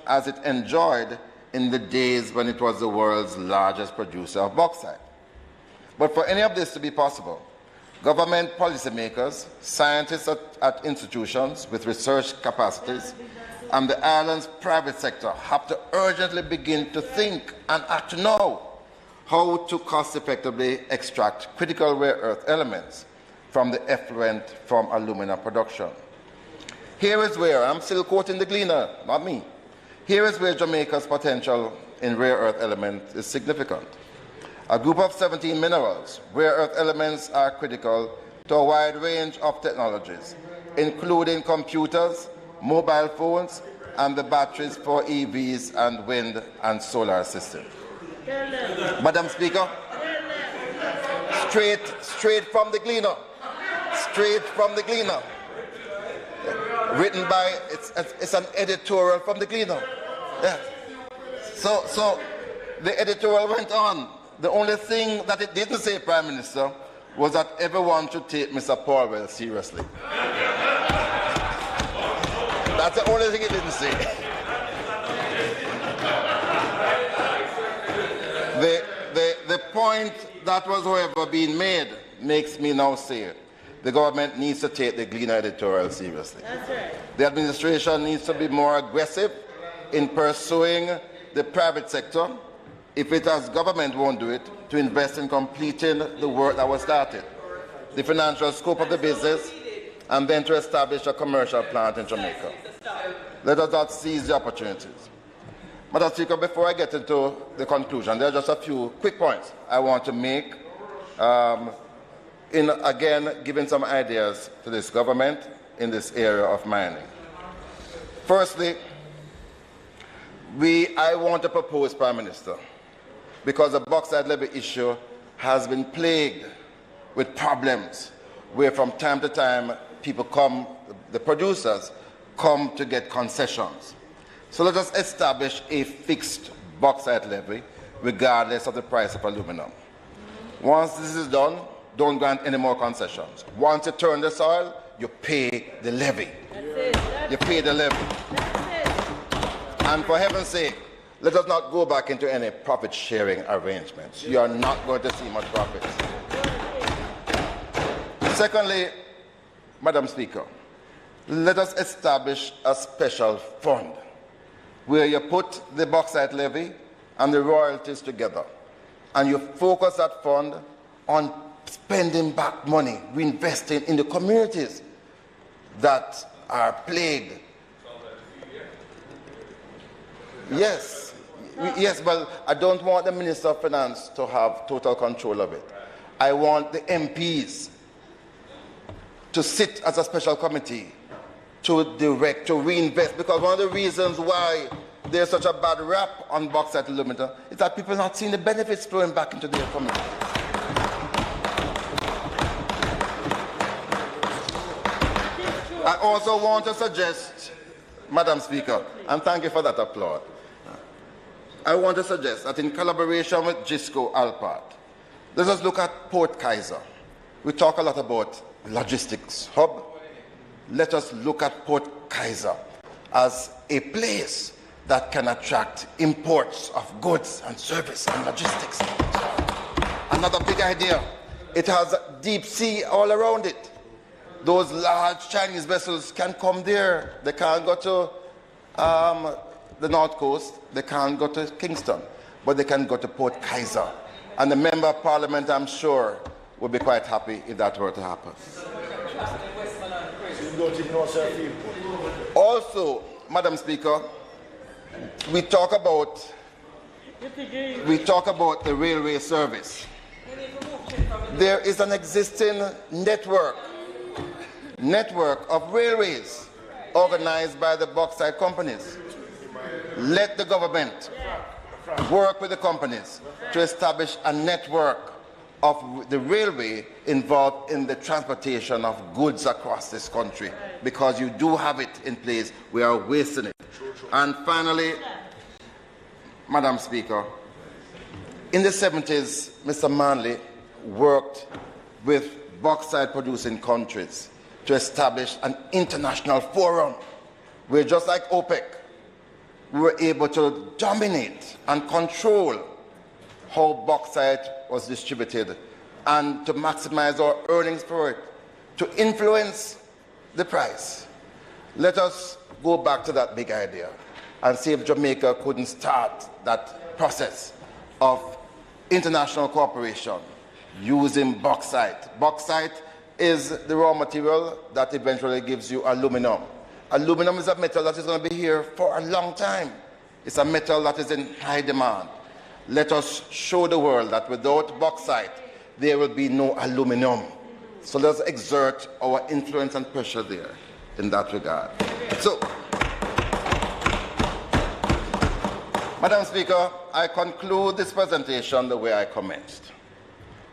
as it enjoyed in the days when it was the world's largest producer of bauxite. But for any of this to be possible, government policymakers, scientists at institutions with research capacities, and the island's private sector have to urgently begin to think and act now how to cost-effectively extract critical rare earth elements from the effluent from alumina production. Here is where, I'm still quoting the Gleaner, not me, here is where Jamaica's potential in rare earth elements is significant. A group of 17 minerals, rare earth elements are critical to a wide range of technologies, including computers, mobile phones, and the batteries for EVs and wind and solar systems. Madam Speaker, straight from the Gleaner. Straight from the Gleaner. Written by, it's an editorial from the Gleaner. Yeah. So the editorial went on. The only thing that it didn't say, Prime Minister, was that everyone should take Mr. Paulwell seriously. That's the only thing it didn't say. The point that was, however, being made makes me now say it. The government needs to take the Gleaner editorial seriously. That's right. The administration needs to be more aggressive in pursuing the private sector, if it as government won't do it, to invest in completing the work that was started, the financial scope of the business, and then to establish a commercial plant in Jamaica. Let us not seize the opportunities. Madam Speaker, before I get into the conclusion, there are just a few quick points I want to make in, again, giving some ideas to this government in this area of mining. Firstly, I want to propose, Prime Minister, because the bauxite levy issue has been plagued with problems where from time to time people come, the producers come to get concessions. So let us establish a fixed bauxite levy regardless of the price of aluminum. Once this is done, don't grant any more concessions. Once you turn the soil, you pay the levy. You pay the levy. And for heaven's sake, let us not go back into any profit-sharing arrangements. You are not going to see much profits. Secondly, Madam Speaker, let us establish a special fund where you put the bauxite levy and the royalties together, and you focus that fund on spending back money, reinvesting in the communities that are plagued. Yes, yes, but I don't want the Minister of Finance to have total control of it. I want the MPs to sit as a special committee to direct, to reinvest, because one of the reasons why there's such a bad rap on bauxite aluminum is that people are not seeing the benefits flowing back into their community. I also want to suggest, Madam Speaker, and thank you for that applaud, I want to suggest that in collaboration with JISTV Alpart, let us look at Port Kaiser. We talk a lot about logistics hub. Let us look at Port Kaiser as a place that can attract imports of goods and service and logistics. Another big idea, it has deep sea all around it. Those large Chinese vessels can come there. They can't go to the North Coast, they can't go to Kingston, but they can go to Port Kaiser. And the Member of Parliament, I'm sure, would be quite happy if that were to happen. Also, Madam Speaker, we talk about the railway service. There is an existing network of railways organized by the bauxite companies. Let the government work with the companies to establish a network of the railway involved in the transportation of goods across this country, because you do have it in place. We are wasting it. And finally, Madam Speaker, in the 70s, Mr. Manley worked with bauxite producing countries to establish an international forum where, just like OPEC, we were able to dominate and control how bauxite was distributed and to maximize our earnings for it, to influence the price. Let us go back to that big idea and see if Jamaica couldn't start that process of international cooperation using bauxite. Bauxite is the raw material that eventually gives you aluminum. Aluminum is a metal that is going to be here for a long time. It's a metal that is in high demand. Let us show the world that without bauxite, there will be no aluminum. So let's exert our influence and pressure there in that regard. So, Madam Speaker, I conclude this presentation the way I commenced.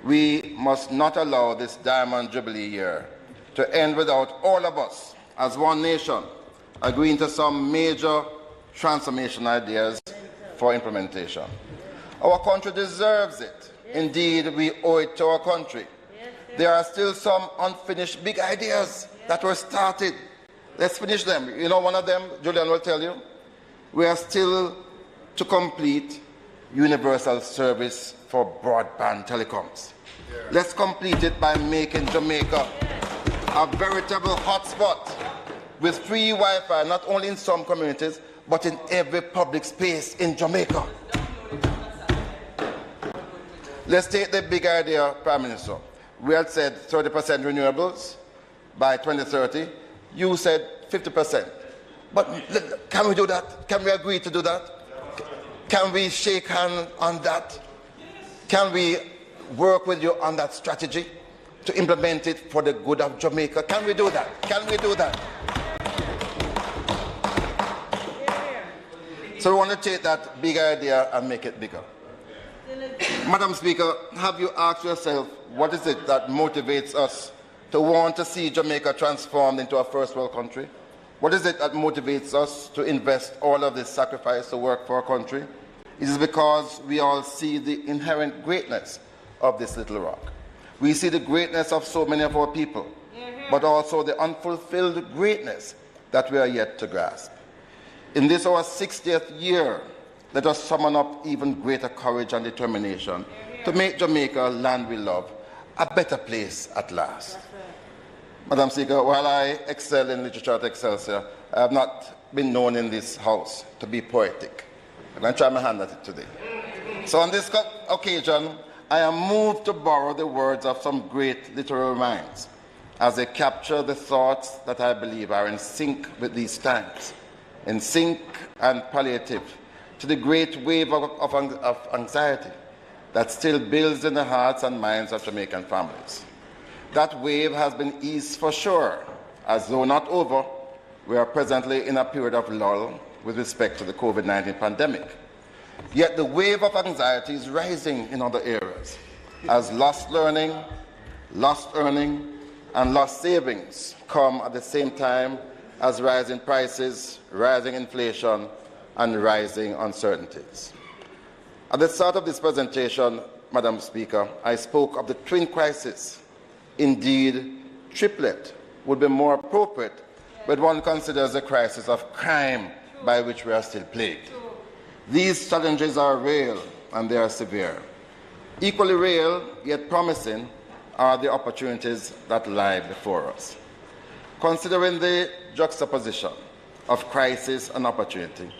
We must not allow this Diamond Jubilee year to end without all of us, as one nation, agreeing to some major transformation ideas for implementation. Our country deserves it. Indeed, we owe it to our country. There are still some unfinished big ideas that were started. Let's finish them. You know, one of them, Julian will tell you, we are still to complete universal service for broadband telecoms. Let's complete it by making Jamaica a veritable hotspot with free Wi-Fi, not only in some communities, but in every public space in Jamaica. Let's take the big idea, Prime Minister. We had said 30% renewables by 2030. You said 50%. But can we do that? Can we agree to do that? Can we shake hands on that? Can we work with you on that strategy to implement it for the good of Jamaica? Can we do that? Can we do that? So we want to take that big idea and make it bigger. Madam Speaker, have you asked yourself, what is it that motivates us to want to see Jamaica transformed into a first world country? What is it that motivates us to invest all of this sacrifice to work for our country? It is because we all see the inherent greatness of this little rock. We see the greatness of so many of our people, but also the unfulfilled greatness that we are yet to grasp. In this our 60th year, let us summon up even greater courage and determination to make Jamaica, land we love, a better place at last. Madam Speaker, while I excel in literature at Excelsior, I have not been known in this House to be poetic. And I try my hand at it today. So on this occasion, I am moved to borrow the words of some great literary minds as they capture the thoughts that I believe are in sync with these times, in sync and palliative to the great wave of anxiety that still builds in the hearts and minds of Jamaican families. That wave has been eased for sure, as though not over, we are presently in a period of lull with respect to the COVID-19 pandemic. Yet the wave of anxiety is rising in other areas, as lost learning, lost earning, and lost savings come at the same time as rising prices, rising inflation, and rising uncertainties. At the start of this presentation, Madam Speaker, I spoke of the twin crisis. Indeed, triplet would be more appropriate when one considers the crisis of crime by which we are still plagued. These challenges are real and they are severe. Equally real, yet promising, are the opportunities that lie before us. Considering the juxtaposition of crisis and opportunity,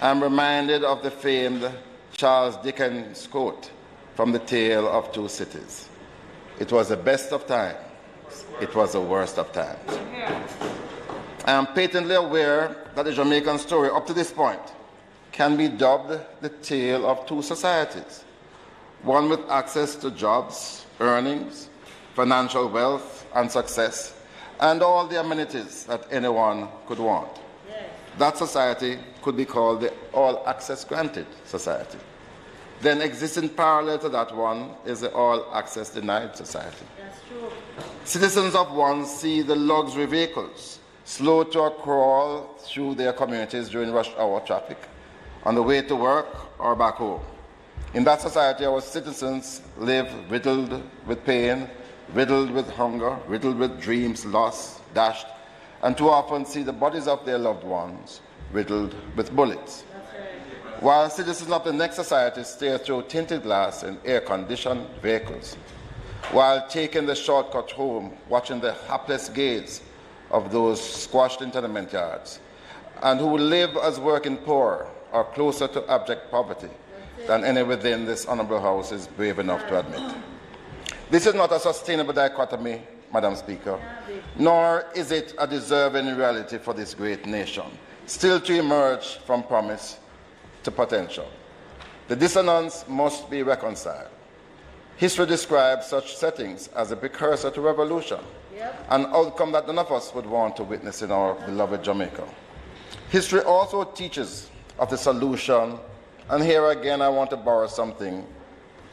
I am reminded of the famed Charles Dickens quote from The Tale of Two Cities. It was the best of times, it was the worst of times. I am patently aware that the Jamaican story up to this point can be dubbed the tale of two societies, one with access to jobs, earnings, financial wealth and success, and all the amenities that anyone could want. That society could be called the all-access granted society. Then existing parallel to that one is the all-access denied society. That's true. Citizens of one see the luxury vehicles slow to a crawl through their communities during rush hour traffic, on the way to work or back home. In that society, our citizens live riddled with pain, riddled with hunger, riddled with dreams lost, dashed, and too often see the bodies of their loved ones riddled with bullets. While citizens of the next society stare through tinted glass in air-conditioned vehicles, while taking the shortcut home, watching the hapless gaze of those squashed in tenement yards, and who live as working poor or closer to abject poverty than any within this honourable House is brave enough to admit. This is not a sustainable dichotomy, Madam Speaker, nor is it a deserving reality for this great nation, still to emerge from promise to potential. The dissonance must be reconciled. History describes such settings as a precursor to revolution, an outcome that none of us would want to witness in our beloved Jamaica. History also teaches of the solution, and here again I want to borrow something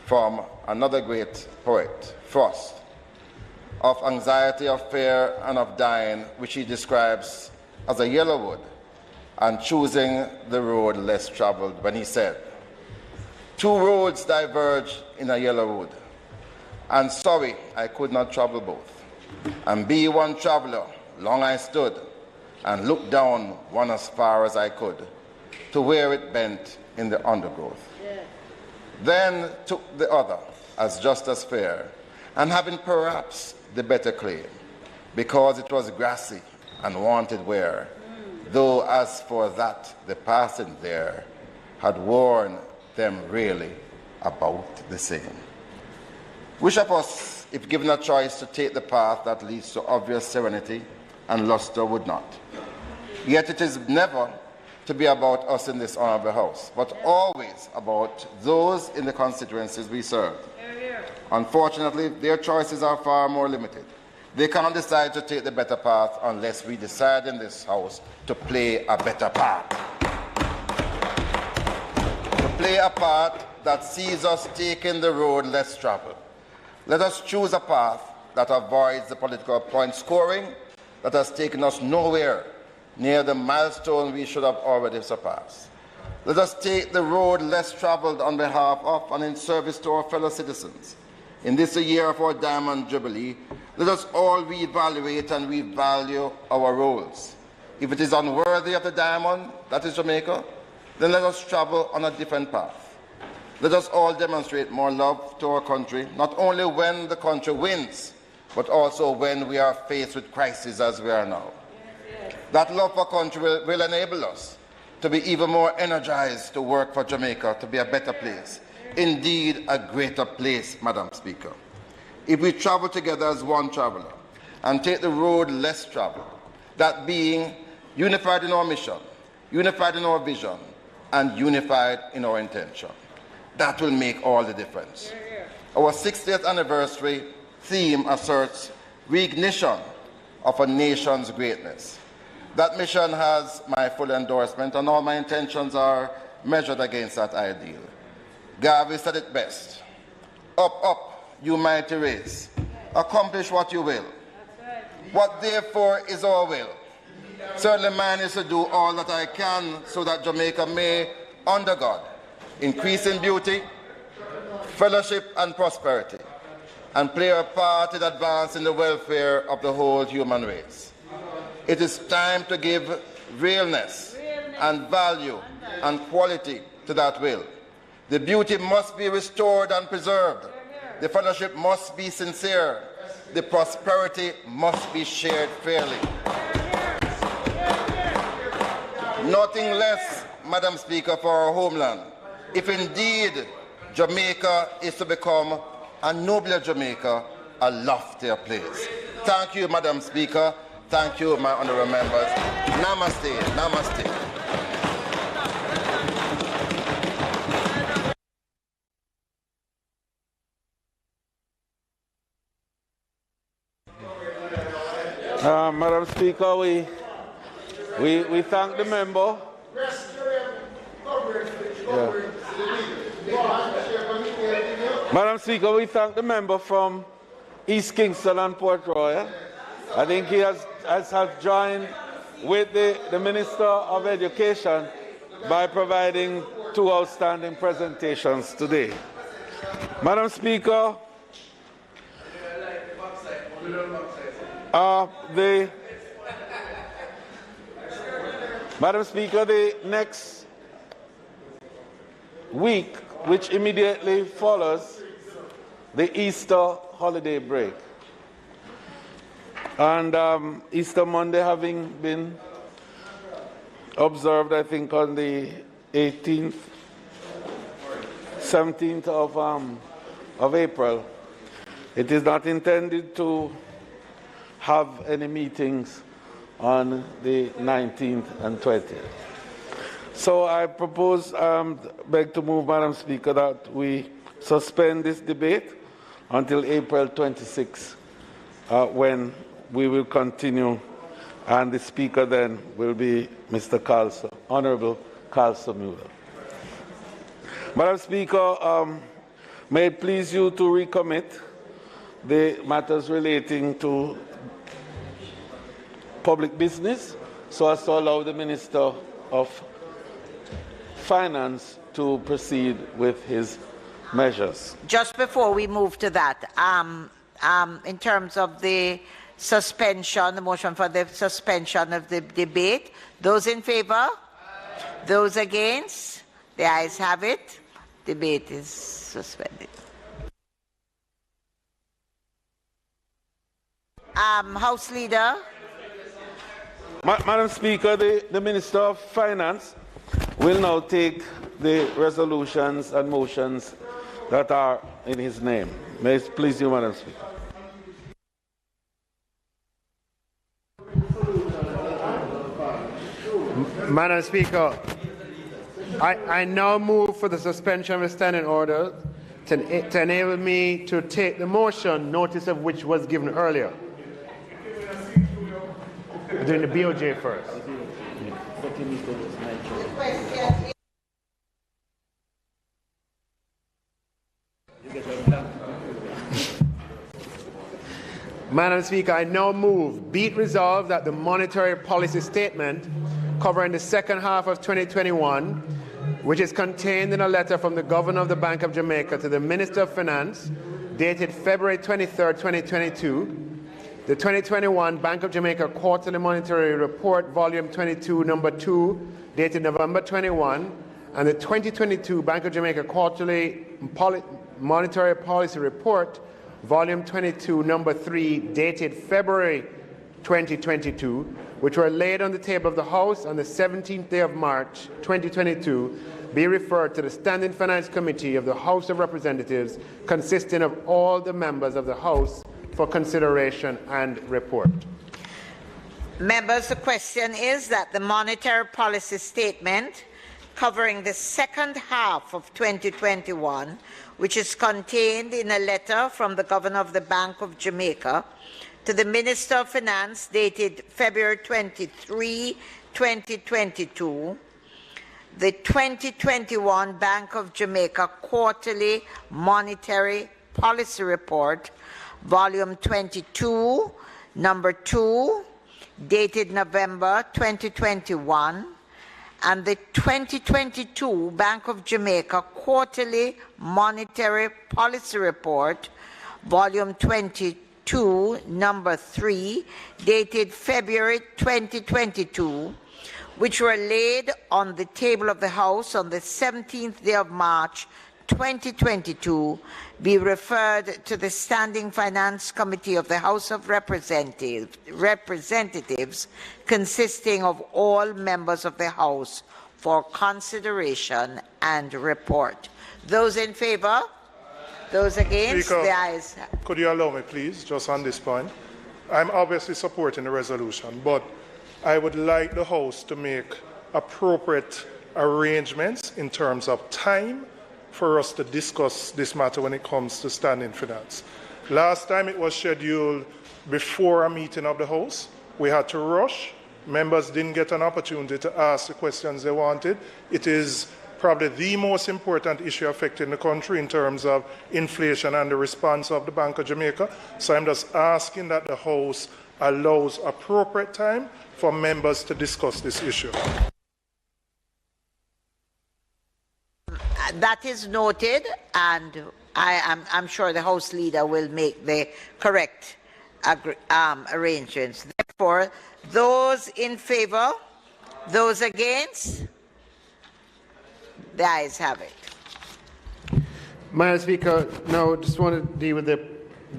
from another great poet, Frost, of anxiety, of fear, and of dying, which he describes as a yellow wood, and choosing the road less traveled, when he said, "Two roads diverge in a yellow wood, and sorry I could not travel both. And be one traveler, long I stood, and looked down one as far as I could, to where it bent in the undergrowth. Then took the other, as just as fair, and having perhaps the better claim, because it was grassy and wanted wear, though as for that the passing there had worn them really about the same." Which of us, if given a choice to take the path that leads to obvious serenity and luster, would not? Yet it is never to be about us in this honourable House, but always about those in the constituencies we serve. Unfortunately, their choices are far more limited. They cannot decide to take the better path unless we decide in this House to play a better part. To play a part that sees us taking the road less traveled. Let us choose a path that avoids the political point scoring that has taken us nowhere near the milestone we should have already surpassed. Let us take the road less traveled on behalf of and in service to our fellow citizens. In this year of our Diamond Jubilee, let us all reevaluate and revalue our roles. If it is unworthy of the diamond, that is Jamaica, then let us travel on a different path. Let us all demonstrate more love to our country, not only when the country wins, but also when we are faced with crises as we are now. That love for country will enable us to be even more energized to work for Jamaica to be a better place. Indeed, a greater place, Madam Speaker. If we travel together as one traveler and take the road less traveled, that being unified in our mission, unified in our vision, and unified in our intention, that will make all the difference. Our 60th anniversary theme asserts reignition of a nation's greatness. That mission has my full endorsement, and all my intentions are measured against that ideal. Garvey said it best. Up, up, you mighty race. Accomplish what you will. What therefore is our will? Certainly mine is to do all that I can so that Jamaica may, under God, increase in beauty, fellowship and prosperity, and play a part in advancing the welfare of the whole human race. It is time to give realness and value and quality to that will. The beauty must be restored and preserved. The fellowship must be sincere. The prosperity must be shared fairly. Nothing less, Madam Speaker, for our homeland. If indeed Jamaica is to become a nobler Jamaica, a loftier place. Thank you, Madam Speaker. Thank you, my honourable members. Namaste. Namaste. Madam Speaker, we thank the member. Yeah. Madam Speaker, we thank the member from East Kingston and Port Royal. I think he has joined with the Minister of Education by providing 2 outstanding presentations today. Madam Speaker, the next week, which immediately follows the Easter holiday break, and Easter Monday having been observed, I think, on the 18th, 17th of April, it is not intended to have any meetings on the 19th and 20th. So I propose, beg to move, Madam Speaker, that we suspend this debate until April 26, when we will continue, and the Speaker then will be Mr. Carlson, Honourable Carlson Mueller. Madam Speaker, may it please you to recommit the matters relating to public business so as to allow the Minister of Finance to proceed with his measures. Just before we move to that, in terms of the suspension, the motion for the suspension of the debate, those in favour? Those against? The ayes have it. Debate is suspended. House Leader. Madam Speaker, the Minister of Finance will now take the resolutions and motions that are in his name. May it please you, Madam Speaker. Madam Speaker, I now move for the suspension of the standing order to enable me to take the motion, notice of which was given earlier. We're doing the BOJ first. Madam Speaker, I now move, be it resolved that the monetary policy statement covering the second half of 2021, which is contained in a letter from the Governor of the Bank of Jamaica to the Minister of Finance, dated February 23, 2022, the 2021 Bank of Jamaica Quarterly Monetary Report, Volume 22, Number 2, dated November 21, and the 2022 Bank of Jamaica Quarterly Monetary Policy Report, Volume 22, Number 3, dated February 2022, which were laid on the table of the House on the 17th day of March 2022, be referred to the Standing Finance Committee of the House of Representatives, consisting of all the members of the House, for consideration and report. Members, the question is that the monetary policy statement covering the second half of 2021, which is contained in a letter from the Governor of the Bank of Jamaica to the Minister of Finance dated February 23, 2022, the 2021 Bank of Jamaica Quarterly Monetary Policy Report, Volume 22, Number 2, dated November 2021, and the 2022 Bank of Jamaica Quarterly Monetary Policy Report, Volume 22, Number 3, dated February 2022, which were laid on the table of the House on the 17th day of March 2022, be referred to the Standing Finance Committee of the House of Representatives, consisting of all members of the House, for consideration and report. Those in favor? Those against? Speaker, the ayes. Could you allow me, please, just on this point? I'm obviously supporting the resolution, but I would like the House to make appropriate arrangements in terms of time for us to discuss this matter when it comes to standing finance. Last time it was scheduled before a meeting of the House. We had to rush. Members didn't get an opportunity to ask the questions they wanted. It is probably the most important issue affecting the country in terms of inflation and the response of the Bank of Jamaica. So I'm just asking that the House allows appropriate time for members to discuss this issue. That is noted, and I'm sure the House Leader will make the correct arrangements. Therefore, those in favor, those against, the ayes have it. Madam Speaker, now just want to deal with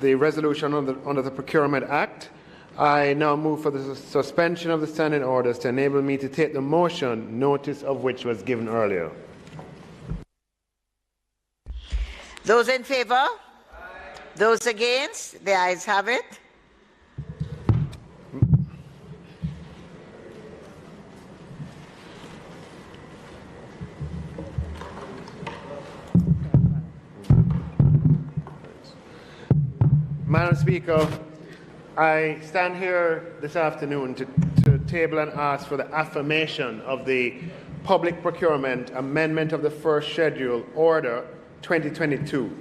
the resolution under the Procurement Act. I now move for the suspension of the standing orders to enable me to take the motion, notice of which was given earlier. Those in favor? Aye. Those against? The ayes have it. Madam Speaker, I stand here this afternoon to table and ask for the affirmation of the Public Procurement Amendment of the First Schedule Order 2022.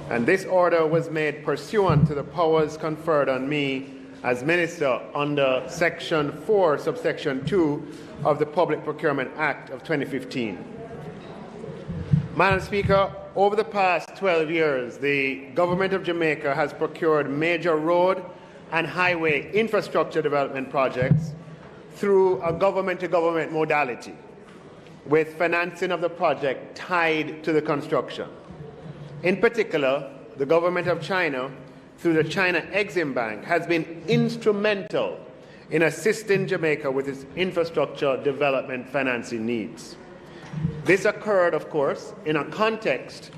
And this order was made pursuant to the powers conferred on me as Minister under Section 4, Subsection 2 of the Public Procurement Act of 2015. Madam Speaker, over the past 12 years, the Government of Jamaica has procured major road and highway infrastructure development projects through a government-to-government modality, with financing of the project tied to the construction. In particular, the government of China, through the China Exim Bank, has been instrumental in assisting Jamaica with its infrastructure development financing needs. This occurred, of course, in a context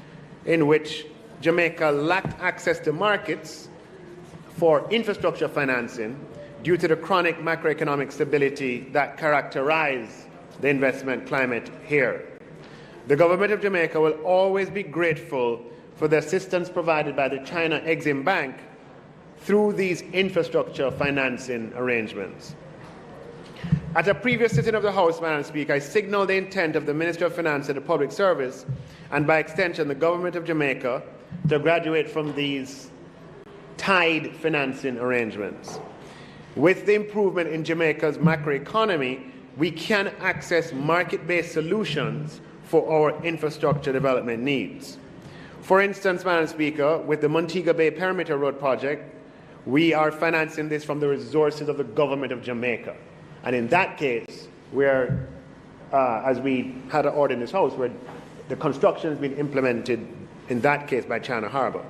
in which Jamaica lacked access to markets for infrastructure financing due to the chronic macroeconomic stability that characterized the investment climate here. The government of Jamaica will always be grateful for the assistance provided by the China Exim Bank through these infrastructure financing arrangements. At a previous sitting of the House, Madam Speaker, I signaled the intent of the Minister of Finance and the Public Service, and by extension the Government of Jamaica, to graduate from these tied financing arrangements. With the improvement in Jamaica's macroeconomy, we can access market-based solutions for our infrastructure development needs. For instance, Madam Speaker, with the Montego Bay Perimeter Road project, we are financing this from the resources of the government of Jamaica. And in that case, where, as we had an order in this House, where the construction has been implemented, in that case, by China Harbour.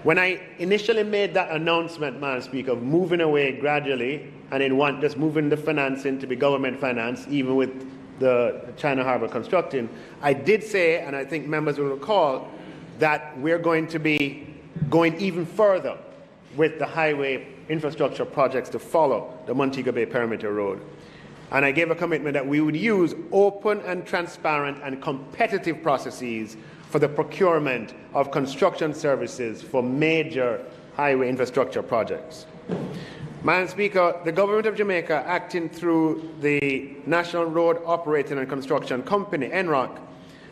When I initially made that announcement, Madam Speaker, of moving away gradually and in just moving the financing to be government finance, even with the China Harbour constructing, I did say, and I think members will recall, that we're going to be going even further with the highway infrastructure projects to follow the Montego Bay Perimeter Road. And I gave a commitment that we would use open and transparent and competitive processes for the procurement of construction services for major highway infrastructure projects. Madam Speaker, the Government of Jamaica, acting through the National Road Operating and Construction Company, NROC,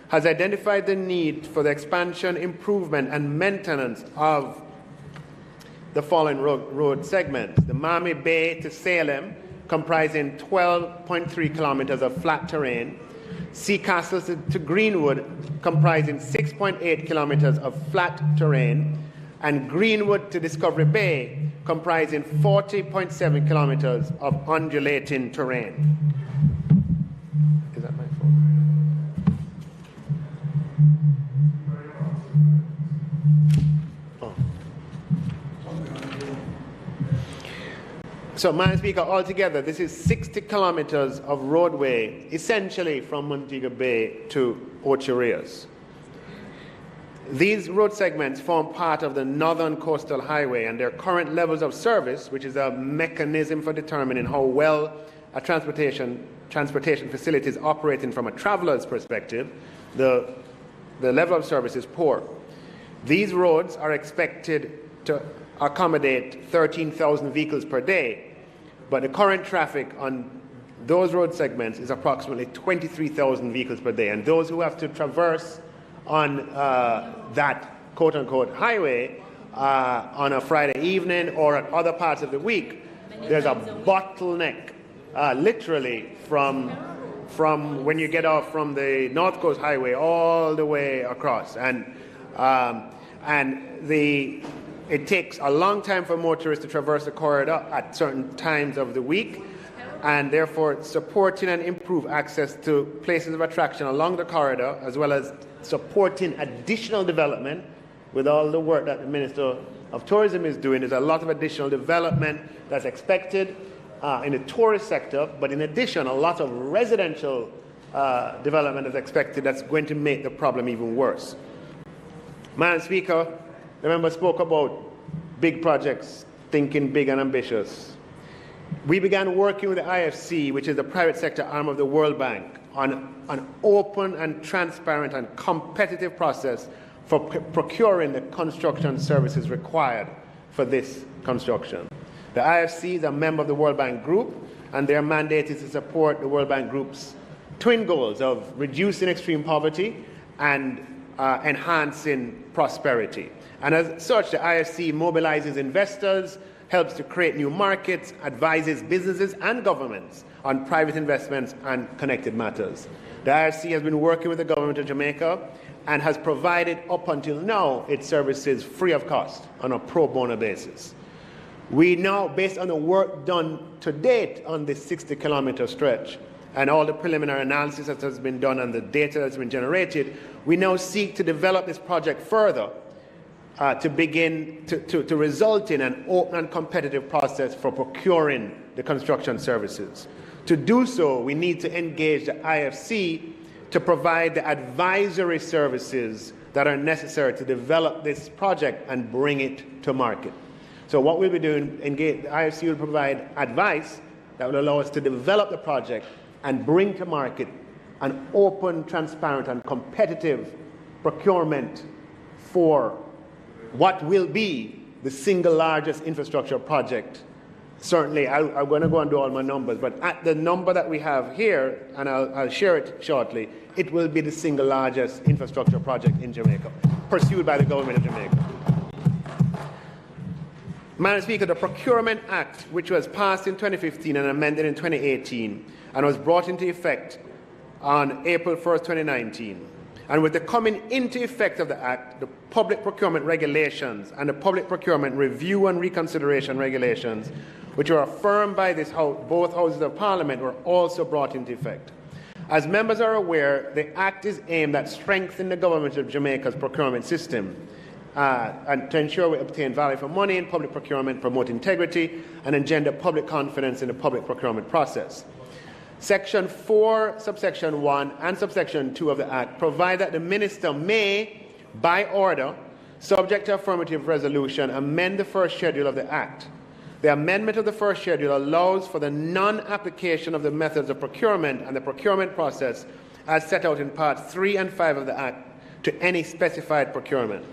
has identified the need for the expansion, improvement and maintenance of the following road segments: the Miami Bay to Salem, comprising 12.3 kilometers of flat terrain; Sea Castle to Greenwood, comprising 6.8 kilometers of flat terrain; and Greenwood to Discovery Bay, comprising 40.7 kilometers of undulating terrain. Is that my phone? Oh. So, Madam Speaker, altogether, this is 60 kilometers of roadway, essentially from Montego Bay to Ocho Rios. These road segments form part of the Northern Coastal Highway, and their current levels of service, which is a mechanism for determining how well a transportation facility is operating from a traveler's perspective, the level of service is poor. These roads are expected to accommodate 13,000 vehicles per day, but the current traffic on those road segments is approximately 23,000 vehicles per day, and those who have to traverse on that quote-unquote highway on a Friday evening or at other parts of the week, there's a bottleneck, literally from when you get off from the North Coast Highway all the way across, and it takes a long time for motorists to traverse the corridor at certain times of the week, and therefore supporting and improve access to places of attraction along the corridor, as well as supporting additional development. With all the work that the Minister of Tourism is doing, there's a lot of additional development that's expected in the tourist sector, but in addition, a lot of residential development is expected that's going to make the problem even worse. Madam Speaker, the member spoke about big projects, thinking big and ambitious. We began working with the IFC, which is the private sector arm of the World Bank, on an open and transparent and competitive process for procuring the construction services required for this construction. The IFC is a member of the World Bank Group, and their mandate is to support the World Bank Group's twin goals of reducing extreme poverty and enhancing prosperity. And as such, the IFC mobilizes investors, helps to create new markets, advises businesses and governments on private investments and connected matters. The IFC has been working with the government of Jamaica and has provided up until now its services free of cost on a pro bono basis. We now, based on the work done to date on this 60-kilometer stretch and all the preliminary analysis that has been done and the data that's been generated, we now seek to develop this project further to begin to result in an open and competitive process for procuring the construction services. To do so, we need to engage the IFC to provide the advisory services that are necessary to develop this project and bring it to market. So what we'll be doing, the IFC will provide advice that will allow us to develop the project and bring to market an open, transparent and competitive procurement for what will be the single largest infrastructure project. Certainly, I'm going to go and do all my numbers, but at the number that we have here, and I'll share it shortly, it will be the single largest infrastructure project in Jamaica, pursued by the government of Jamaica. Madam Speaker, the Procurement Act, which was passed in 2015 and amended in 2018 and was brought into effect on April 1st, 2019, and with the coming into effect of the Act, the Public Procurement Regulations and the Public Procurement Review and Reconsideration Regulations, which were affirmed by this House, both Houses of Parliament, were also brought into effect. As members are aware, the Act is aimed at strengthening the Government of Jamaica's procurement system and to ensure we obtain value for money in public procurement, promote integrity, and engender public confidence in the public procurement process. Section 4, subsection 1 and subsection 2 of the Act provide that the Minister may, by order, subject to affirmative resolution, amend the first schedule of the Act. The amendment of the first schedule allows for the non-application of the methods of procurement and the procurement process as set out in Parts 3 and 5 of the Act to any specified procurement.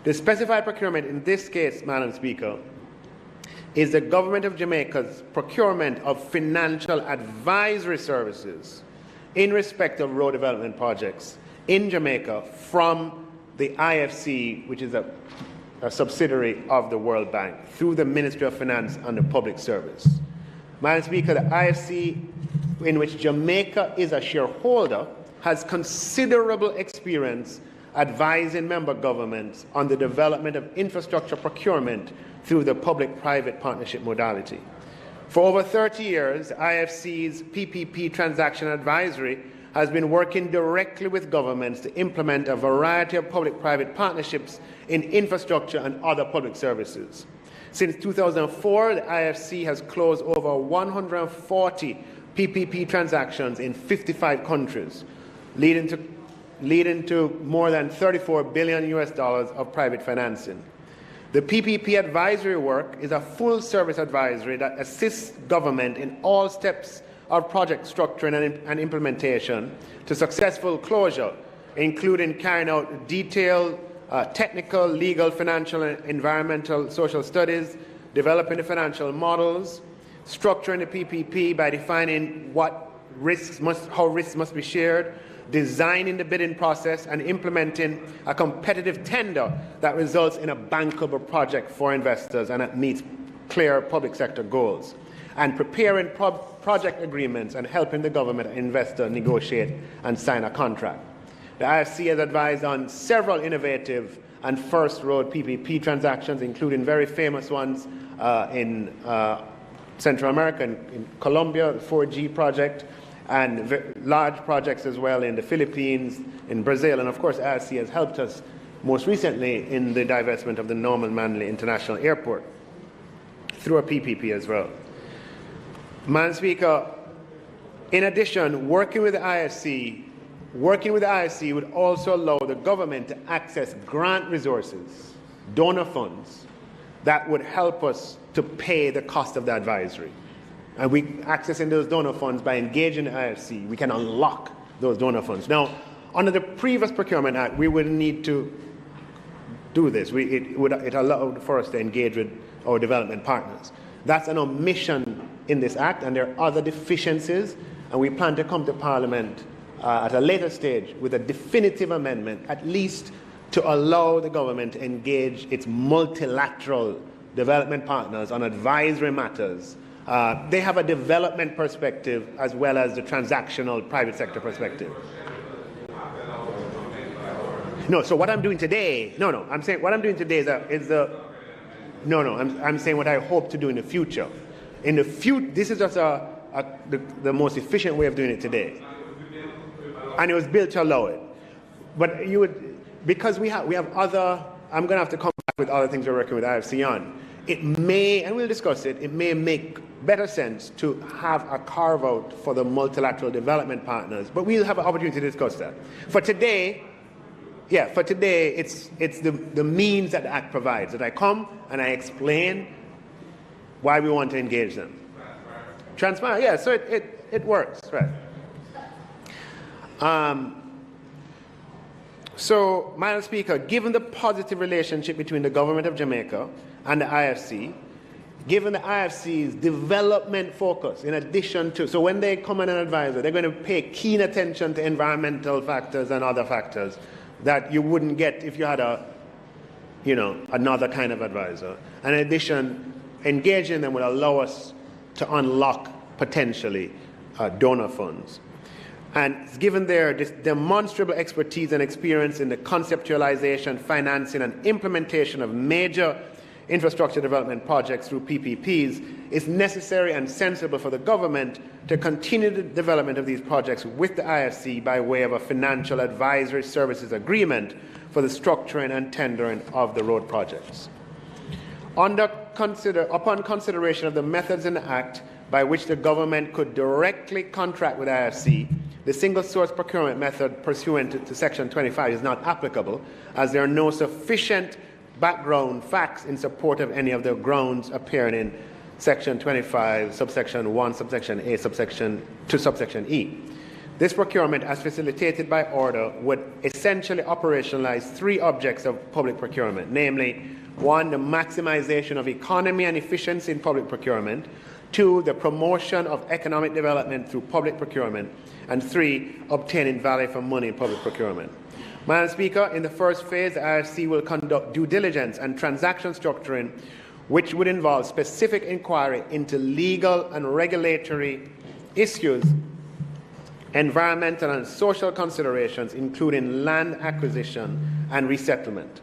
The specified procurement in this case, Madam Speaker, is the Government of Jamaica's procurement of financial advisory services in respect of road development projects in Jamaica from the IFC, which is a subsidiary of the World Bank, through the Ministry of Finance and the Public Service. Madam Speaker, the IFC, in which Jamaica is a shareholder, has considerable experience advising member governments on the development of infrastructure procurement through the public-private partnership modality. For over 30 years, IFC's PPP Transaction Advisory has been working directly with governments to implement a variety of public-private partnerships in infrastructure and other public services. Since 2004, the IFC has closed over 140 PPP transactions in 55 countries, leading to more than $34 billion of private financing. The PPP advisory work is a full-service advisory that assists government in all steps of project structuring and implementation to successful closure, including carrying out detailed technical, legal, financial, and environmental, social studies, developing the financial models, structuring the PPP by defining how risks must be shared, designing the bidding process, and implementing a competitive tender that results in a bankable project for investors and that meets clear public sector goals, and preparing project agreements and helping the government and investor negotiate and sign a contract. The IFC has advised on several innovative and first road PPP transactions, including very famous ones in Central America, in Colombia, the 4G project, and large projects as well in the Philippines, in Brazil, and of course IFC has helped us most recently in the divestment of the Norman Manley International Airport through a PPP as well. Madam Speaker, in addition, working with the IFC would also allow the government to access grant resources, donor funds, that would help us to pay the cost of the advisory. And we accessing those donor funds by engaging the IFC, we can unlock those donor funds. Now, under the previous Procurement Act, we would need to do this. It allowed for us to engage with our development partners. That's an omission in this Act, and there are other deficiencies, and we plan to come to Parliament at a later stage with a definitive amendment, at least to allow the government to engage its multilateral development partners on advisory matters. They have a development perspective as well as the transactional private sector perspective. No, so what I'm doing today, I'm saying what I'm doing today I'm saying what I hope to do in the future. In the future, this is just the most efficient way of doing it today. And it was built to allow it. But you would, because we have other, I'm going to have to come back with other things we're working with IFC on. It may, and we'll discuss it, it may make better sense to have a carve-out for the multilateral development partners, but we'll have an opportunity to discuss that. For today, it's the means that the Act provides, that I come and I explain why we want to engage them. Transparent, yeah, so it works, right. So, Madam Speaker, given the positive relationship between the Government of Jamaica and the IFC, given the IFC's development focus, in addition to, so when they come in an advisor, they're going to pay keen attention to environmental factors and other factors that you wouldn't get if you had a another kind of advisor. And in addition, engaging them will allow us to unlock potentially donor funds. And given their demonstrable expertise and experience in the conceptualization, financing, and implementation of major infrastructure development projects through PPPs, it's necessary and sensible for the government to continue the development of these projects with the IFC by way of a financial advisory services agreement for the structuring and tendering of the road projects. Upon consideration of the methods in the Act by which the government could directly contract with IFC, the single source procurement method pursuant to Section 25 is not applicable, as there are no sufficient background facts in support of any of the grounds appearing in Section 25, subsection 1, subsection A, subsection 2, subsection E. This procurement, as facilitated by order, would essentially operationalize three objects of public procurement, namely, 1, the maximization of economy and efficiency in public procurement, 2, the promotion of economic development through public procurement, and 3, obtaining value for money in public procurement. Madam Speaker, in the first phase, the IFC will conduct due diligence and transaction structuring, which would involve specific inquiry into legal and regulatory issues, environmental and social considerations, including land acquisition and resettlement,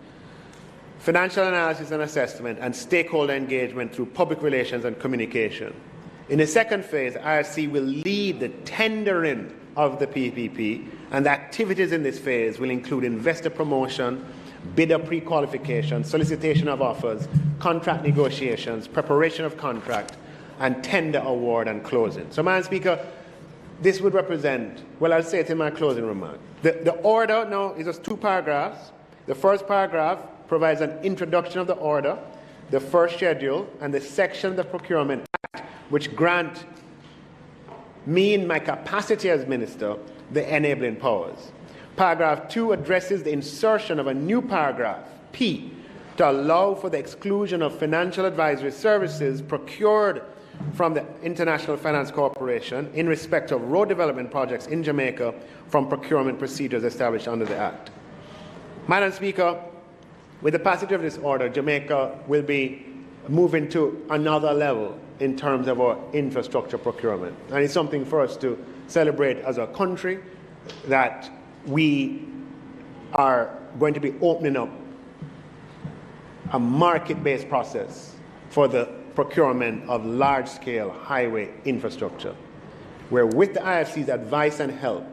financial analysis and assessment, and stakeholder engagement through public relations and communication. In the second phase, IFC will lead the tendering of the PPP, and the activities in this phase will include investor promotion, bidder pre-qualification, solicitation of offers, contract negotiations, preparation of contract, and tender award and closing. So, Madam Speaker, this would represent, well, I'll say it in my closing remark. The order now is just 2 paragraphs. The first paragraph provides an introduction of the order, the first schedule, and the section of the Procurement Act, which grant me in my capacity as Minister the enabling powers. Paragraph 2 addresses the insertion of a new paragraph, P, to allow for the exclusion of financial advisory services procured from the International Finance Corporation in respect of road development projects in Jamaica from procurement procedures established under the Act. Madam Speaker, with the passage of this order, Jamaica will be moving to another level in terms of our infrastructure procurement. And it's something for us to celebrate as a country, that we are going to be opening up a market-based process for the procurement of large-scale highway infrastructure, where with the IFC's advice and help,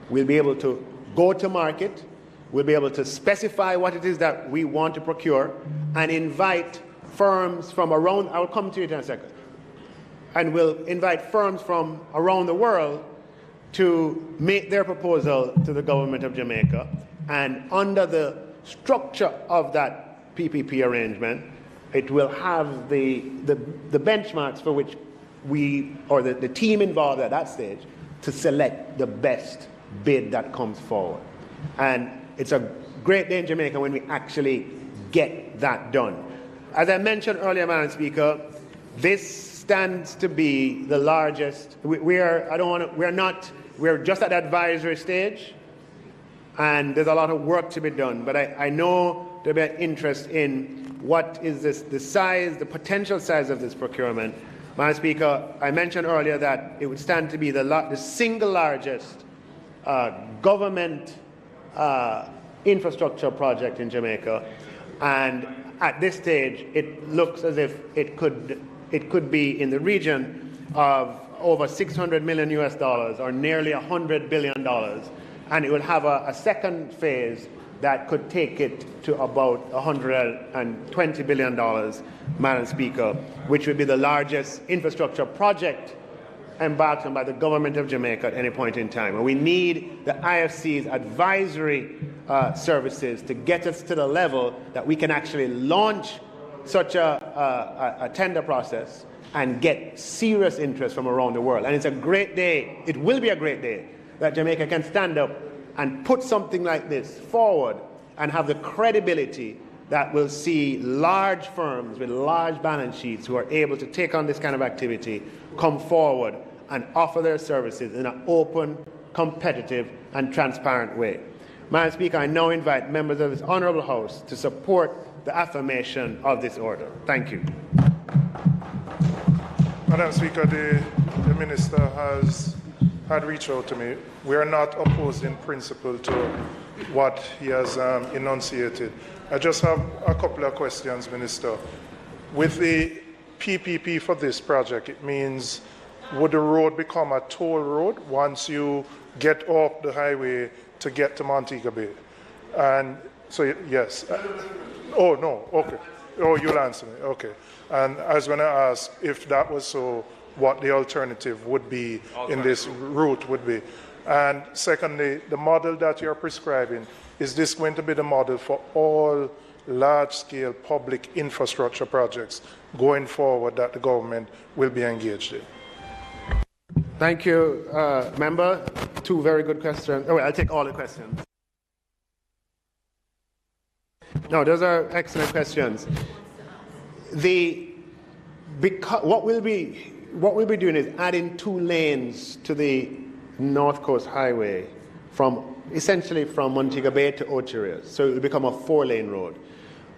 we'll be able to go to market, we'll be able to specify what it is that we want to procure, and invite firms from around, I'll come to it in a second, and we'll invite firms from around the world to make their proposal to the government of Jamaica, and under the structure of that PPP arrangement, it will have the benchmarks for which we, or the team involved at that stage, to select the best bid that comes forward. And it's a great day in Jamaica when we actually get that done. As I mentioned earlier, Madam Speaker, this stands to be the largest. We're just at the advisory stage, and there's a lot of work to be done. But I know there'll be an interest in what is the size, the potential size of this procurement. Madam Speaker, I mentioned earlier that it would stand to be the single largest government infrastructure project in Jamaica, and at this stage, it looks as if it could be in the region of over $600 million or nearly $100 billion, and it will have a second phase that could take it to about $120 billion, Madam Speaker, which would be the largest infrastructure project embarked on by the government of Jamaica at any point in time. And we need the IFC's advisory services to get us to the level that we can actually launch such a tender process and get serious interest from around the world. And it's a great day, it will be a great day, that Jamaica can stand up and put something like this forward and have the credibility that will see large firms with large balance sheets who are able to take on this kind of activity come forward and offer their services in an open, competitive, and transparent way. Madam Speaker, I now invite members of this Honourable House to support the affirmation of this order. Thank you. Madam Speaker, the Minister had reached out to me. We are not opposed in principle to what he has enunciated. I just have a couple of questions, Minister. With the PPP for this project, it means would the road become a toll road once you get off the highway to get to Montego Bay? And so, yes. Oh, no, okay. Oh, you'll answer me, okay. And I was going to ask if that was so, what the alternative would be in this route would be. And secondly, the model that you're prescribing, is this going to be the model for all large-scale public infrastructure projects going forward that the government will be engaged in? Thank you, Member. Two very good questions. Oh, I'll take all the questions. No, those are excellent questions. What we'll be doing is adding 2 lanes to the North Coast Highway essentially from Montego Bay to Ocho. So it will become a 4-lane road.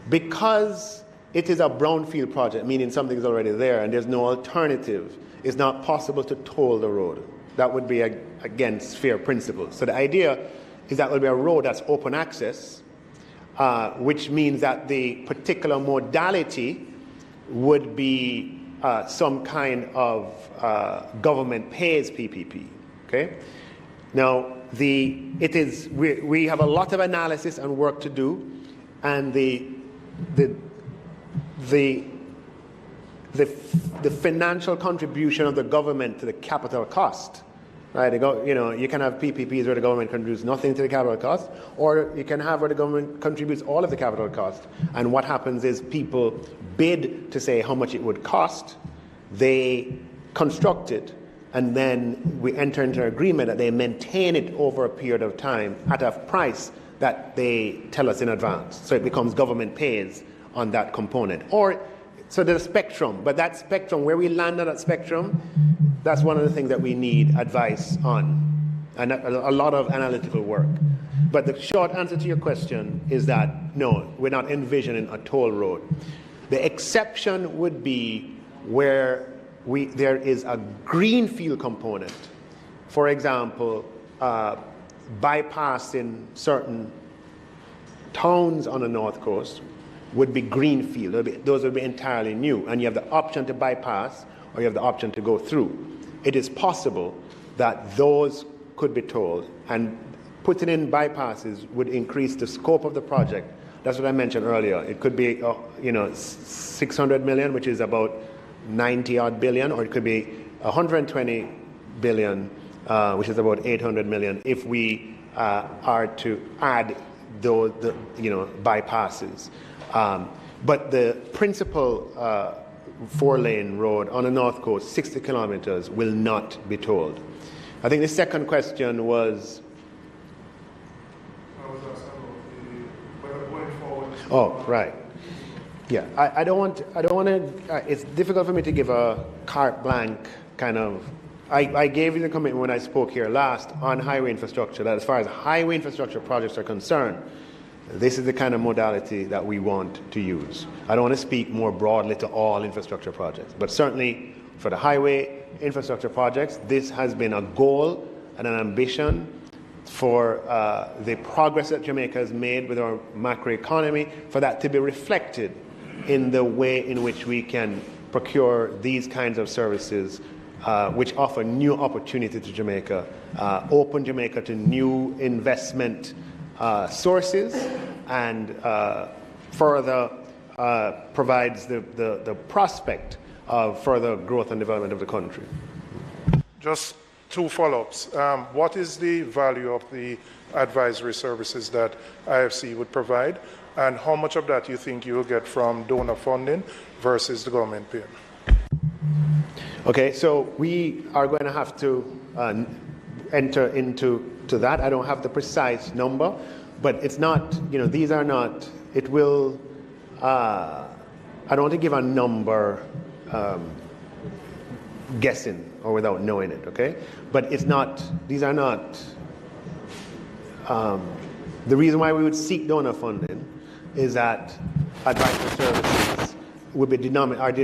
Because it is a brownfield project, meaning something is already there and there's no alternative, it's not possible to toll the road. That would be against fair principles. So the idea is that will be a road that's open access, which means that the particular modality would be some kind of government pays PPP. Okay. Now we have a lot of analysis and work to do, and the financial contribution of the government to the capital cost. Right, you can have PPPs where the government contributes nothing to the capital cost, or you can have where the government contributes all of the capital cost. And what happens is people bid to say how much it would cost, they construct it, and then we enter into an agreement that they maintain it over a period of time at a price that they tell us in advance. So it becomes government pays on that component. So there's a spectrum, but that spectrum, where we land on that spectrum, that's one of the things that we need advice on, and a lot of analytical work. But the short answer to your question is that, no, we're not envisioning a toll road. The exception would be where there is a greenfield component. For example, bypassing certain towns on the North Coast would be greenfield. Those would be entirely new, and you have the option to bypass or you have the option to go through. It is possible that those could be tolled, and putting in bypasses would increase the scope of the project. That's what I mentioned earlier. It could be 600 million, which is about 90-odd billion, or it could be 120 billion, which is about 800 million, if we are to add those bypasses. But the principal 4-lane road on the North Coast, 60 kilometers, will not be tolled. I think the second question was... I was asking whether going forward... Oh, right. Yeah, I don't want to... it's difficult for me to give a carte blanche kind of... I gave you the commitment when I spoke here last on highway infrastructure, that as far as highway infrastructure projects are concerned, this is the kind of modality that we want to use. I don't want to speak more broadly to all infrastructure projects, but certainly for the highway infrastructure projects, this has been a goal and an ambition for the progress that Jamaica has made with our macroeconomy, for that to be reflected in the way in which we can procure these kinds of services, which offer new opportunity to Jamaica, open Jamaica to new investment sources, and further provides the prospect of further growth and development of the country. Just 2 follow-ups. What is the value of the advisory services that IFC would provide, and how much of that you think you will get from donor funding versus the government paying? Okay, so we are going to have to enter into that. I don't have the precise number, but it's not, these are not, it will, I don't want to give a number guessing or without knowing it, okay? But it's not, these are not The reason why we would seek donor funding is that advisory services would be denominated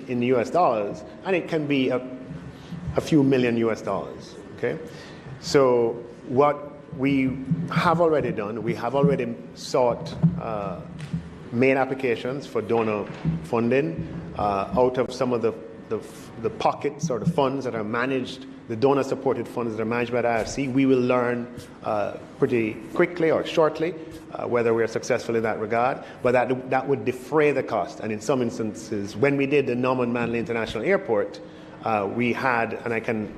in US dollars, and it can be a few million US dollars. Okay, so what we have already done, we have already sought made applications for donor funding out of some of the pockets or the funds that are managed, the donor-supported funds that are managed by the IFC. We will learn pretty quickly or shortly whether we are successful in that regard, but that would defray the cost. And in some instances, when we did the Norman Manley International Airport, we had, and I can,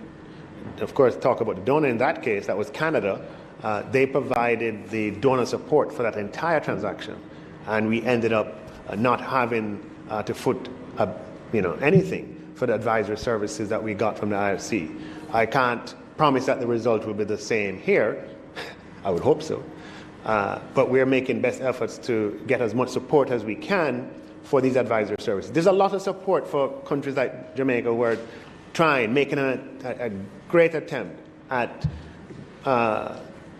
of course, talk about the donor in that case, that was Canada. They provided the donor support for that entire transaction, and we ended up not having to foot anything for the advisory services that we got from the IFC. I can't promise that the result will be the same here. I would hope so. But we're making best efforts to get as much support as we can for these advisory services. There's a lot of support for countries like Jamaica who are making a great attempt at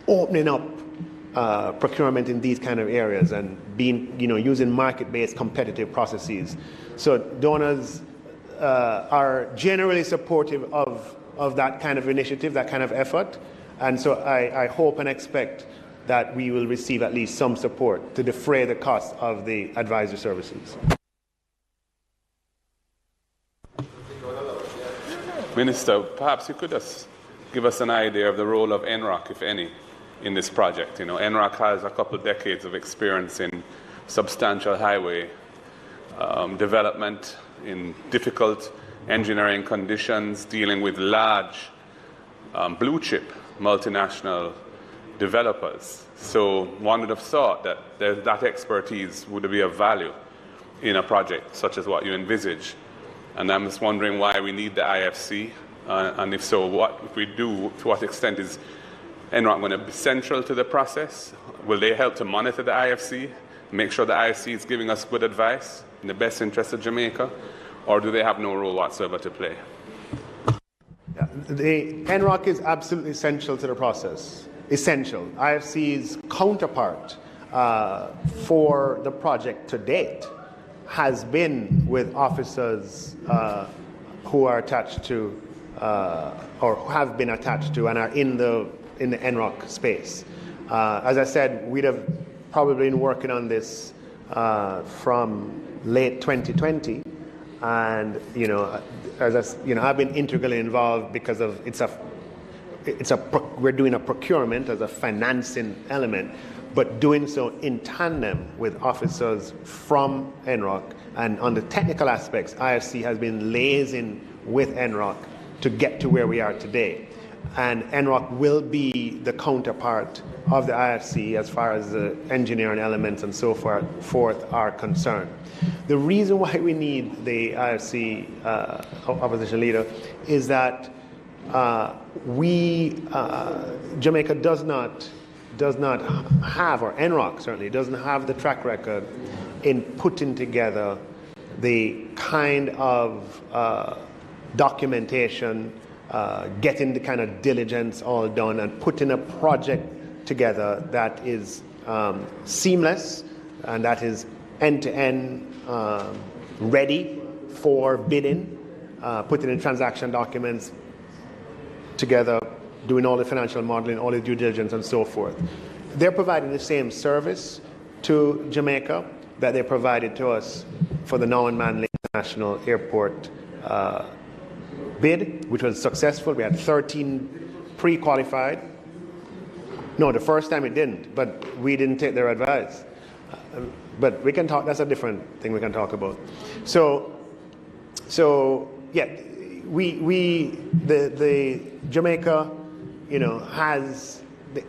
opening up procurement in these kind of areas and using market-based competitive processes. So donors are generally supportive of that kind of initiative, that kind of effort. And so I hope and expect that we will receive at least some support to defray the cost of the advisory services. Minister, perhaps you could just give us an idea of the role of NROC, if any, in this project. NROC has a couple of decades of experience in substantial highway development in difficult engineering conditions, dealing with large blue chip multinational developers. So one would have thought that that expertise would be of value in a project such as what you envisage. And I'm just wondering why we need the IFC, and if so, what if we do, to what extent is NROC going to be central to the process? Will they help to monitor the IFC, make sure the IFC is giving us good advice in the best interest of Jamaica, or do they have no role whatsoever to play? Yeah, the NROC is absolutely essential to the process. Essential. IFC's counterpart for the project to date has been with officers who are attached to or have been attached to and are in the NROC space. As I said, we'd have probably been working on this from late 2020, and I've been integrally involved because of we're doing a procurement as a financing element, but doing so in tandem with officers from NROC. And on the technical aspects, IFC has been liaising with NROC to get to where we are today. And NROC will be the counterpart of the IFC as far as the engineering elements and so forth are concerned. The reason why we need the IFC opposition leader is that Jamaica does not have, or NROC certainly doesn't have the track record in putting together the kind of documentation, getting the kind of diligence all done, and putting a project together that is seamless and that is end-to-end ready for bidding, putting in transaction documents together, doing all the financial modeling, all the due diligence, and so forth. They're providing the same service to Jamaica that they provided to us for the Norman Manley International Airport bid, which was successful. We had 13 pre-qualified. No, the first time it didn't, but we didn't take their advice. But we can talk, that's a different thing we can talk about. So yeah, the Jamaica, has the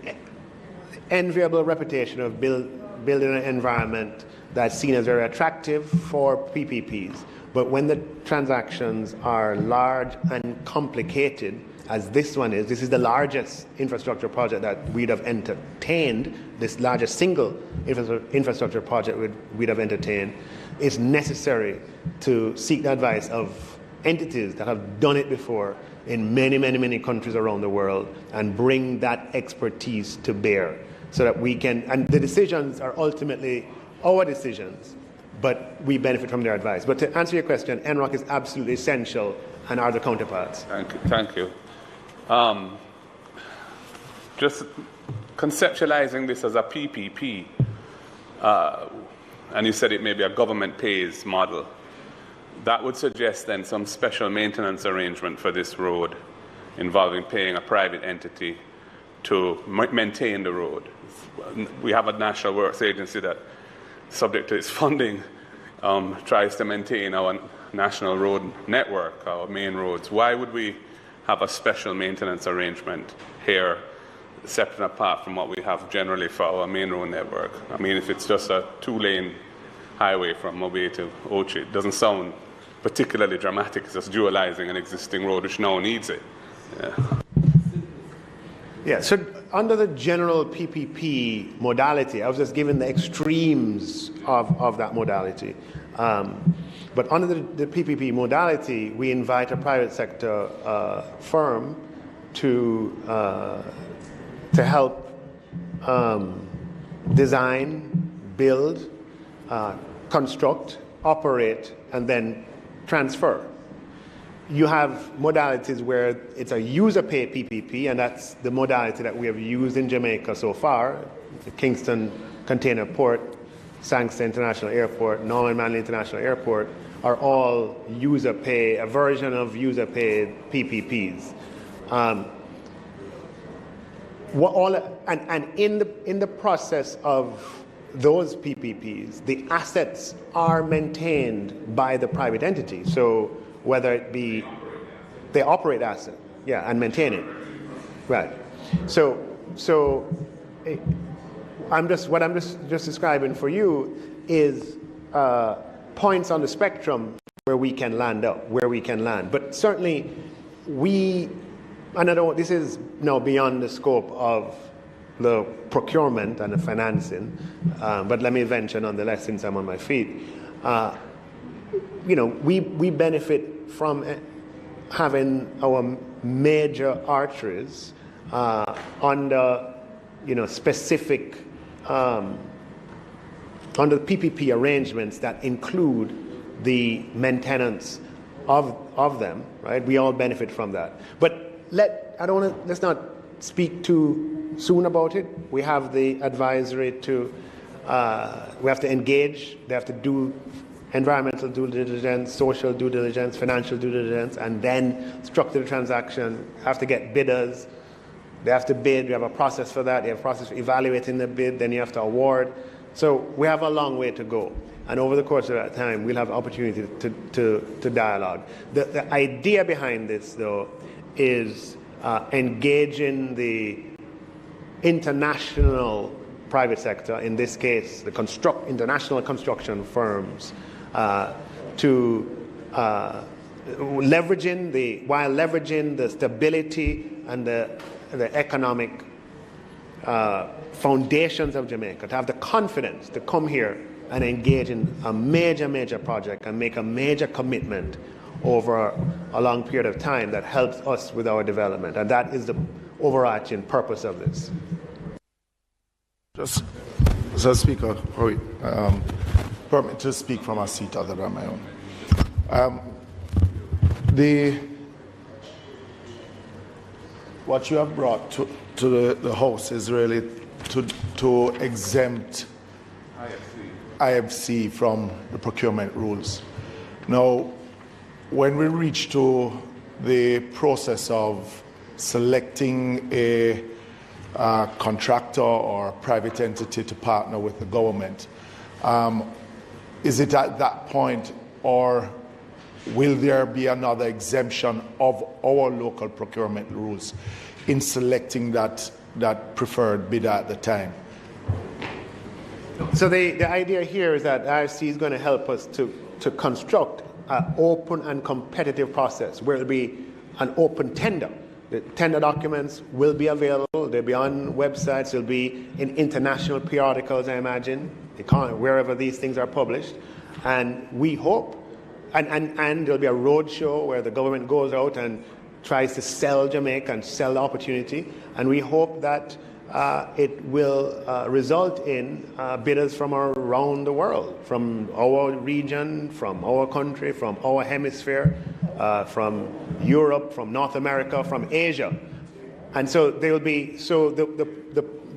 enviable reputation of building an environment that's seen as very attractive for PPPs. But when the transactions are large and complicated, as this one is, this is the largest infrastructure project that we'd have entertained, this largest single infrastructure project we'd have entertained, it's necessary to seek the advice of entities that have done it before in many, many, many countries around the world and bring that expertise to bear. so that we can, and the decisions are ultimately our decisions, but we benefit from their advice. But to answer your question, NROC is absolutely essential, and are the counterparts. Thank you. Just conceptualizing this as a PPP, and you said it may be a government pays model, that would suggest then some special maintenance arrangement for this road involving paying a private entity to maintain the road. We have a national works agency that, subject to its funding, tries to maintain our national road network, our main roads. Why would we have a special maintenance arrangement here, separate and apart from what we have generally for our main road network? I mean, if it's just a 2-lane highway from Mobay to Ochi, it doesn't sound particularly dramatic. It's just dualizing an existing road which now needs it. Yeah, so under the general PPP modality, I was just given the extremes of that modality. But under the PPP modality, we invite a private sector firm to help design, build, construct, operate, and then transfer. You have modalities where it's a user pay PPP, and that's the modality that we have used in Jamaica so far. The Kingston Container Port, Sangster International Airport, Norman Manley International Airport are all user pay, a version of user paid PPPs. In the process of those PPPs, the assets are maintained by the private entity. So whether it be they operate asset, and maintain it, right? So I'm just describing for you is points on the spectrum where we can land up, But certainly this is now beyond the scope of the procurement and the financing, but let me venture nonetheless since I'm on my feet. We benefit from having our major arteries under specific under PPP arrangements that include the maintenance of them, right? We all benefit from that. But let's not speak too soon about it. We have the advisory to we have to engage. They have to do environmental due diligence, social due diligence, financial due diligence, and then structure the transaction. Have to get bidders. They have to bid. We have a process for that. You have a process for evaluating the bid. Then you have to award. So we have a long way to go. And over the course of that time, we'll have opportunity to dialogue. The idea behind this, though, is engaging the international private sector, in this case, the international construction firms, leveraging the stability and the economic foundations of Jamaica, to have the confidence to come here and engage in a major project and make a major commitment over a long period of time that helps us with our development. And that is the overarching purpose of this. Just, Mr. Speaker, permit me to speak from a seat other than my own. What you have brought to the House is really to exempt IFC from the procurement rules. Now, when we reach to the process of selecting a contractor or private entity to partner with the government, is it at that point, or will there be another exemption of our local procurement rules in selecting that preferred bidder at the time? So the idea here is that IFC is going to help us to construct an open and competitive process where it will be an open tender. The tender documents will be available. They'll be on websites. They'll be in international periodicals, I imagine, wherever these things are published. And we hope, and there'll be a road show where the government goes out and tries to sell Jamaica and sell the opportunity. And we hope that it will result in bidders from around the world, from our region, from our country, from our hemisphere, from Europe, from North America, from Asia. And so there will be,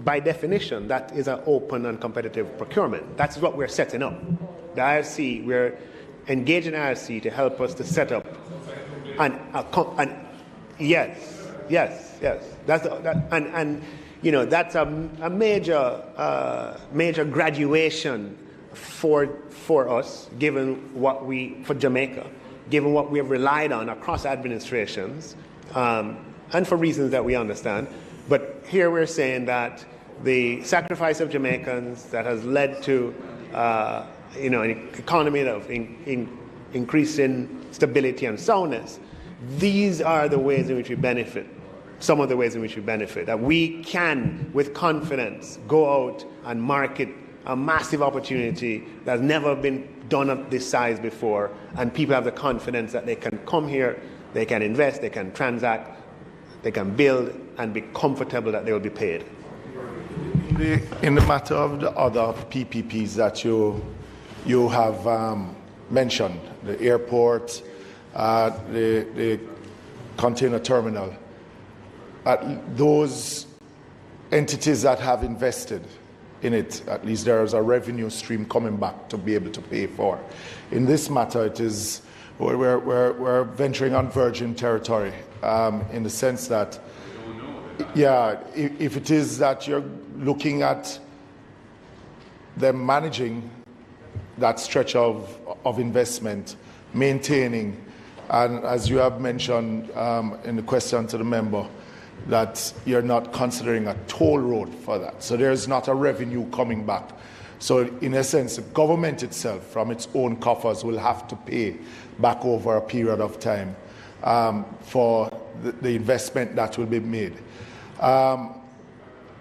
by definition, that is an open and competitive procurement. That's what we're setting up. The IFC, we're engaging IFC to help us to set up. Yes. That's that's a major graduation for us, given for Jamaica, given what we have relied on across administrations, and for reasons that we understand. But here we're saying that the sacrifice of Jamaicans that has led to an economy of increasing stability and soundness, these are the ways in which we benefit. Some of the ways in which we benefit, that we can, with confidence, go out and market a massive opportunity that's never been done of this size before, and people have the confidence that they can come here, they can invest, they can transact, they can build, and be comfortable that they will be paid. In the matter of the other PPPs that you have mentioned, the airport, the container terminal, those entities that have invested in it, at least there is a revenue stream coming back to be able to pay for. In this matter, it is we're venturing on virgin territory, in the sense that, if it is that you're looking at them managing that stretch of investment, maintaining, and as you have mentioned in the question to the member, that you're not considering a toll road for that. So there's not a revenue coming back. So in essence, the government itself, from its own coffers, will have to pay back over a period of time for the investment that will be made.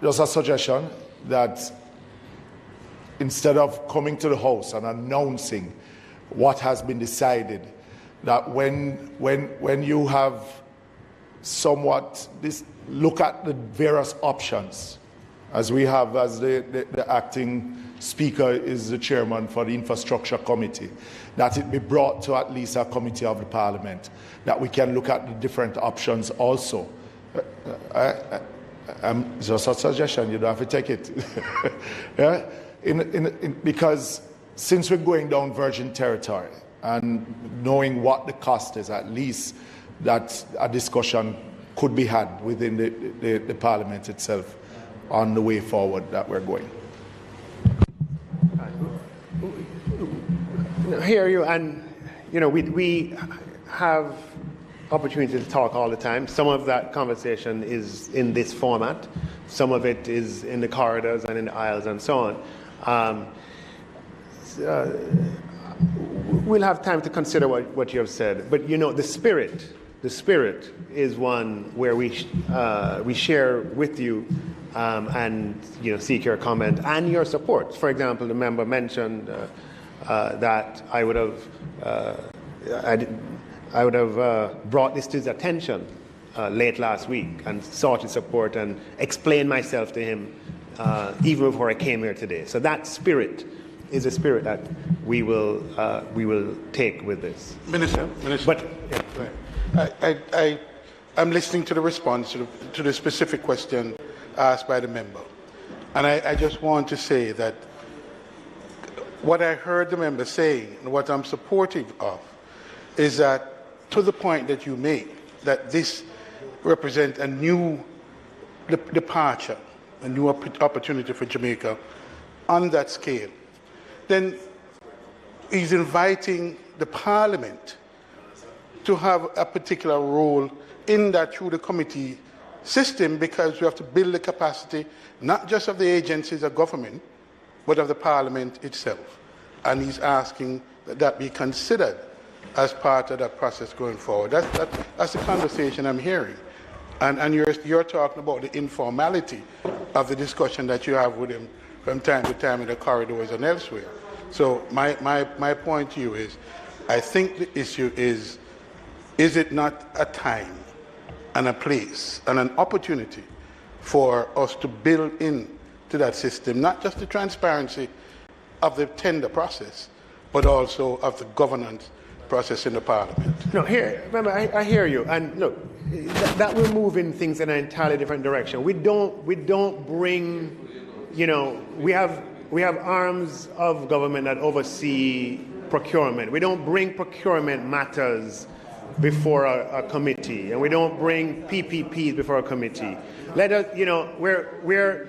Just a suggestion that instead of coming to the House and announcing what has been decided, that when you have somewhat this, look at the various options, as we have, as the acting speaker is the chairman for the infrastructure committee, that it be brought to at least a committee of the parliament, that we can look at the different options also. Just a suggestion, you don't have to take it. Yeah? Because since we're going down virgin territory and knowing what the cost is, at least that a discussion could be had within the parliament itself on the way forward that we're going. I hear you, and we have opportunity to talk all the time. Some of that conversation is in this format, some of it is in the corridors and in the aisles and so on. We'll have time to consider what you have said, but the spirit is one where we share with you and seek your comment and your support. For example, the member mentioned that I would have brought this to his attention late last week and sought his support and explained myself to him even before I came here today. So that spirit is a spirit that we will take with this. Minister. But yeah, go ahead. I'm listening to the response to the specific question asked by the member. And I just want to say that what I heard the member saying and what I'm supportive of is that to the point that you make, that this represents a new departure, a new opportunity for Jamaica on that scale, then he's inviting the Parliament to have a particular role in that through the committee system, because we have to build the capacity not just of the agencies of government, but of the Parliament itself. And he's asking that be considered as part of that process going forward. That's the conversation I'm hearing. And you're talking about the informality of the discussion that you have with him from time to time in the corridors and elsewhere. So my point to you is, I think the issue is it not a time and a place and an opportunity for us to build into that system, not just the transparency of the tender process, but also of the governance process in the Parliament. No, here, remember, I hear you, and look, that we're moving things in an entirely different direction. We don't bring, you know, we have arms of government that oversee procurement. We don't bring procurement matters before a committee, and we don't bring PPPs before a committee. Let us, you know, we're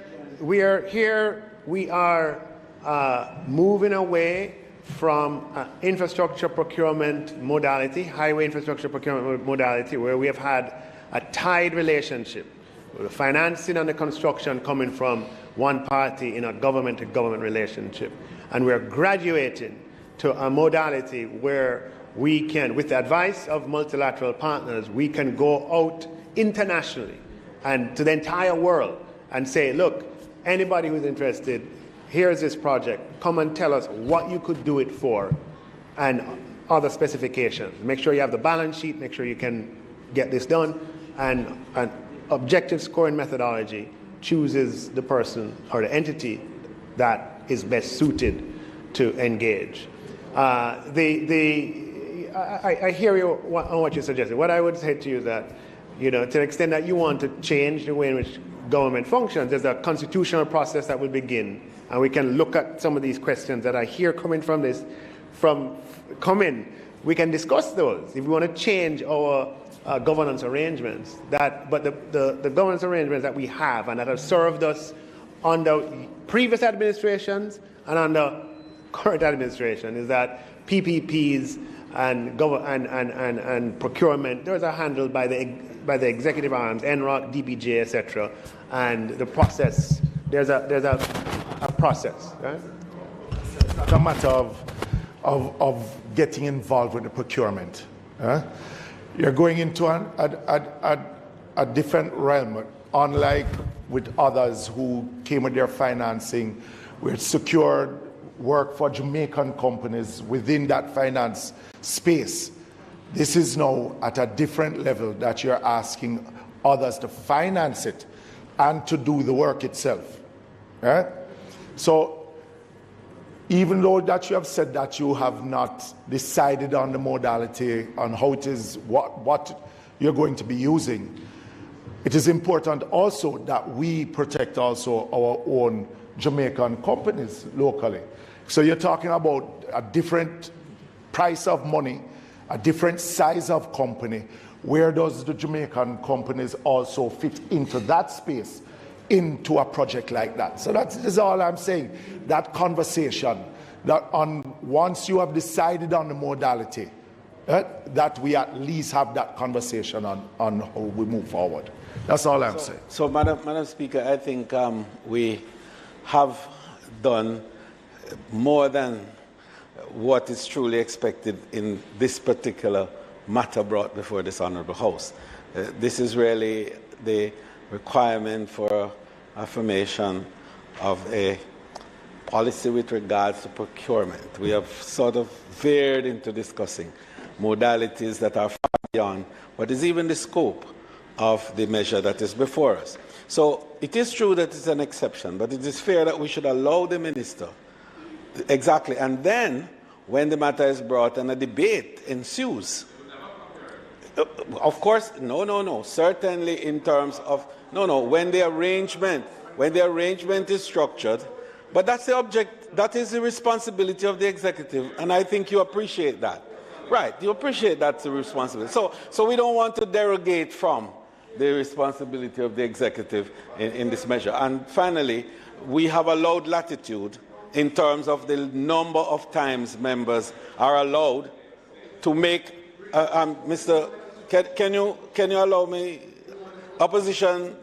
here. We are moving away from infrastructure procurement modality, highway infrastructure procurement modality, where we have had a tied relationship with the financing and the construction coming from one party in a government-to-government relationship. And we're graduating to a modality where we can, with the advice of multilateral partners, we can go out internationally and to the entire world and say, look, anybody who's interested, here's this project. Come and tell us what you could do it for and other specifications. Make sure you have the balance sheet, make sure you can get this done, and an objective scoring methodology chooses the person or the entity that is best suited to engage. I hear you on what you suggested. What I would say to you is that, you know, to the extent that you want to change the way in which government functions, there's a constitutional process that will begin, and we can look at some of these questions that I hear coming from this, we can discuss those if we want to change our governance arrangements. But the governance arrangements that we have and that have served us under previous administrations and under current administration is that PPPs and procurement, those are handled by the executive arms, NROC, DPJ, etc. And the process, there's a process. Right? It's not a matter of getting involved with the procurement. You're going into a different realm, unlike with others who came with their financing, we had secured work for Jamaican companies within that finance space. This is now at a different level that you're asking others to finance it and to do the work itself. Right? So even though that you have said that you have not decided on the modality, on how it is, what you're going to be using, it is important also that we protect also our own Jamaican companies locally. So you're talking about a different price of money, a different size of company. Where does the Jamaican companies also fit into that space, into a project like that? So that's all I'm saying. That conversation, that once you have decided on the modality, that we at least have that conversation on how we move forward. That's all I'm saying. So, Madam Speaker, I think we have done more than what is truly expected in this particular matter brought before this Honourable House. This is really the requirement for affirmation of a policy with regards to procurement. We have sort of veered into discussing modalities that are far beyond what is even the scope of the measure that is before us. So it is true that it's an exception, but it is fair that we should allow the minister. Exactly. And then, when the matter is brought and a debate ensues, of course, no. Certainly in terms of, when the arrangement is structured, but that's the object, that is the responsibility of the executive, and I think you appreciate that. Right, you appreciate that's the responsibility. So we don't want to derogate from the responsibility of the executive in this measure. And finally, we have allowed latitude in terms of the number of times members are allowed to make, Mr. Can you allow me, opposition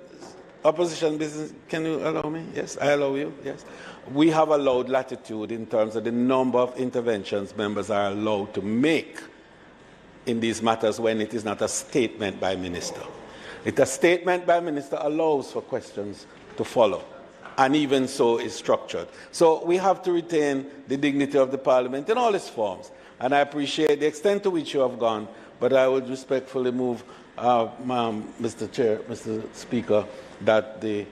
business, can you allow me? Yes, I allow you, yes. We have allowed latitude in terms of the number of interventions members are allowed to make in these matters when it is not a statement by minister. If a statement by minister allows for questions to follow, and even so is structured. So we have to retain the dignity of the Parliament in all its forms. And I appreciate the extent to which you have gone but I would respectfully move, Mr. Speaker, that the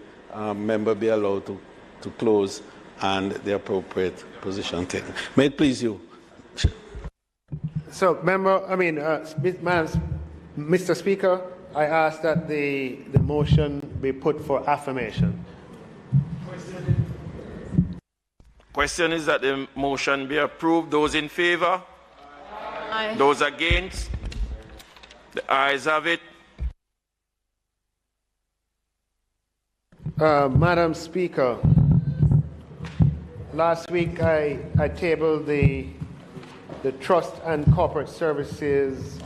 member be allowed to close and the appropriate position taken. May it please you. So, Mr. Speaker, I ask that the motion be put for affirmation. Question is that the motion be approved. Those in favor? Aye. Those against? The ayes have it. Madam Speaker, last week I tabled the Trust and Corporate Services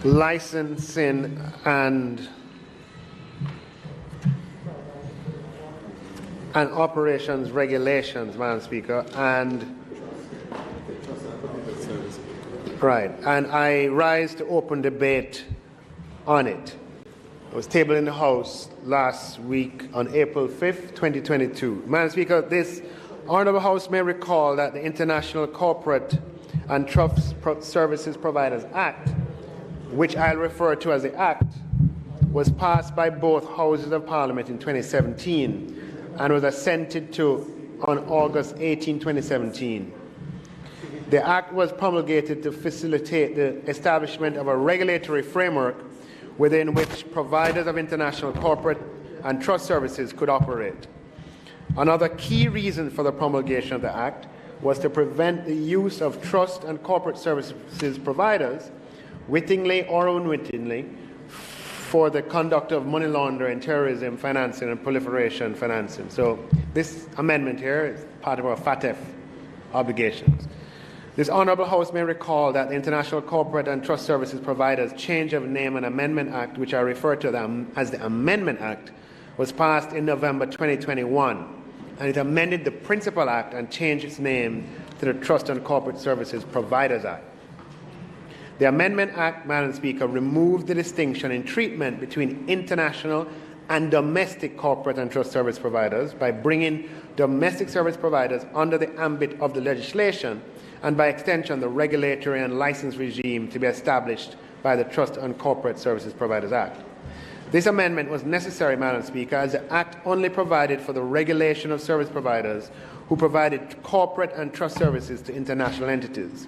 licensing and operations regulations, Madam Speaker, and I rise to open debate on it. It was tabled in the House last week on April 5th, 2022. Madam Speaker, this Honourable House may recall that the International Corporate and Trust Services Providers Act, which I'll refer to as the Act, was passed by both Houses of Parliament in 2017 and was assented to on August 18, 2017. The Act was promulgated to facilitate the establishment of a regulatory framework within which providers of international corporate and trust services could operate. Another key reason for the promulgation of the Act was to prevent the use of trust and corporate services providers, wittingly or unwittingly, for the conduct of money laundering, terrorism, financing, and proliferation financing. So this amendment here is part of our FATF obligations. This Honourable House may recall that the International Corporate and Trust Services Providers Change of Name and Amendment Act, which I refer to them as the Amendment Act, was passed in November 2021, and it amended the Principal Act and changed its name to the Trust and Corporate Services Providers Act. The Amendment Act, Madam Speaker, removed the distinction in treatment between international and domestic corporate and trust service providers by bringing domestic service providers under the ambit of the legislation and, by extension, the regulatory and license regime to be established by the Trust and Corporate Services Providers Act. This amendment was necessary, Madam Speaker, as the Act only provided for the regulation of service providers who provided corporate and trust services to international entities.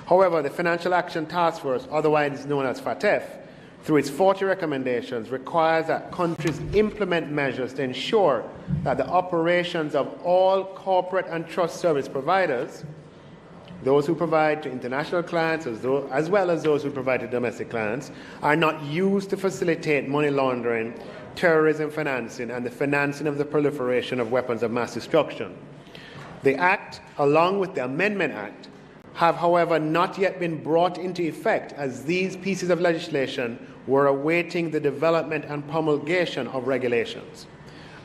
However, the Financial Action Task Force, otherwise known as FATF, through its 40 recommendations, requires that countries implement measures to ensure that the operations of all corporate and trust service providers, those who provide to international clients as well as those who provide to domestic clients, are not used to facilitate money laundering, terrorism financing, and the financing of the proliferation of weapons of mass destruction. The Act, along with the Amendment Act, have, however, not yet been brought into effect, as these pieces of legislation were awaiting the development and promulgation of regulations.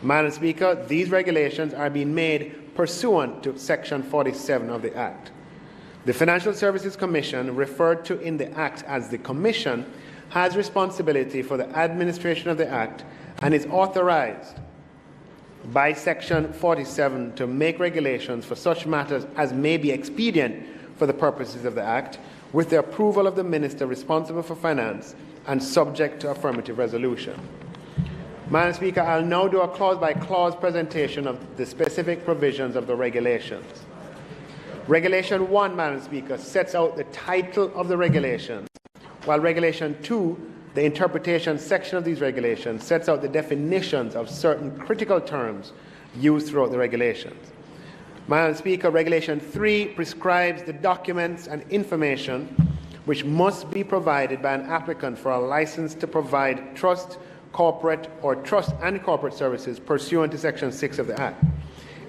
Madam Speaker, these regulations are being made pursuant to Section 47 of the Act. The Financial Services Commission, referred to in the Act as the Commission, has responsibility for the administration of the Act and is authorized by Section 47 to make regulations for such matters as may be expedient for the purposes of the Act, with the approval of the Minister responsible for finance and subject to affirmative resolution. Madam Speaker, I'll now do a clause-by-clause presentation of the specific provisions of the regulations. Regulation 1, Madam Speaker, sets out the title of the regulations, while Regulation 2, the interpretation section of these regulations, sets out the definitions of certain critical terms used throughout the regulations. Madam Speaker, Regulation 3 prescribes the documents and information which must be provided by an applicant for a license to provide trust, corporate, or trust and corporate services pursuant to Section 6 of the Act.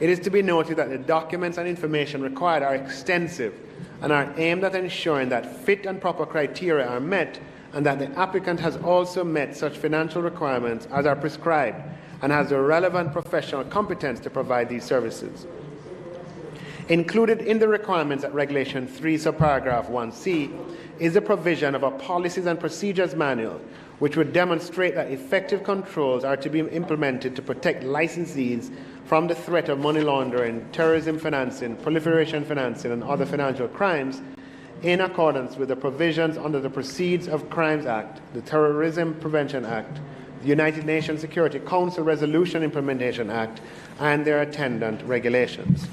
It is to be noted that the documents and information required are extensive and are aimed at ensuring that fit and proper criteria are met, and that the applicant has also met such financial requirements as are prescribed and has the relevant professional competence to provide these services. Included in the requirements at Regulation 3, subparagraph 1c, is the provision of a policies and procedures manual, which would demonstrate that effective controls are to be implemented to protect licensees from the threat of money laundering, terrorism financing, proliferation financing, and other financial crimes, in accordance with the provisions under the Proceeds of Crimes Act, the Terrorism Prevention Act, the United Nations Security Council Resolution Implementation Act, and their attendant regulations.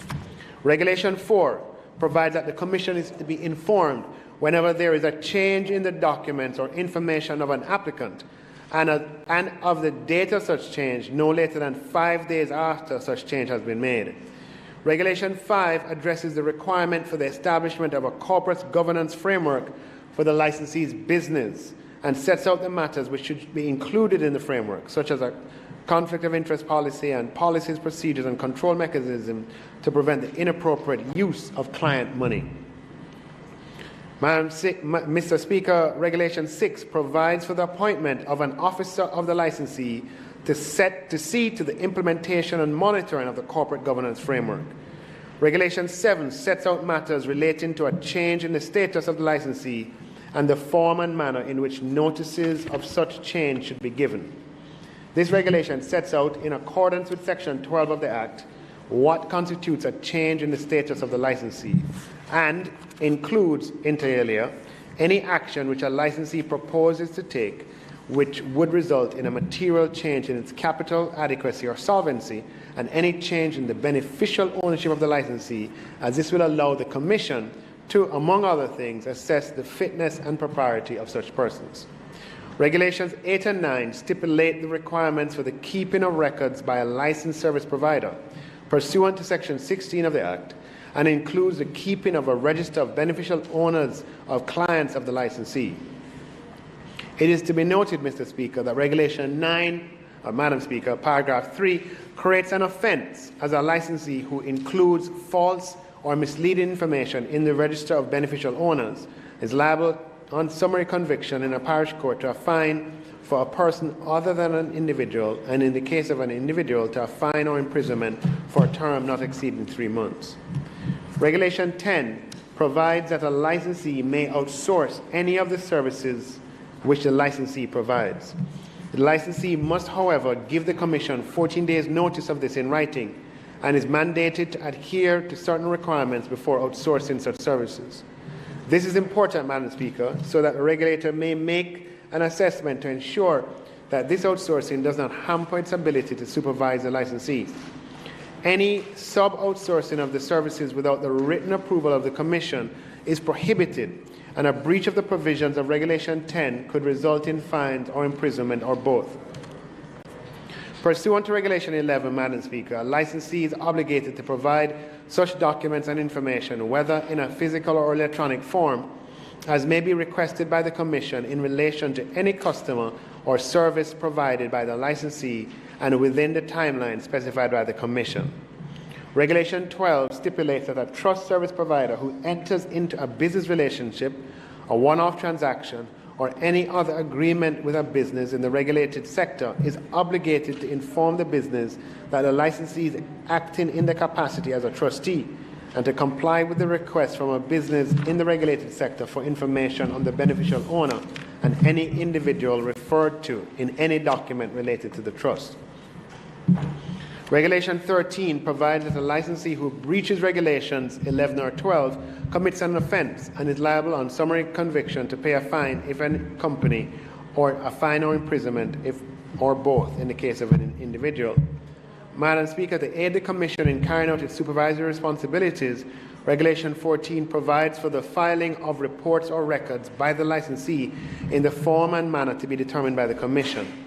Regulation 4 provides that the Commission is to be informed whenever there is a change in the documents or information of an applicant and of the date of such change no later than 5 days after such change has been made. Regulation 5 addresses the requirement for the establishment of a corporate governance framework for the licensee's business and sets out the matters which should be included in the framework, such as a conflict of interest policy and policies, procedures, and control mechanisms to prevent the inappropriate use of client money. Mr. Speaker, Regulation 6 provides for the appointment of an officer of the licensee to see to the implementation and monitoring of the corporate governance framework. Regulation 7 sets out matters relating to a change in the status of the licensee and the form and manner in which notices of such change should be given. This regulation sets out, in accordance with Section 12 of the Act, what constitutes a change in the status of the licensee and includes, inter alia, any action which a licensee proposes to take which would result in a material change in its capital adequacy or solvency, and any change in the beneficial ownership of the licensee, as this will allow the Commission to, among other things, assess the fitness and propriety of such persons. Regulations 8 and 9 stipulate the requirements for the keeping of records by a licensed service provider pursuant to Section 16 of the Act, and includes the keeping of a register of beneficial owners of clients of the licensee. It is to be noted, Mr. Speaker, that Regulation 9, Madam Speaker, paragraph 3, creates an offence as a licensee who includes false or misleading information in the register of beneficial owners is liable on summary conviction in a parish court to a fine for a person other than an individual, and in the case of an individual to a fine or imprisonment for a term not exceeding 3 months. Regulation 10 provides that a licensee may outsource any of the services which the licensee provides. The licensee must, however, give the Commission 14 days notice of this in writing and is mandated to adhere to certain requirements before outsourcing such services. This is important, Madam Speaker, so that the regulator may make an assessment to ensure that this outsourcing does not hamper its ability to supervise the licensee. Any sub-outsourcing of the services without the written approval of the Commission is prohibited, and a breach of the provisions of Regulation 10 could result in fines or imprisonment or both. Pursuant to Regulation 11, Madam Speaker, a licensee is obligated to provide such documents and information, whether in a physical or electronic form, as may be requested by the Commission in relation to any customer or service provided by the licensee and within the timeline specified by the Commission. Regulation 12 stipulates that a trust service provider who enters into a business relationship, a one-off transaction, or any other agreement with a business in the regulated sector is obligated to inform the business that the licensee is acting in the capacity as a trustee and to comply with the request from a business in the regulated sector for information on the beneficial owner and any individual referred to in any document related to the trust. Regulation 13 provides that a licensee who breaches Regulations 11 or 12 commits an offence and is liable on summary conviction to pay a fine if any company, or a fine or imprisonment if or both in the case of an individual. Madam Speaker, to aid the Commission in carrying out its supervisory responsibilities, Regulation 14 provides for the filing of reports or records by the licensee in the form and manner to be determined by the Commission.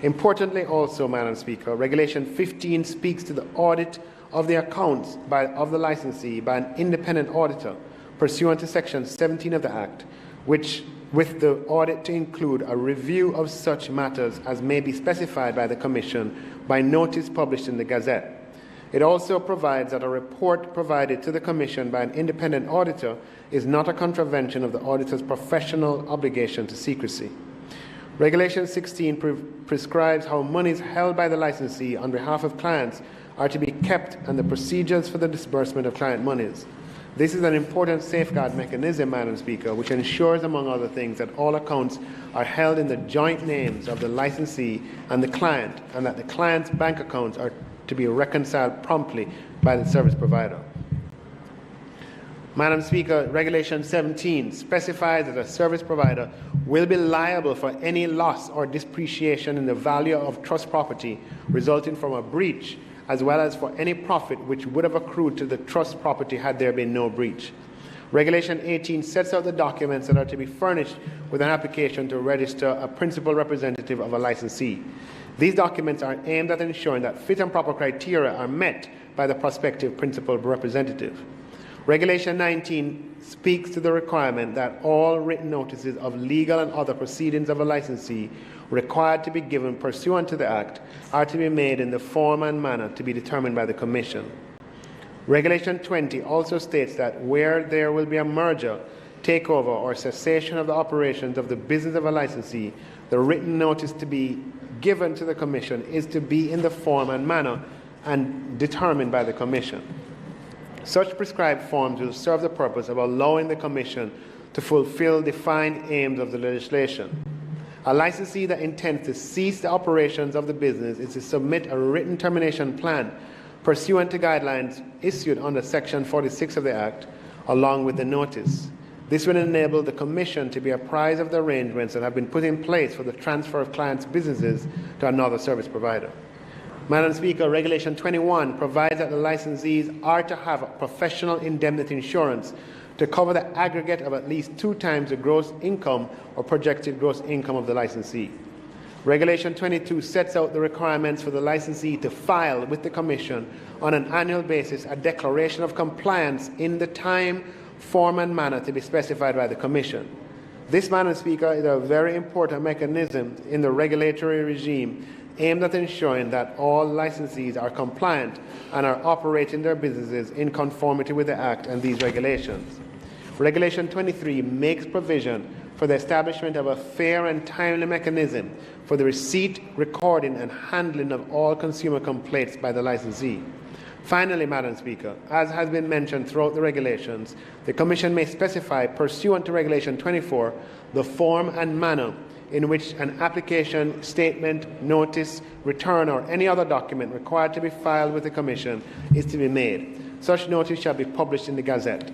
Importantly also, Madam Speaker, Regulation 15 speaks to the audit of the accounts of the licensee by an independent auditor pursuant to Section 17 of the Act, with the audit to include a review of such matters as may be specified by the Commission by notice published in the Gazette. It also provides that a report provided to the Commission by an independent auditor is not a contravention of the auditor's professional obligation to secrecy. Regulation 16 prescribes how monies held by the licensee on behalf of clients are to be kept and the procedures for the disbursement of client monies. This is an important safeguard mechanism, Madam Speaker, which ensures, among other things, that all accounts are held in the joint names of the licensee and the client, and that the client's bank accounts are to be reconciled promptly by the service provider. Madam Speaker, Regulation 17 specifies that a service provider will be liable for any loss or depreciation in the value of trust property resulting from a breach, as well as for any profit which would have accrued to the trust property had there been no breach. Regulation 18 sets out the documents that are to be furnished with an application to register a principal representative of a licensee. These documents are aimed at ensuring that fit and proper criteria are met by the prospective principal representative. Regulation 19 speaks to the requirement that all written notices of legal and other proceedings of a licensee required to be given pursuant to the Act are to be made in the form and manner to be determined by the Commission. Regulation 20 also states that where there will be a merger, takeover, or cessation of the operations of the business of a licensee, the written notice to be given to the Commission is to be in the form and manner and determined by the Commission. Such prescribed forms will serve the purpose of allowing the Commission to fulfill defined aims of the legislation. A licensee that intends to cease the operations of the business is to submit a written termination plan pursuant to guidelines issued under Section 46 of the Act, along with the notice. This will enable the Commission to be apprised of the arrangements that have been put in place for the transfer of clients' businesses to another service provider. Madam Speaker, Regulation 21 provides that the licensees are to have a professional indemnity insurance to cover the aggregate of at least 2 times the gross income or projected gross income of the licensee. Regulation 22 sets out the requirements for the licensee to file with the Commission on an annual basis a declaration of compliance in the time, form and manner to be specified by the Commission. This, Madam Speaker, is a very important mechanism in the regulatory regime aimed at ensuring that all licensees are compliant and are operating their businesses in conformity with the Act and these regulations. Regulation 23 makes provision for the establishment of a fair and timely mechanism for the receipt, recording and handling of all consumer complaints by the licensee. Finally, Madam Speaker, as has been mentioned throughout the regulations, the Commission may specify, pursuant to Regulation 24, the form and manner in which an application, statement, notice, return or any other document required to be filed with the Commission is to be made. Such notice shall be published in the Gazette.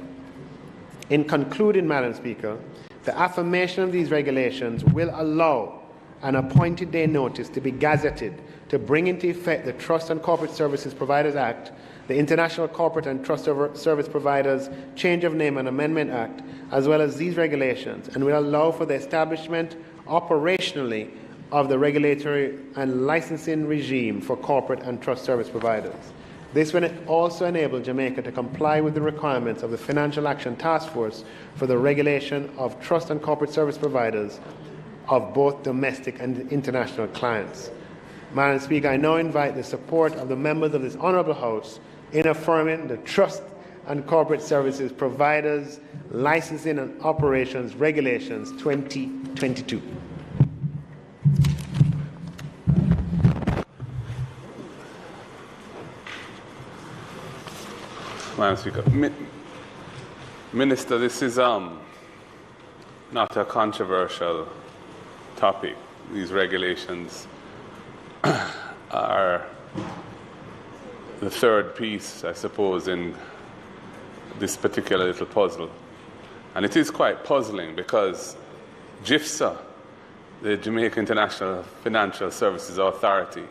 In concluding, Madam Speaker, the affirmation of these regulations will allow an appointed day notice to be gazetted to bring into effect the Trust and Corporate Services Providers Act, the International Corporate and Trust Service Providers Change of Name and Amendment Act, as well as these regulations, and will allow for the establishment operationally of the regulatory and licensing regime for corporate and trust service providers. This will also enable Jamaica to comply with the requirements of the Financial Action Task Force for the regulation of trust and corporate service providers of both domestic and international clients. Madam Speaker, I now invite the support of the members of this Honourable House in affirming the Trust and Corporate Services Providers Licensing and Operations Regulations 2022. Madam Speaker. Minister, this is not a controversial topic. These regulations are the third piece, I suppose, in this particular little puzzle. And it is quite puzzling because JISTV, the Jamaica International Financial Services Authority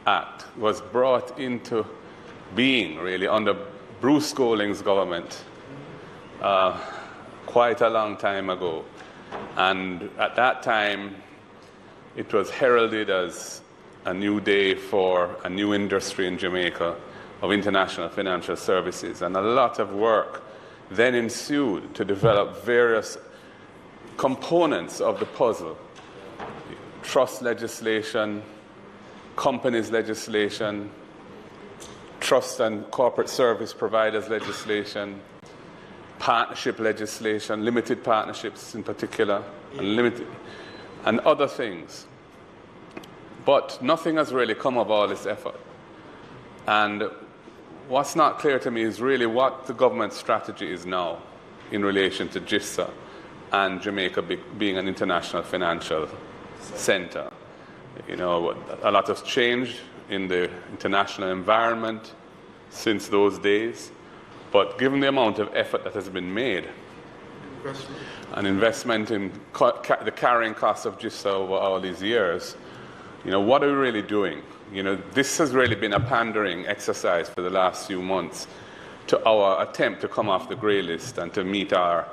Act, was brought into being really under Bruce Golding's government quite a long time ago. And at that time, it was heralded as a new day for a new industry in Jamaica of international financial services. And a lot of work then ensued to develop various components of the puzzle. Trust legislation, companies legislation, trust and corporate service providers legislation, partnership legislation, limited partnerships in particular, and other things. But nothing has really come of all this effort. And what's not clear to me is really what the government's strategy is now in relation to JISTV and Jamaica being an international financial center. You know, a lot has changed in the international environment since those days. But given the amount of effort that has been made, an investment in the carrying costs of JISTV over all these years, what are we really doing? This has really been a pandering exercise for the last few months to our attempt to come off the grey list and to meet our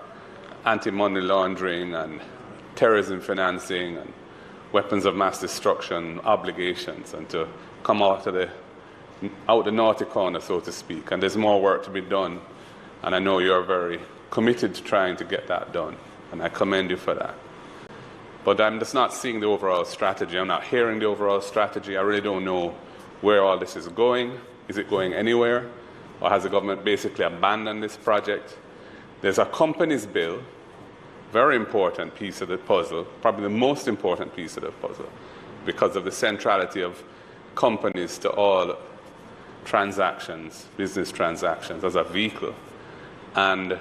anti-money laundering and terrorism financing and weapons of mass destruction obligations, and to come out the naughty corner, so to speak. And there's more work to be done, and I know you're very committed to trying to get that done, and I commend you for that. But I'm just not seeing the overall strategy. I'm not hearing the overall strategy. I really don't know where all this is going. Is it going anywhere? Or has the government basically abandoned this project? There's a companies bill, very important piece of the puzzle, probably the most important piece of the puzzle, because of the centrality of companies to all transactions, business transactions, as a vehicle. And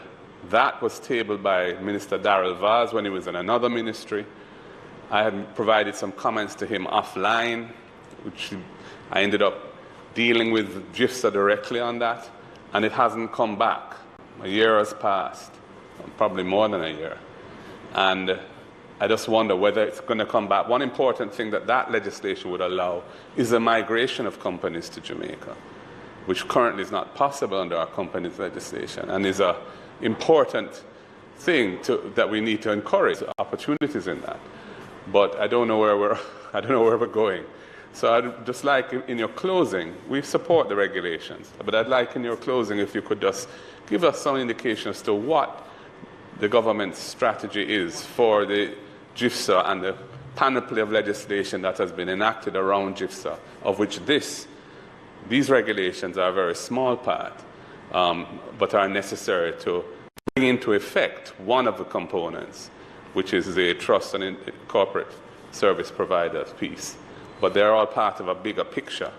that was tabled by Minister Darrell Vaz when he was in another ministry. I had provided some comments to him offline, which I ended up dealing with JISTV directly on that, and it hasn't come back. A year has passed, probably more than a year. And I just wonder whether it's going to come back. One important thing that legislation would allow is the migration of companies to Jamaica, which currently is not possible under our companies legislation, and is an important thing that we need to encourage opportunities in that. But I don't know where we're going. So I'd just like, in your closing, we support the regulations, but I'd like in your closing if you could just give us some indication as to what the government's strategy is for the JISTV and the panoply of legislation that has been enacted around JISTV, of which these regulations are a very small part, but are necessary to bring into effect one of the components, which is the trust and corporate service provider piece. But they're all part of a bigger picture,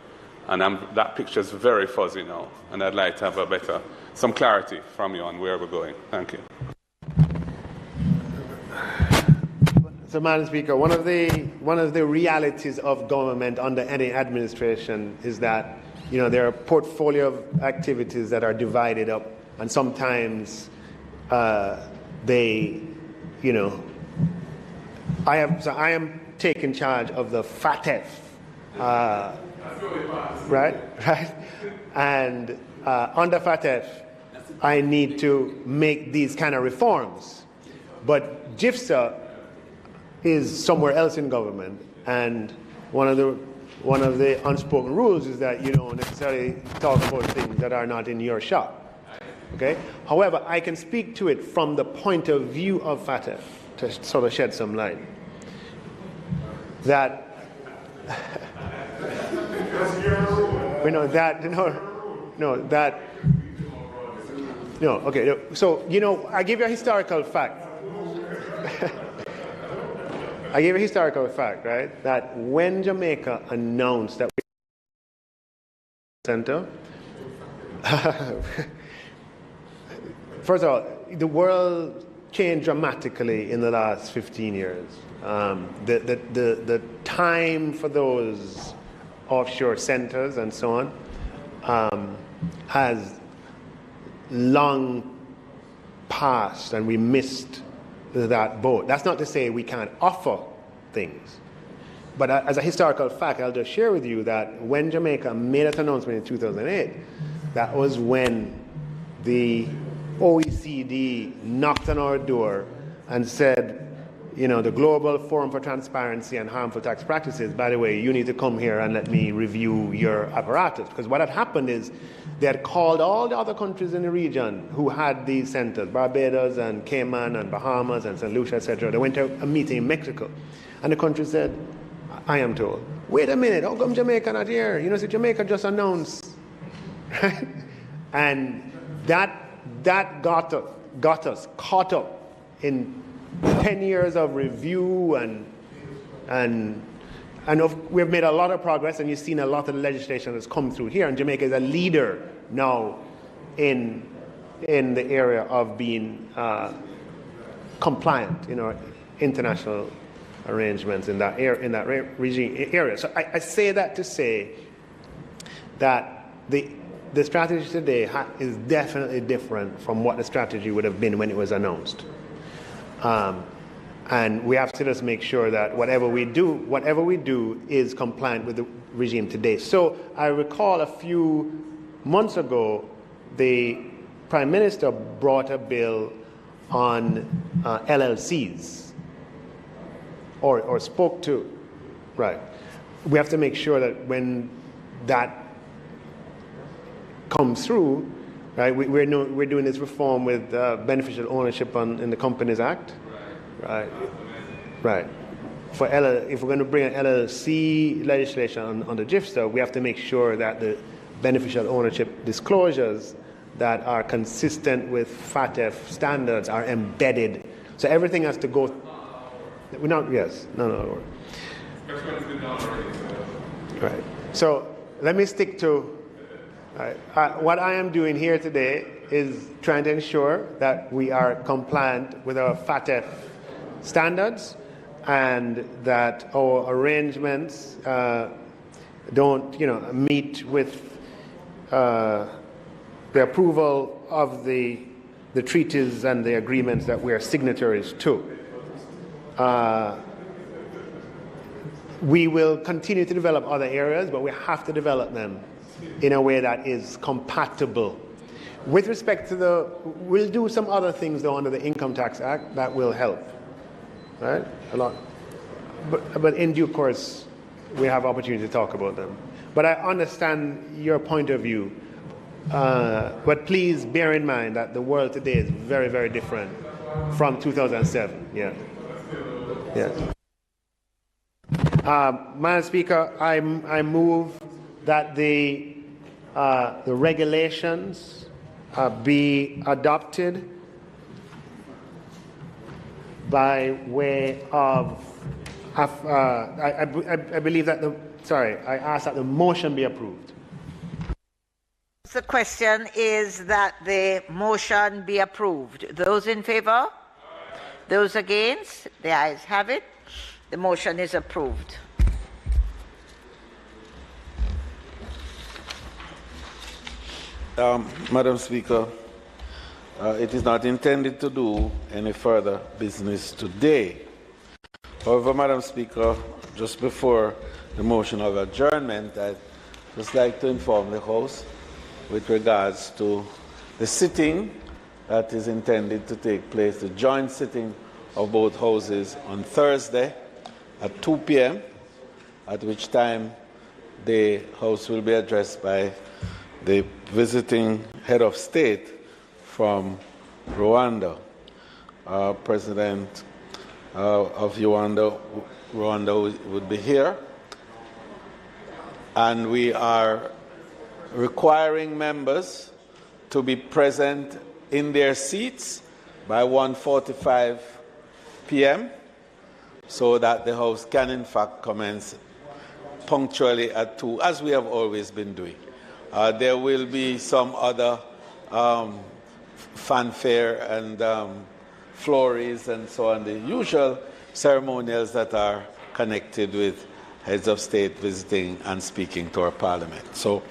and that picture is very fuzzy now, and I'd like to have some clarity from you on where we're going. Thank you. So, Madam Speaker, one of the realities of government under any administration is that there are a portfolio of activities that are divided up, and sometimes I am taking charge of the FATF, right? And under FATF, I need to make these kind of reforms. But JISTV is somewhere else in government, and one of the unspoken rules is that you don't necessarily talk about things that are not in your shop. Okay? However, I can speak to it from the point of view of FATF to sort of shed some light. So, I give you a historical fact. I give a historical fact, right? That when Jamaica announced that we center, first of all, the world changed dramatically in the last 15 years. The time for those offshore centers and so on has long passed, and we missed that boat. That's not to say we can't offer things. But as a historical fact, I'll just share with you that when Jamaica made that announcement in 2008, that was when the OECD knocked on our door and said, the Global Forum for Transparency and Harmful Tax Practices, by the way, you need to come here and let me review your apparatus. Because what had happened is they had called all the other countries in the region who had these centers, Barbados and Cayman and Bahamas and St. Lucia, etc. They went to a meeting in Mexico. And the country said, I am told, wait a minute, how come Jamaica not here? So Jamaica just announced. Right? And that got us caught up in 10 years of review and we've made a lot of progress, and you've seen a lot of the legislation that's come through here, and Jamaica is a leader now in the area of being compliant in our international arrangements in that area. So I say that to say that the the strategy today is definitely different from what the strategy would have been when it was announced. And we have to just make sure that whatever we do is compliant with the regime today. So I recall a few months ago, the Prime Minister brought a bill on LLCs, or spoke to, right. We have to make sure that when that comes through, right, we're doing this reform with beneficial ownership in the Companies Act. Right. If we're going to bring an LLC legislation on the JISTV, we have to make sure that the beneficial ownership disclosures that are consistent with FATF standards are embedded. So everything has to go. No. Right. So let me stick to. What I am doing here today is trying to ensure that we are compliant with our FATF standards and that our arrangements don't, meet with the approval of the treaties and the agreements that we are signatories to. We will continue to develop other areas, but we have to develop them in a way that is compatible. With respect to we'll do some other things though under the Income Tax Act that will help. Right? A lot. But in due course, we have opportunity to talk about them. But I understand your point of view. But please bear in mind that the world today is very, very different from 2007. Yeah. Madam Speaker, I move that the regulations be adopted by way of, I believe that I ask that the motion be approved. The question is that the motion be approved. Those in favor? Those against? The ayes have it. The motion is approved. Madam Speaker, it is not intended to do any further business today. However, Madam Speaker, just before the motion of adjournment, I'd just like to inform the House with regards to the sitting that is intended to take place, the joint sitting of both houses on Thursday at 2 p.m., at which time the House will be addressed by the visiting head of state from Rwanda. President of Rwanda would be here. And we are requiring members to be present in their seats by 1:45 p.m. so that the House can in fact commence punctually at 2, as we have always been doing. There will be some other fanfare and florries and so on, the usual ceremonials that are connected with heads of state visiting and speaking to our parliament. So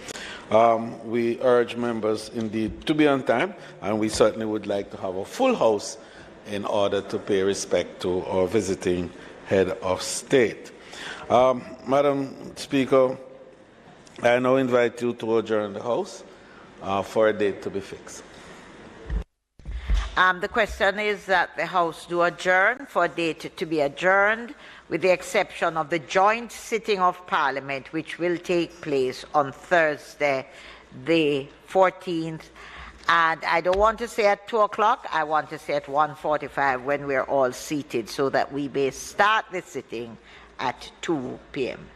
we urge members indeed to be on time, and we certainly would like to have a full house in order to pay respect to our visiting head of state. Madam Speaker, I now invite you to adjourn the House for a date to be fixed. The question is that the House do adjourn for a date to be adjourned, with the exception of the joint sitting of Parliament, which will take place on Thursday, the 14th. And I don't want to say at 2 o'clock, I want to say at 1:45 when we're all seated, so that we may start the sitting at 2 p.m.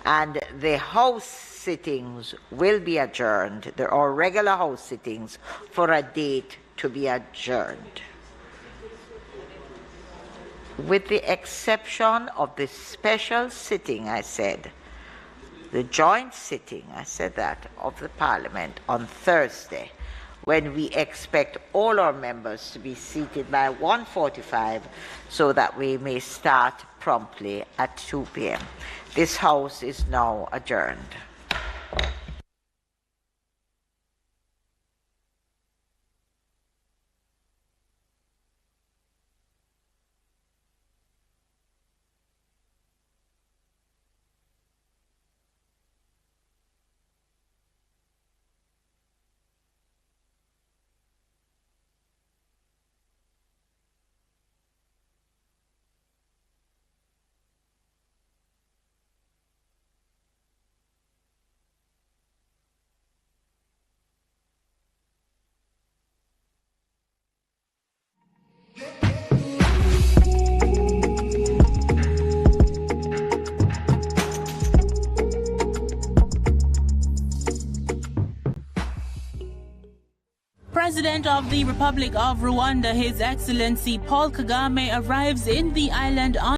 And the House sittings will be adjourned. There are regular House sittings for a date to be adjourned. With the exception of the special sitting, I said, the joint sitting, I said that, of the Parliament on Thursday, when we expect all our members to be seated by 1:45 so that we may start promptly at 2 p.m. This House is now adjourned. President of the Republic of Rwanda, His Excellency Paul Kagame, arrives in the island on